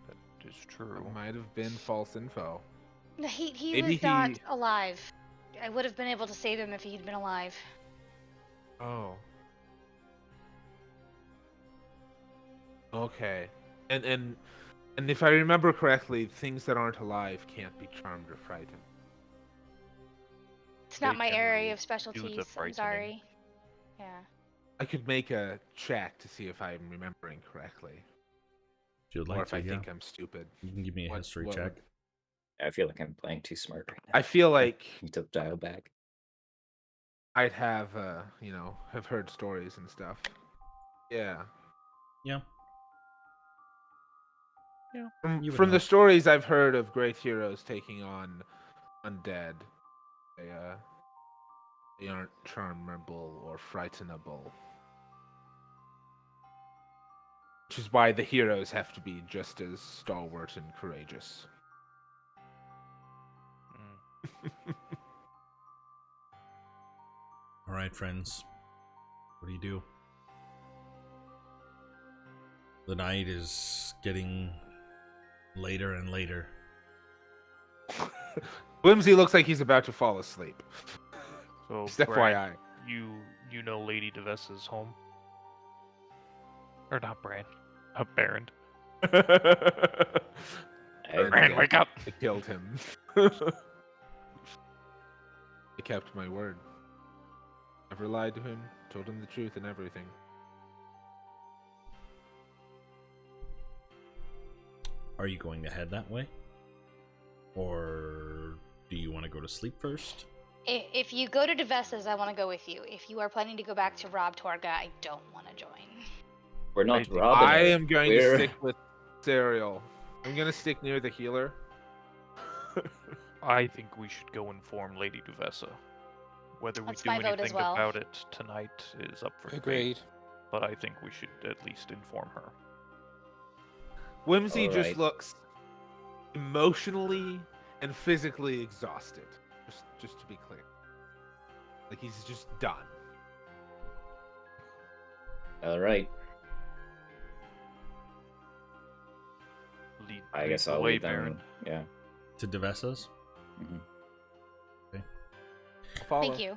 that is true. it might have been false info. He Maybe was not he- alive. I would have been able to save him if he'd been alive. Oh. Okay. And if I remember correctly, things that aren't alive can't be charmed or frightened. It's not They my area generally of specialties. I'm frightening. sorry. Yeah. I could make a check to see if I'm remembering correctly, If you'd or like if to, I yeah. think I'm stupid. You can give me a What- history what check. would- I feel like I'm playing too smart right now. I feel like You took dial back. I'd have, have heard stories and stuff. Yeah. Yeah. From, You would from know. the stories I've heard of great heroes taking on undead, they aren't charmable or frightenable. Which is why the heroes have to be just as stalwart and courageous. Mm. All right, friends. What do you do? The night is getting later and later. Whimsy looks like he's about to fall asleep. So, Just Bran, FYI. you know Lady Devessa's home? Or not Bran. Baron. Bran, wake up! I killed him. I kept my word. Never lied to him, told him the truth and everything. Are you going to head that way? Or do you want to go to sleep first? If you go to Devessa's, I want to go with you. If you are planning to go back to rob Torga, I don't want to join. We're not think robbing I her. am going to We're- stick with Serial. I'm going to stick near the healer. I think we should go inform Lady Duvessa. Whether we That's do my vote as anything well. about it tonight is up for debate. Agreed. But I think we should at least inform her. Whimsy just Alright. looks emotionally and physically exhausted. Just to be clear. Like he's just done. All right. I Lead guess the I'll way, lead them. Baron. Yeah. To Devessa's? Mhm. Follow. Thank you.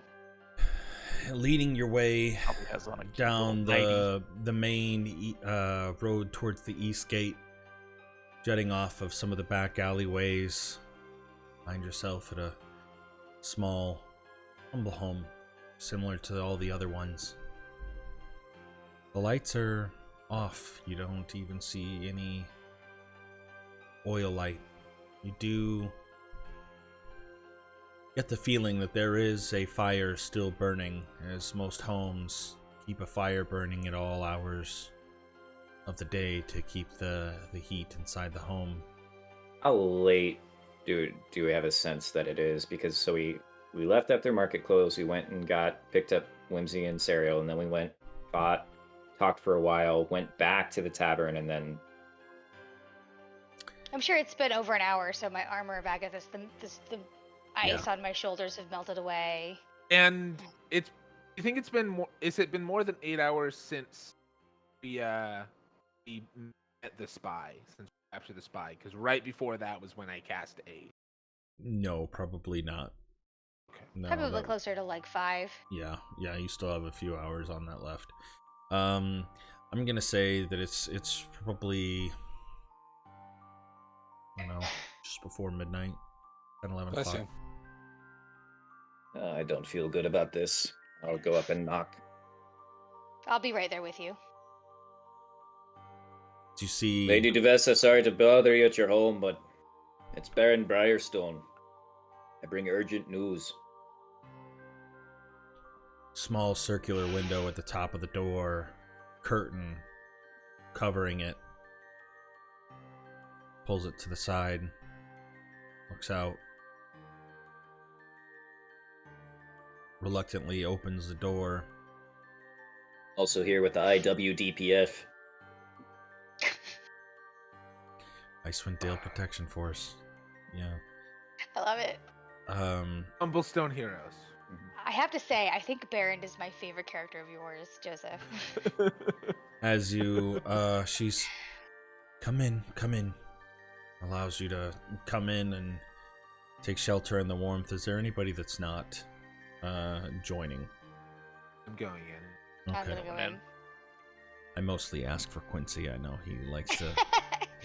Leading your way Probably has on a cute down little the main road towards the east gate, jutting off of some of the back alleyways. Find yourself at a small, humble home, similar to all the other ones. The lights are off. You don't even see any oil light. You do get the feeling that there is a fire still burning, as most homes keep a fire burning at all hours of the day to keep the heat inside the home. How late do we have a sense that it is? Because so we left after market close, we went and picked up Whimsy and Serial, and then we went, fought, talked for a while, went back to the tavern, and then I'm sure it's been over an hour, so my armor of Agathis, the ice on my shoulders have melted away. And you think it's been more? Is it been more than 8 hours since we met the spy? Since we captured the spy? Because right before that was when I cast A. No, probably not. Okay. No, Probably that- closer to like 5. Yeah, you still have a few hours on that left. I'm gonna say that it's probably, I don't know, just before midnight, 10, 11 Bless o'clock. you. I don't feel good about this. I'll go up and knock. I'll be right there with you. Do you see Lady Duvessa, sorry to bother you at your home, but it's Baron Briarstone. I bring urgent news. small circular window at the top of the door curtain covering it, pulls it to the side, looks out, reluctantly opens the door. Also here with the IWDPF. Icewind Dale Protection Force. Yeah. I love it. Humblestone Heroes. I have to say, I think Baron is my favorite character of yours, Joseph. As you, she's, come in, allows you to come in and take shelter in the warmth. Is there anybody that's not, joining? I'm going in. I'm gonna go in. I mostly ask for Quincy. I know he likes to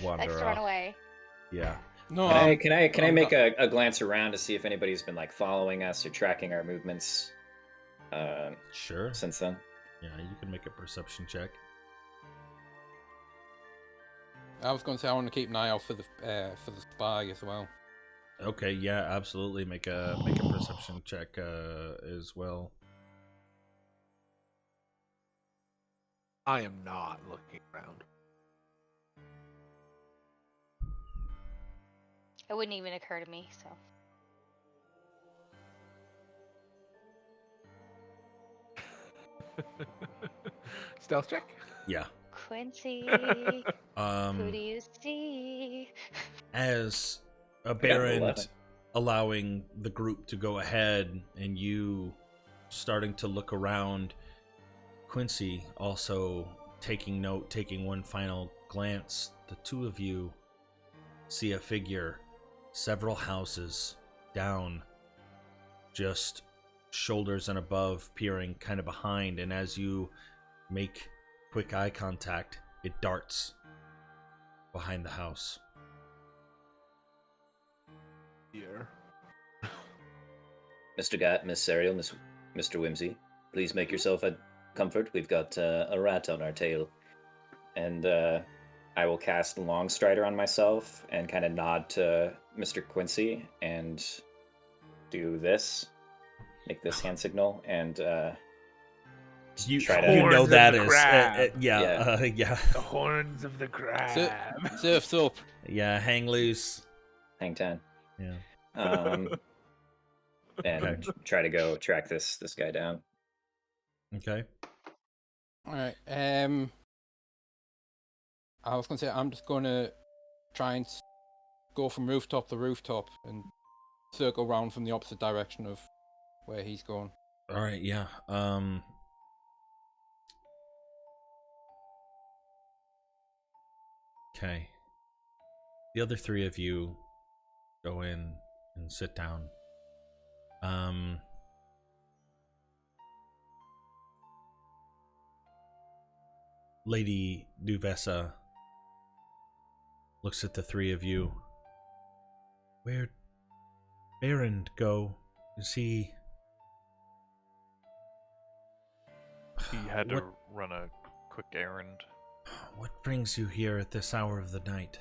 wander Likes to off. run away. Yeah. No, Can I make a glance around to see if anybody's been like following us or tracking our movements Sure. since then? Yeah, you can make a perception check. I was going to say I want to keep an eye out for the spy as well. Okay, yeah, absolutely. Make a perception check as well. I am not looking around. It wouldn't even occur to me, so. Stealth check? Yeah. Quincy, who do you see? As a got an Baron 11. allowing the group to go ahead and you starting to look around, Quincy also taking note, taking one final glance, the two of you see a figure several houses down, just shoulders and above, peering kind of behind, and as you make quick eye contact, it darts behind the house. Here. Mr. Gatt, Miss Serial, Mr. Whimsy, please make yourself at comfort. We've got a rat on our tail. And I will cast Longstrider on myself and kind of nod to Mr. Quincy and do this. Make this hand signal and You, try to... you know Horns that of the is crab. yeah. Yeah. The horns of the crab. Surf's up. Yeah, hang loose. Hang 10. Yeah. And Okay. try to go track this guy down. Okay. All right. I was going to say I'm just going to try and go from rooftop to rooftop and circle round from the opposite direction of where he's going. All right, yeah. Okay. The other three of you go in and sit down. Lady Duvessa looks at the three of you. Where'd Baron go? Is he... He had to What- run a quick errand. What brings you here at this hour of the night?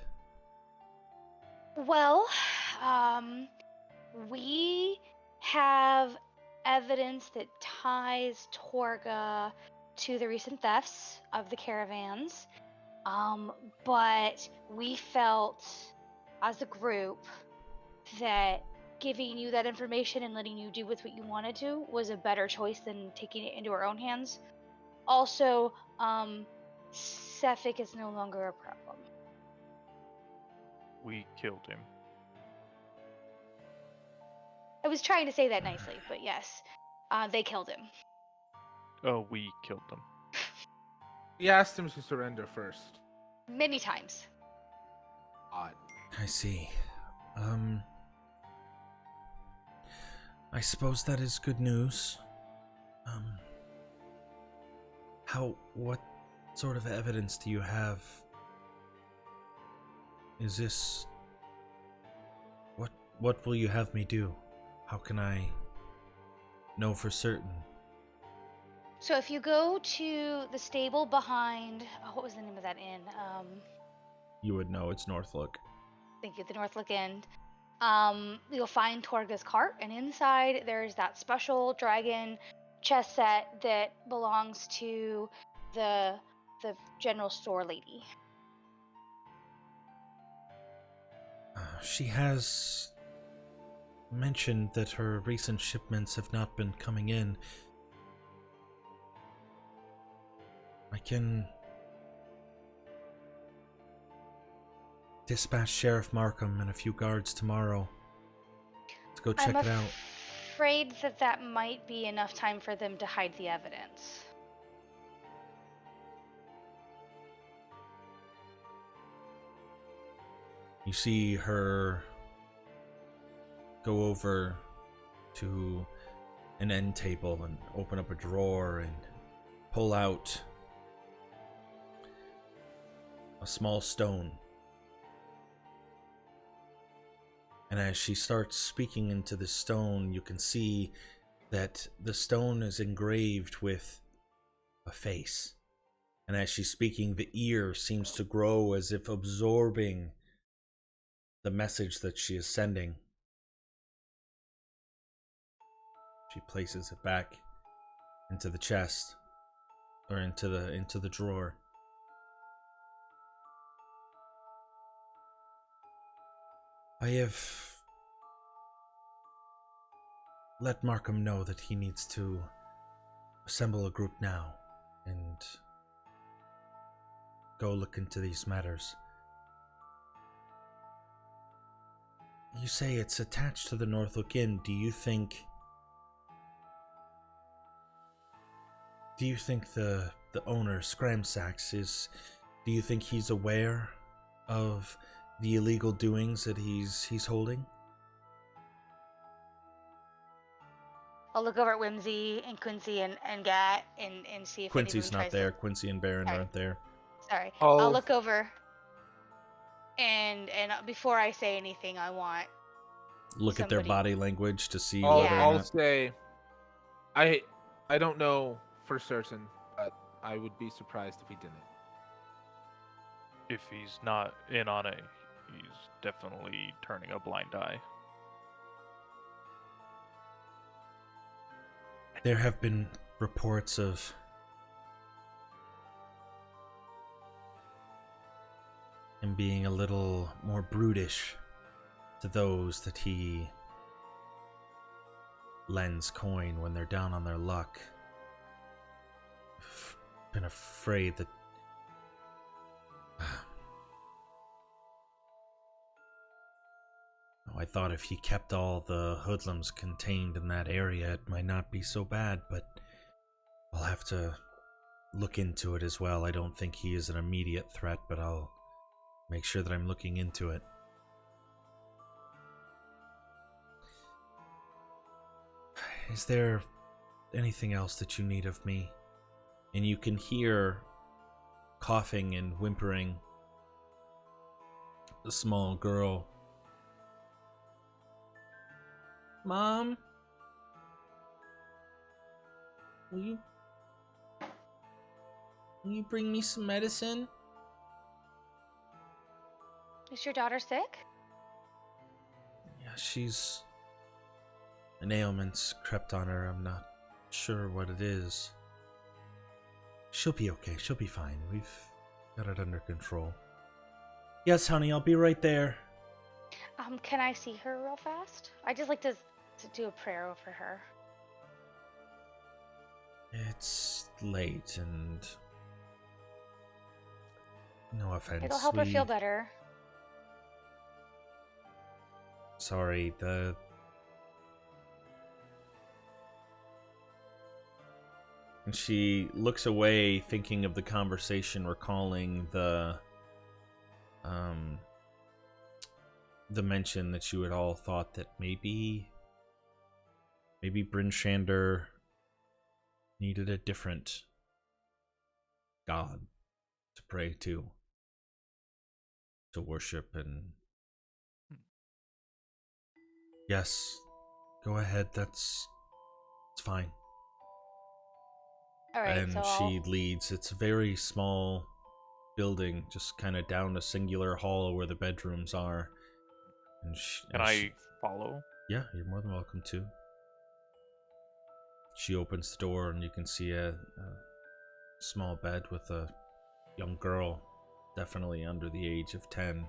Well, we have evidence that ties Torga to the recent thefts of the caravans. But we felt as a group that giving you that information and letting you do with what you wanted to was a better choice than taking it into our own hands. Also, Sefik is no longer a problem. We killed him. I was trying to say that nicely, but yes, they killed him. Oh, we killed them. We asked him to surrender first. Many times. Odd. I see. I suppose that is good news. What sort of evidence do you have? Is this... What will you have me do? How can I know for certain? So if you go to the stable behind, what was the name of that inn? You would know, it's Northlook. Thank you, the Northlook Inn. You'll find Torga's cart, and inside there's that special dragon chess set that belongs to the the general store lady? She has mentioned that her recent shipments have not been coming in. I can dispatch Sheriff Markham and a few guards tomorrow to go check it out. I'm afraid that might be enough time for them to hide the evidence. You see her go over to an end table and open up a drawer and pull out a small stone. And as she starts speaking into the stone, you can see that the stone is engraved with a face. And as she's speaking, the ear seems to grow as if absorbing the message that she is sending. She places it back into the chest, or into the drawer. I have let Markham know that he needs to assemble a group now and go look into these matters. You say it's attached to the Northlook Inn. Do you think the owner, Scramsax, do you think he's aware of the illegal doings that he's holding? I'll look over at Whimsy and Quincy and Gat and see if Quincy's anyone not tries there. To... Quincy and Baron Sorry. aren't there. Sorry. Oh. I'll look over and before I say anything, I want Look at their somebody- body language to see I'll, whether or I'll not. say, I don't know for certain, but I would be surprised if he didn't. If he's not in on it, he's definitely turning a blind eye. There have been reports of him being a little more brutish to those that he lends coin when they're down on their luck. Been afraid that I thought if he kept all the hoodlums contained in that area, it might not be so bad, but I'll have to look into it as well. I don't think he is an immediate threat, but I'll make sure that I'm looking into it. Is there anything else that you need of me? And you can hear coughing and whimpering a small girl. Mom? Will you bring me some medicine? Is your daughter sick? Yeah, she's... an ailment's crept on her. I'm not sure what it is. She'll be okay. She'll be fine. We've got it under control. Yes, honey, I'll be right there. Can I see her real fast? I just like to do a prayer over her. It's late and... no offense. It'll help her feel better. Sorry, And she looks away, thinking of the conversation, recalling the mention that you had all thought that maybe Bryn Shander needed a different god to pray to worship. And yes, go ahead, it's fine. All right, And so she leads. It's a very small building, just kind of down a singular hall where the bedrooms are. And Can I follow? Yeah, you're more than welcome to. She opens the door and you can see a small bed with a young girl, definitely under the age of 10.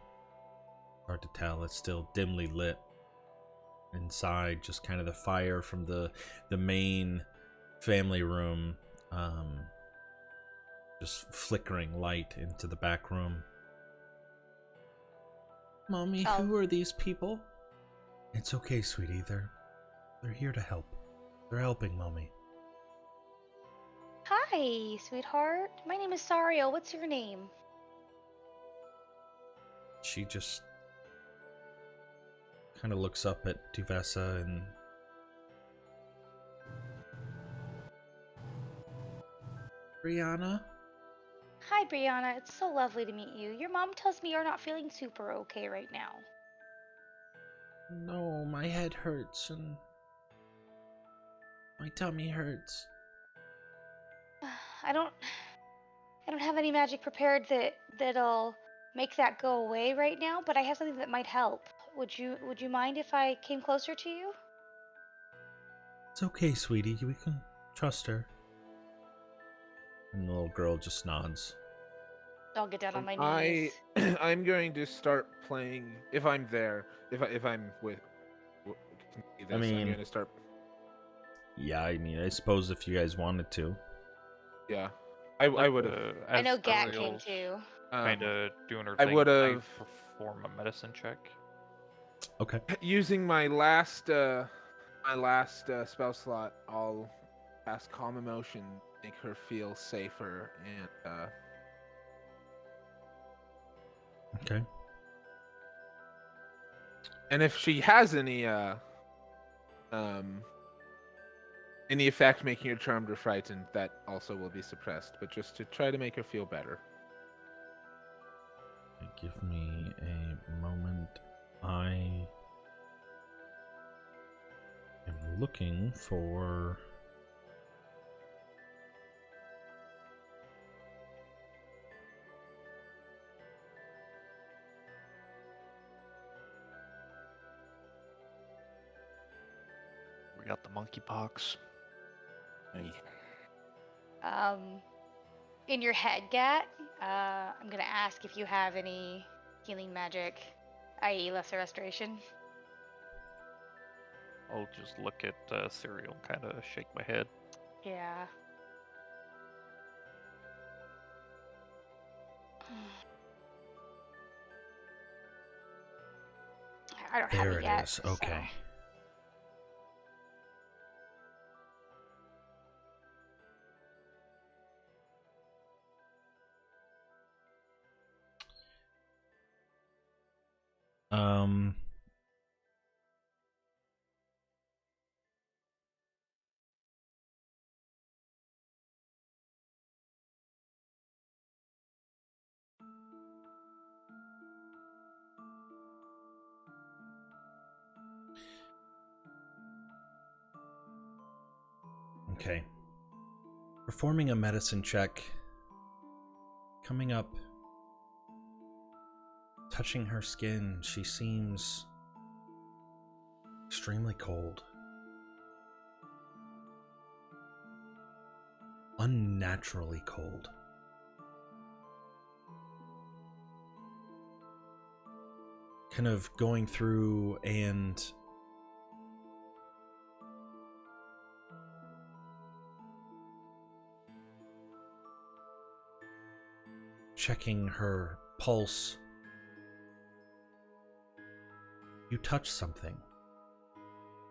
Hard to tell, it's still dimly lit. Inside, just kind of the fire from the main family room, just flickering light into the back room. Mommy, Oh. who are these people? It's okay, sweetie. They're here to help. They're helping, Mommy. Hi, sweetheart. My name is Sario. What's your name? She just kind of looks up at Duvessa and Brianna. Hi, Brianna. It's so lovely to meet you. Your mom tells me you're not feeling super okay right now. No, my head hurts and my tummy hurts. I don't have any magic prepared that'll make that go away right now, but I have something that might help. Would you mind if I came closer to you? It's okay, sweetie. We can trust her. And the little girl just nods. I'll get down on my knees. I'm going to start playing if I'm there. If I'm with this, I'm mean- going to start. Yeah, I mean, I suppose if you guys wanted to. Yeah, I would have. I know Gat came too. Kind of doing her I thing. would've- perform a medicine check. Okay. Using my last spell slot, I'll cast Calm Emotion, make her feel safer, and Okay. and if she has any effect making her charmed or frightened, that also will be suppressed. But just to try to make her feel better. Give me a moment. I am looking for... We got the monkeypox. In your head, Gat, I'm gonna ask if you have any healing magic, i.e. lesser restoration. I'll just look at Cyril and kind of shake my head. Yeah. I don't have There it it yet. is. Okay. Um... Okay. Performing a medicine check. Coming up. Touching her skin, she seems extremely cold. Unnaturally cold. Kind of going through and checking her pulse. You touch something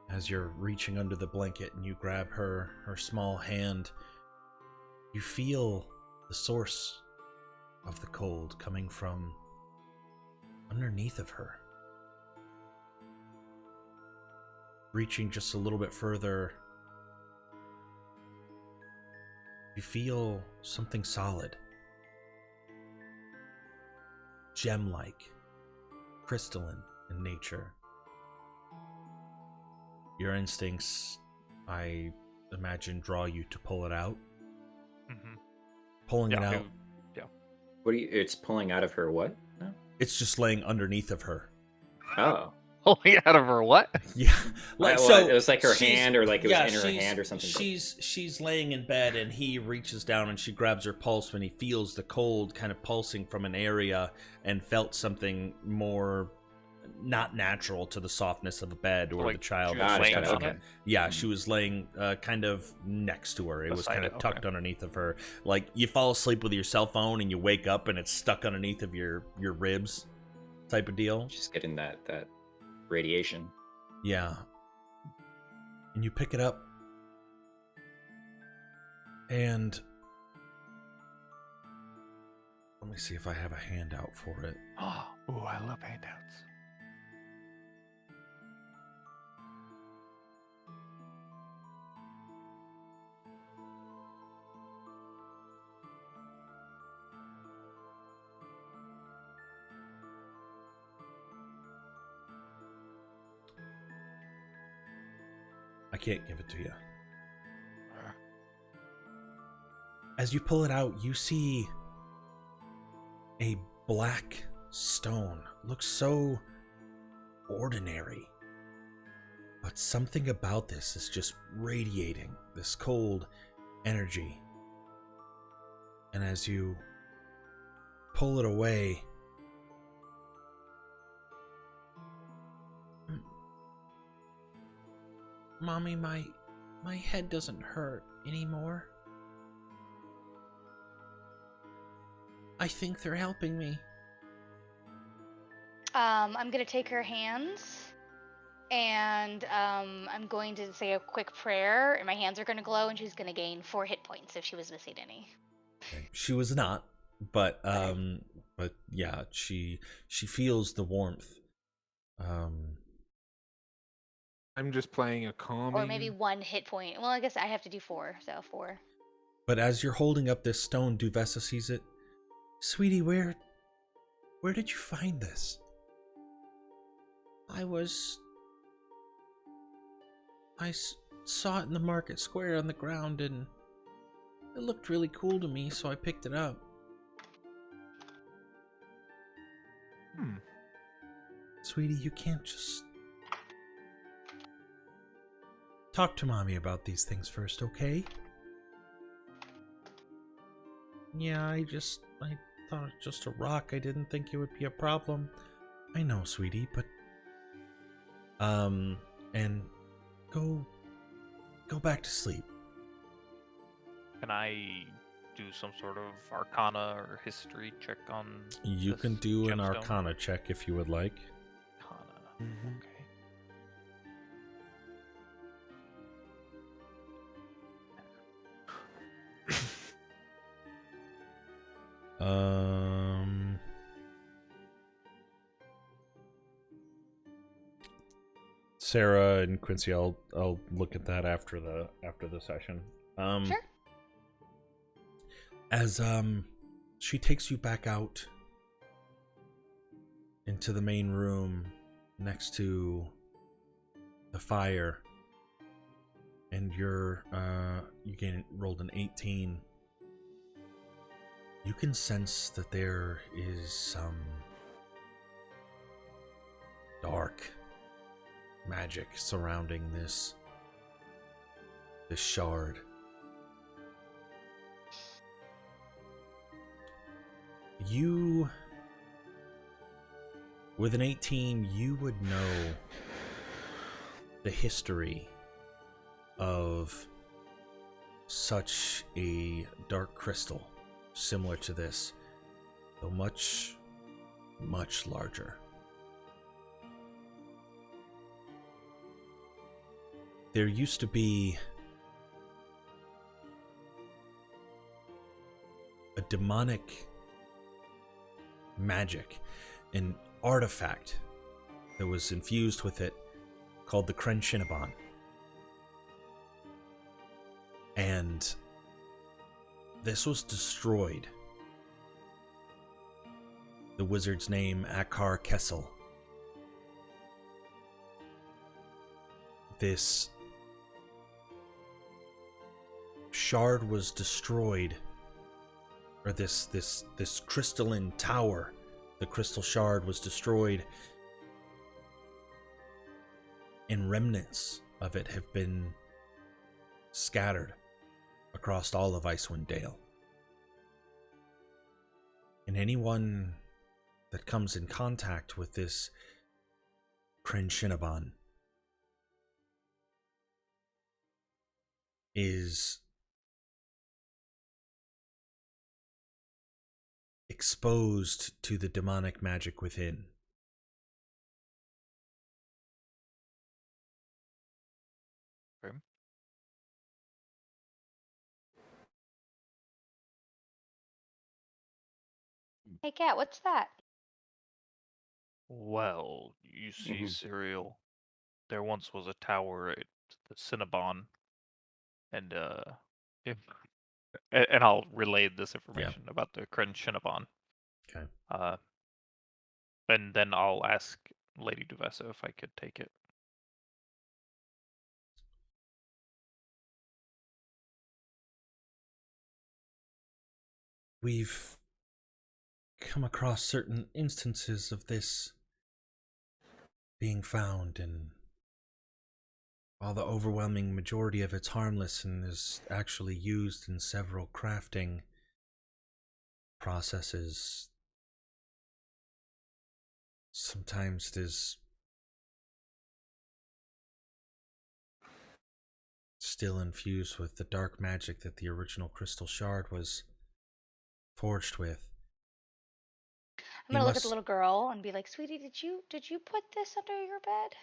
as you're reaching under the blanket and you grab her small hand. You feel the source of the cold coming from underneath of her. Reaching just a little bit further, you feel something solid, gem-like, crystalline in nature. Your instincts, I imagine, draw you to pull it out. Mm-hmm. Pulling it out. What do you? It's pulling out of her what? No? It's just laying underneath of her. Oh. Pulling out of her what? Yeah, like Well, so it was like her she's- hand, or like it was yeah, in her she's- hand or something. She's laying in bed, and he reaches down and she grabs her pulse when he feels the cold kind of pulsing from an area, and felt something more not natural to the softness of the bed or Like, the child. she that was she's laying touching. on it? Yeah, she was laying kind of next to her. It was Beside kind of it, tucked okay. underneath of her. Like you fall asleep with your cell phone and you wake up and it's stuck underneath of your ribs, type of deal. She's getting that radiation. Yeah. And you pick it up. And let me see if I have a handout for it. Oh, ooh, I love handouts. I can't give it to you. As you pull it out, you see a black stone. Looks so ordinary. But something about this is just radiating this cold energy. And as you pull it away, Mommy, my head doesn't hurt anymore. I think they're helping me. I'm gonna take her hands, and I'm going to say a quick prayer, and my hands are gonna glow, and she's gonna gain 4 hit points if she was missing any. She was not, but yeah, she feels the warmth. I'm just playing a calming. Or maybe 1 hit point. Well, I guess I have to do 4, so 4. But as you're holding up this stone, Duvessa sees it. Sweetie, where did you find this? I saw it in the market square on the ground, and it looked really cool to me, so I picked it up. Sweetie, you can't just... Talk to Mommy about these things first, okay? Yeah, I thought it was just a rock. I didn't think it would be a problem. I know, sweetie, but... and go back to sleep. Can I do some sort of arcana or history check on You this can do an gemstone? arcana check if you would like. Arcana. Okay. Sarah and Quincy, I'll look at that after the session. Sure. As she takes you back out into the main room next to the fire, and you rolled an 18. You can sense that there is some dark magic surrounding this shard. You, with an 18, you would know the history of such a dark crystal similar to this, though much, much larger. There used to be a demonic magic, an artifact that was infused with it called the Krenshinabon. And this was destroyed. The wizard's name, Akar Kessel. This shard was destroyed, or this crystalline tower, the crystal shard was destroyed and remnants of it have been scattered across all of Icewind Dale. And anyone that comes in contact with this Kryn Shinneban is exposed to the demonic magic within. Okay. Hey, cat, what's that? Well, you see, Mhm. Cyril, there once was a tower at the Cinnabon, and if, and I'll relay this information about the Kren Cinnabon. Okay. And then I'll ask Lady Duvessa if I could take it. We've come across certain instances of this being found, and while the overwhelming majority of it's harmless and is actually used in several crafting processes, sometimes it is still infused with the dark magic that the original crystal shard was forged with. I'm gonna look at the little girl and be like, "Sweetie, did you put this under your bed?"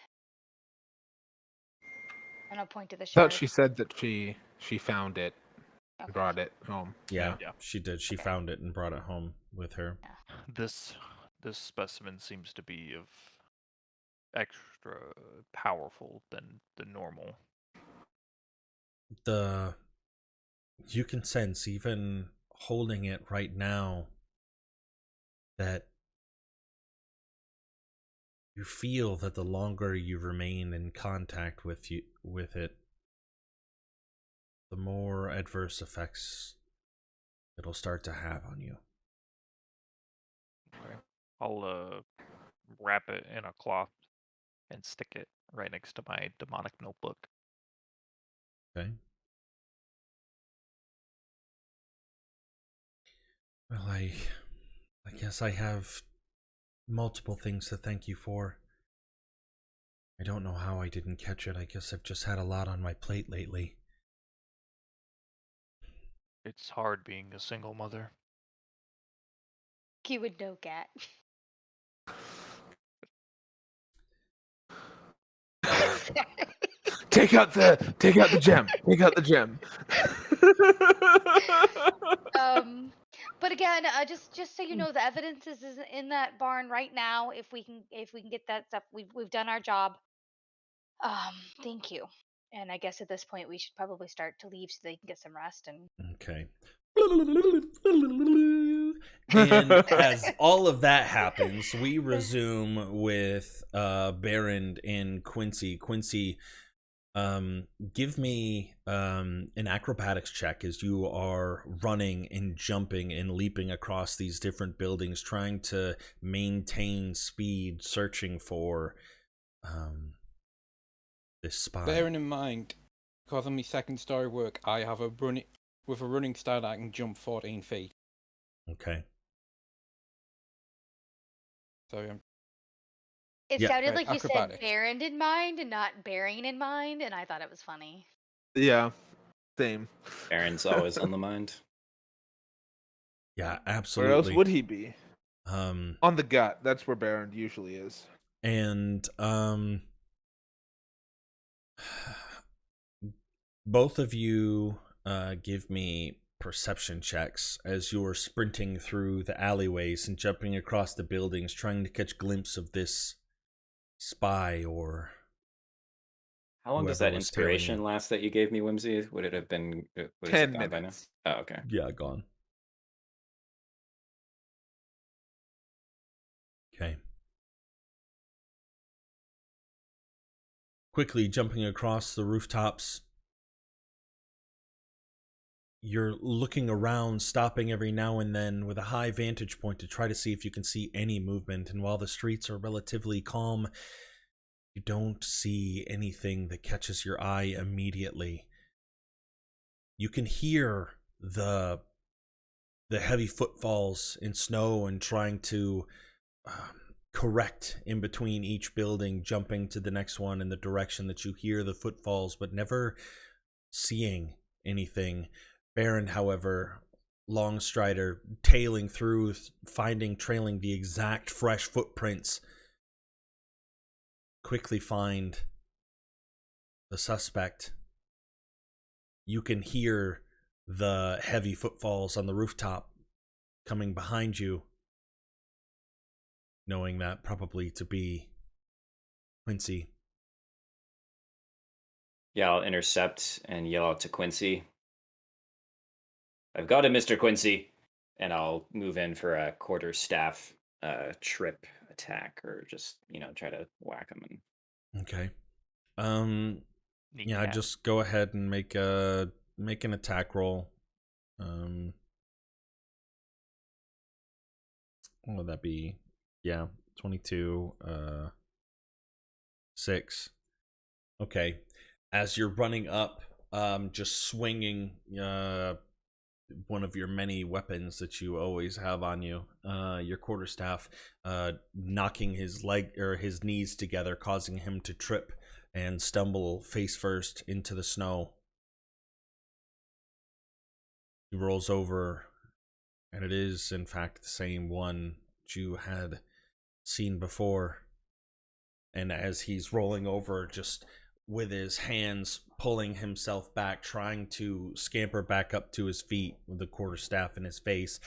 And I'll point to the I thought shard. she said that she found it, Okay. brought it home. Yeah, Yeah. she did. She Okay. found it and brought it home with her. This specimen seems to be of extra powerful than the normal. You can sense, even holding it right now, that you feel that the longer you remain in contact with it, the more adverse effects it'll start to have on you. Okay. I'll wrap it in a cloth and stick it right next to my demonic notebook. Okay. Well, I guess I have multiple things to thank you for. I don't know how I didn't catch it. I guess I've just had a lot on my plate lately. It's hard being a single mother. You would know, cat. Take out the gem. Take out the gem. But again, just so you know, the evidence is in that barn right now. If we can get that stuff, we've done our job. Thank you. And I guess at this point we should probably start to leave so they can get some rest. And Okay. And as all of that happens, we resume with Baron and Quincy. Quincy, give me an acrobatics check as you are running and jumping and leaping across these different buildings, trying to maintain speed, searching for this spy. Bearing in mind, because of my second story work, I have a running style I can jump 14 feet. Okay. So it Yeah. sounded Right, like you said acrobatics. Baron in mind and not bearing in mind, and I thought it was funny. Yeah, same. Aaron's always on the mind. Yeah, Where absolutely. else would he be? On And both of you give me perception checks as you're sprinting through the alleyways and jumping across the buildings, trying to catch a glimpse of this spy or How long does whoever that was tailing inspiration you. last that you gave me, Whimsy? Would it have been? What is 10 it gone by now? minutes. Oh, okay. Yeah, gone. Okay. Quickly jumping across the rooftops, you're looking around, stopping every now and then with a high vantage point to try to see if you can see any movement. And while the streets are relatively calm, You don't see anything that catches your eye immediately. You can hear the heavy footfalls in snow and trying to correct in between each building, jumping to the next one in the direction that you hear the footfalls, but never seeing anything. Baron, however, Longstrider, tailing through, trailing the exact fresh footprints, quickly find the suspect. You can hear the heavy footfalls on the rooftop coming behind you, knowing that probably to be Quincy. Yeah, I'll intercept and yell out to Quincy. I've got him, Mr. Quincy. And I'll move in for a quarterstaff trip attack, or just, try to whack him. Okay. Neat Yeah, cat. just go ahead and make an attack roll. What would that be? Yeah, 22, 6. Okay. As you're running up, just swinging one of your many weapons that you always have on you, your quarterstaff, knocking his leg or his knees together, causing him to trip and stumble face first into the snow. He rolls over, and it is, in fact, the same one you had seen before. And as he's rolling over, just with his hands pulling himself back, trying to scamper back up to his feet with the quarterstaff in his face,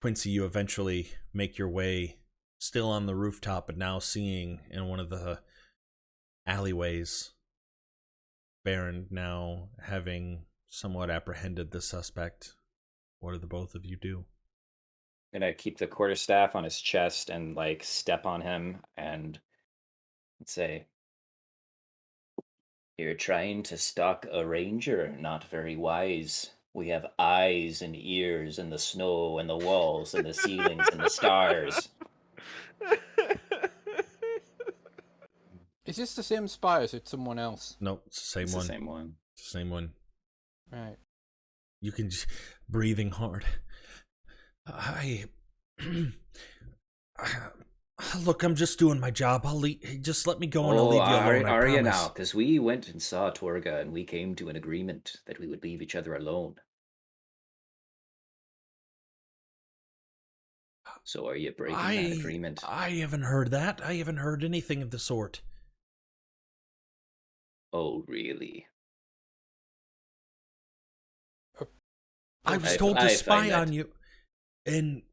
Quincy, you eventually make your way, still on the rooftop, but now seeing in one of the alleyways, Baron now having somewhat apprehended the suspect. What do the both of you do? I'm gonna keep the quarterstaff on his chest and step on him and say, "You're trying to stalk a ranger, not very wise. We have eyes and ears in the snow and the walls and the ceilings and the stars." Is this the same spy, or is it someone else? Nope, it's the same It's one. the same one. It's the same one. Right. You can just breathing hard. Look, I'm just doing my job. Just let me go and I'll leave you alone. I Are you promise. now? Because we went and saw Torga and we came to an agreement that we would leave each other alone. So are you breaking that agreement? I haven't heard that. I haven't heard anything of the sort. Oh, really? I was told to I spy find that- on you, and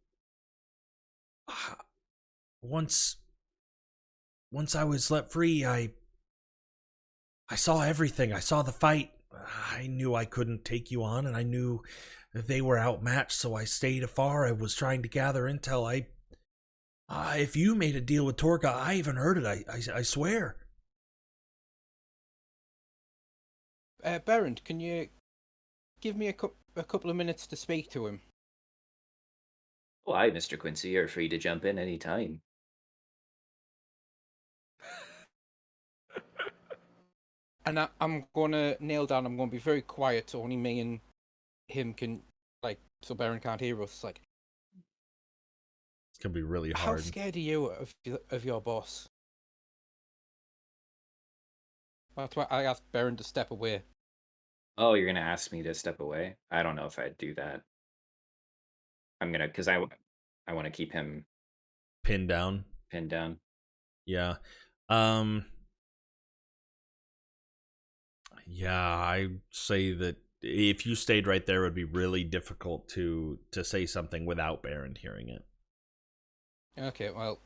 once I was let free, I saw everything. I saw the fight. I knew I couldn't take you on, and I knew that they were outmatched, so I stayed afar. I was trying to gather intel. If you made a deal with Torga, I haven't heard it. I swear. Baron, can you give me a couple of minutes to speak to him? Why, Mr. Quincy? You're free to jump in any time. And I'm gonna nail down. I'm gonna be very quiet, so only me and him can, so Baron can't hear us. It's gonna be really how hard. scared are you of your boss? That's why I asked Baron to step away. Oh, you're gonna ask me to step away? I don't know if I'd do that. I'm gonna, because I want to keep him Pinned down. pinned down. Yeah. Yeah, I say that if you stayed right there, it would be really difficult to say something without Baron hearing it. Okay, well,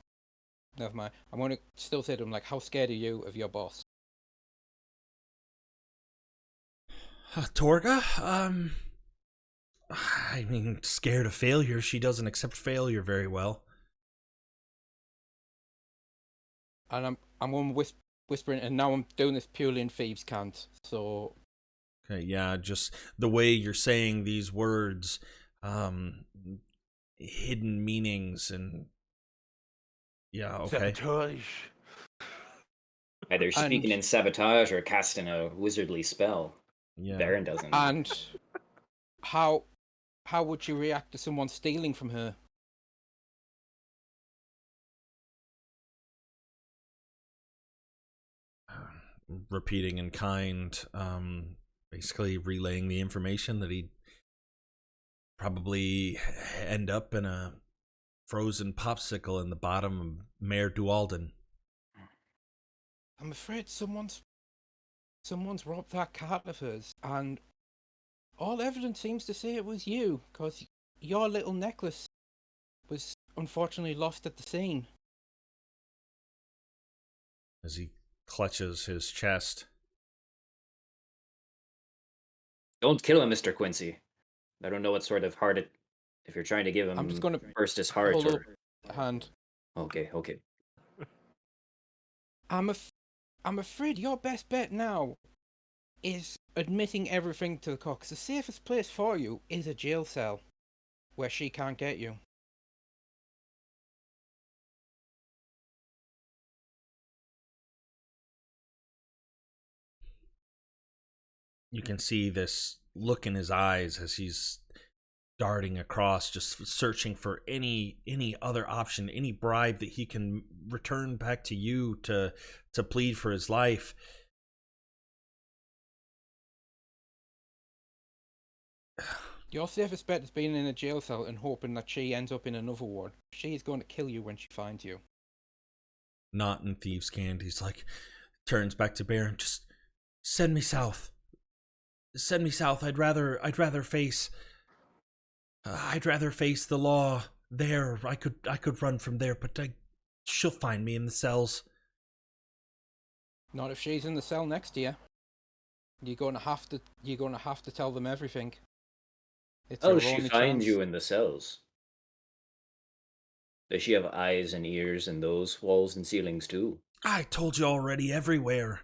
never mind. I'm gonna still say to him, how scared are you of your boss? Torga? I mean, scared of failure. She doesn't accept failure very well. And I'm going whispering, and now I'm doing this purely in thieves' cant. So Okay, yeah, just the way you're saying these words, hidden meanings, and yeah, okay. Sabotage. Either speaking And- in sabotage or casting a wizardly spell. Yeah. Baron doesn't. And how would you react to someone stealing from her? Repeating in kind, basically relaying the information that he'd probably end up in a frozen popsicle in the bottom of Mayor Dualden. I'm afraid someone's robbed that cart of hers, and all evidence seems to say it was you, because your little necklace was unfortunately lost at the scene. As he clutches his chest. Don't kill him, Mr. Quincy. I don't know what sort of heart it. If you're trying to give him I'm just gonna burst his heart hold up or. a hand. Okay. I'm afraid your best bet now is admitting everything to the cops. The safest place for you is a jail cell, where she can't get you. You can see this look in his eyes as he's darting across, just searching for any other option, any bribe that he can return back to you to plead for his life. Your safest bet is being in a jail cell and hoping that she ends up in another one. She's going to kill you when she finds you. Not in Thieves' Cant. He's like, turns back to Baron. Just send me south. Send me south. I'd rather face. I'd rather face the law there. I could run from there, but she'll find me in the cells. Not if she's in the cell next to you. You're going to have to tell them everything. It's Oh, your she only finds chance. you in the cells. Does she have eyes and ears in those walls and ceilings too? I told you already, everywhere.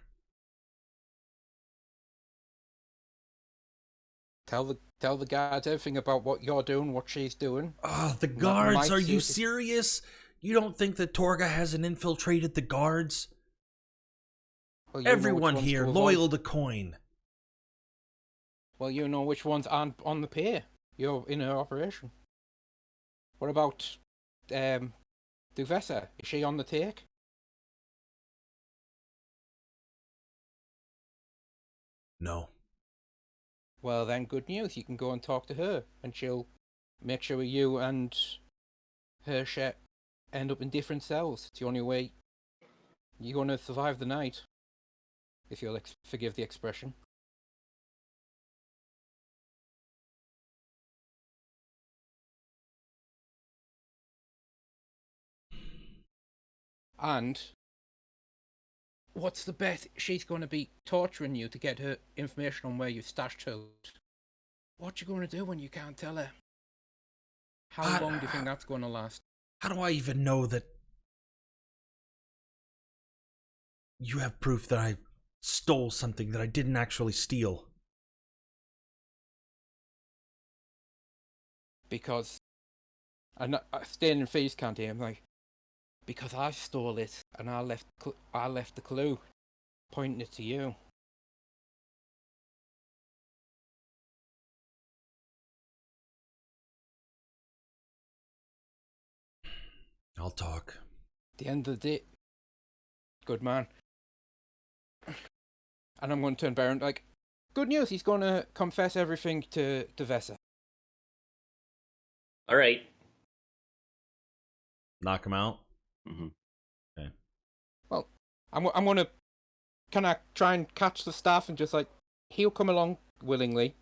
Tell the guards everything about what you're doing, what she's doing. Oh, the That guards, might are you suit- serious? You don't think that Torga hasn't infiltrated the guards? Well, you know which Everyone ones here, to avoid. loyal to coin. Well, you know which ones aren't on the pay. You're in her operation. What about Duvessa? Is she on the take? No. Well, then good news. You can go and talk to her, and she'll make sure you and her end up in different cells. It's the only way you're going to survive the night, if you'll forgive the expression. And what's the bet? She's going to be torturing you to get her information on where you stashed her. What you going to do when you can't tell her? How long do you think that's going to last? How do I even know that you have proof that I stole something that I didn't actually steal? Because I'm staying in Feast County. I'm like, because I stole it and I left the clue, pointing it to you. I'll talk. At the end of the day, good man. And I'm going to turn Baron like, good news. He's going to confess everything to Vessa. All right. Knock him out? Mm-hmm. Okay. Well, I'm going to kind of try and catch the staff and just like, he'll come along willingly.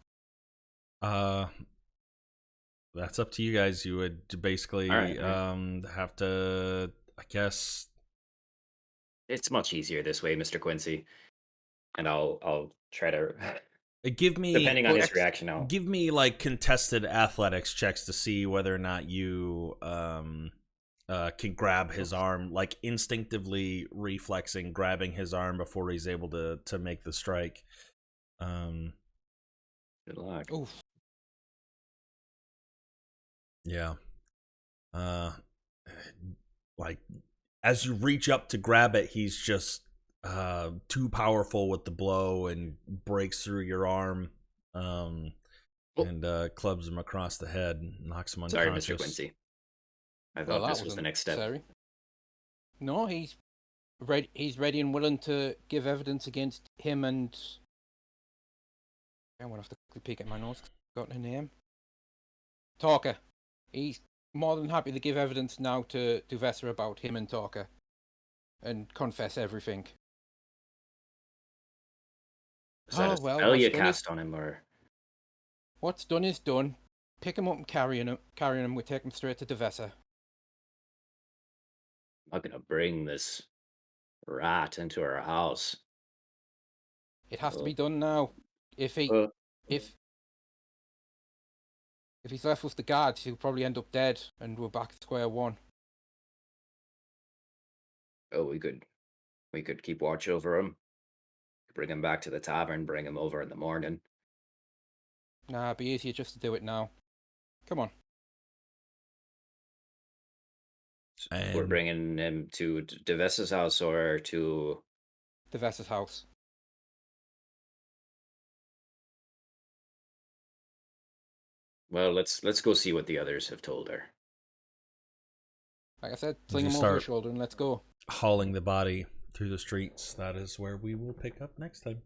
That's up to you guys. You would basically All right. have to, I guess. It's much easier this way, Mr. Quincy. And I'll try to. Give me, Depending on his reaction, give me like contested athletics checks to see whether or not you can grab his arm, like instinctively reflexing, grabbing his arm before he's able to make the strike. Good luck. Oof. Yeah. Like as you reach up to grab it, he's just too powerful with the blow and breaks through your arm, and clubs him across the head and knocks him Sorry, unconscious. Mr. Quincy. I Well, thought that this was the wasn't next step. necessary. No, he's ready. He's ready and willing to give evidence against him and. I'm gonna have to quickly peek at my notes. 'Cause I've forgotten her name. Talker. He's more than happy to give evidence now to Vesser about him and Talker, and confess everything. Is that a well, spell you what's done cast on him, or what's done is done. Pick him up and carrying him. We take him straight to Devessa. I'm not gonna bring this rat into our house? It has to Well, be done now. If he well, if he's left with the guards, he'll probably end up dead, and we're back at square one. oh, we could keep watch over him. Bring him back to the tavern. Bring him over in the morning. Nah, it'd be easier just to do it now. Come on. We're And bringing him to Devessa's house or to. Devessa's house. Well, let's go see what the others have told her. Like I said, As sling you him over your start shoulder and let's go. hauling the body through the streets, that is where we will pick up next time.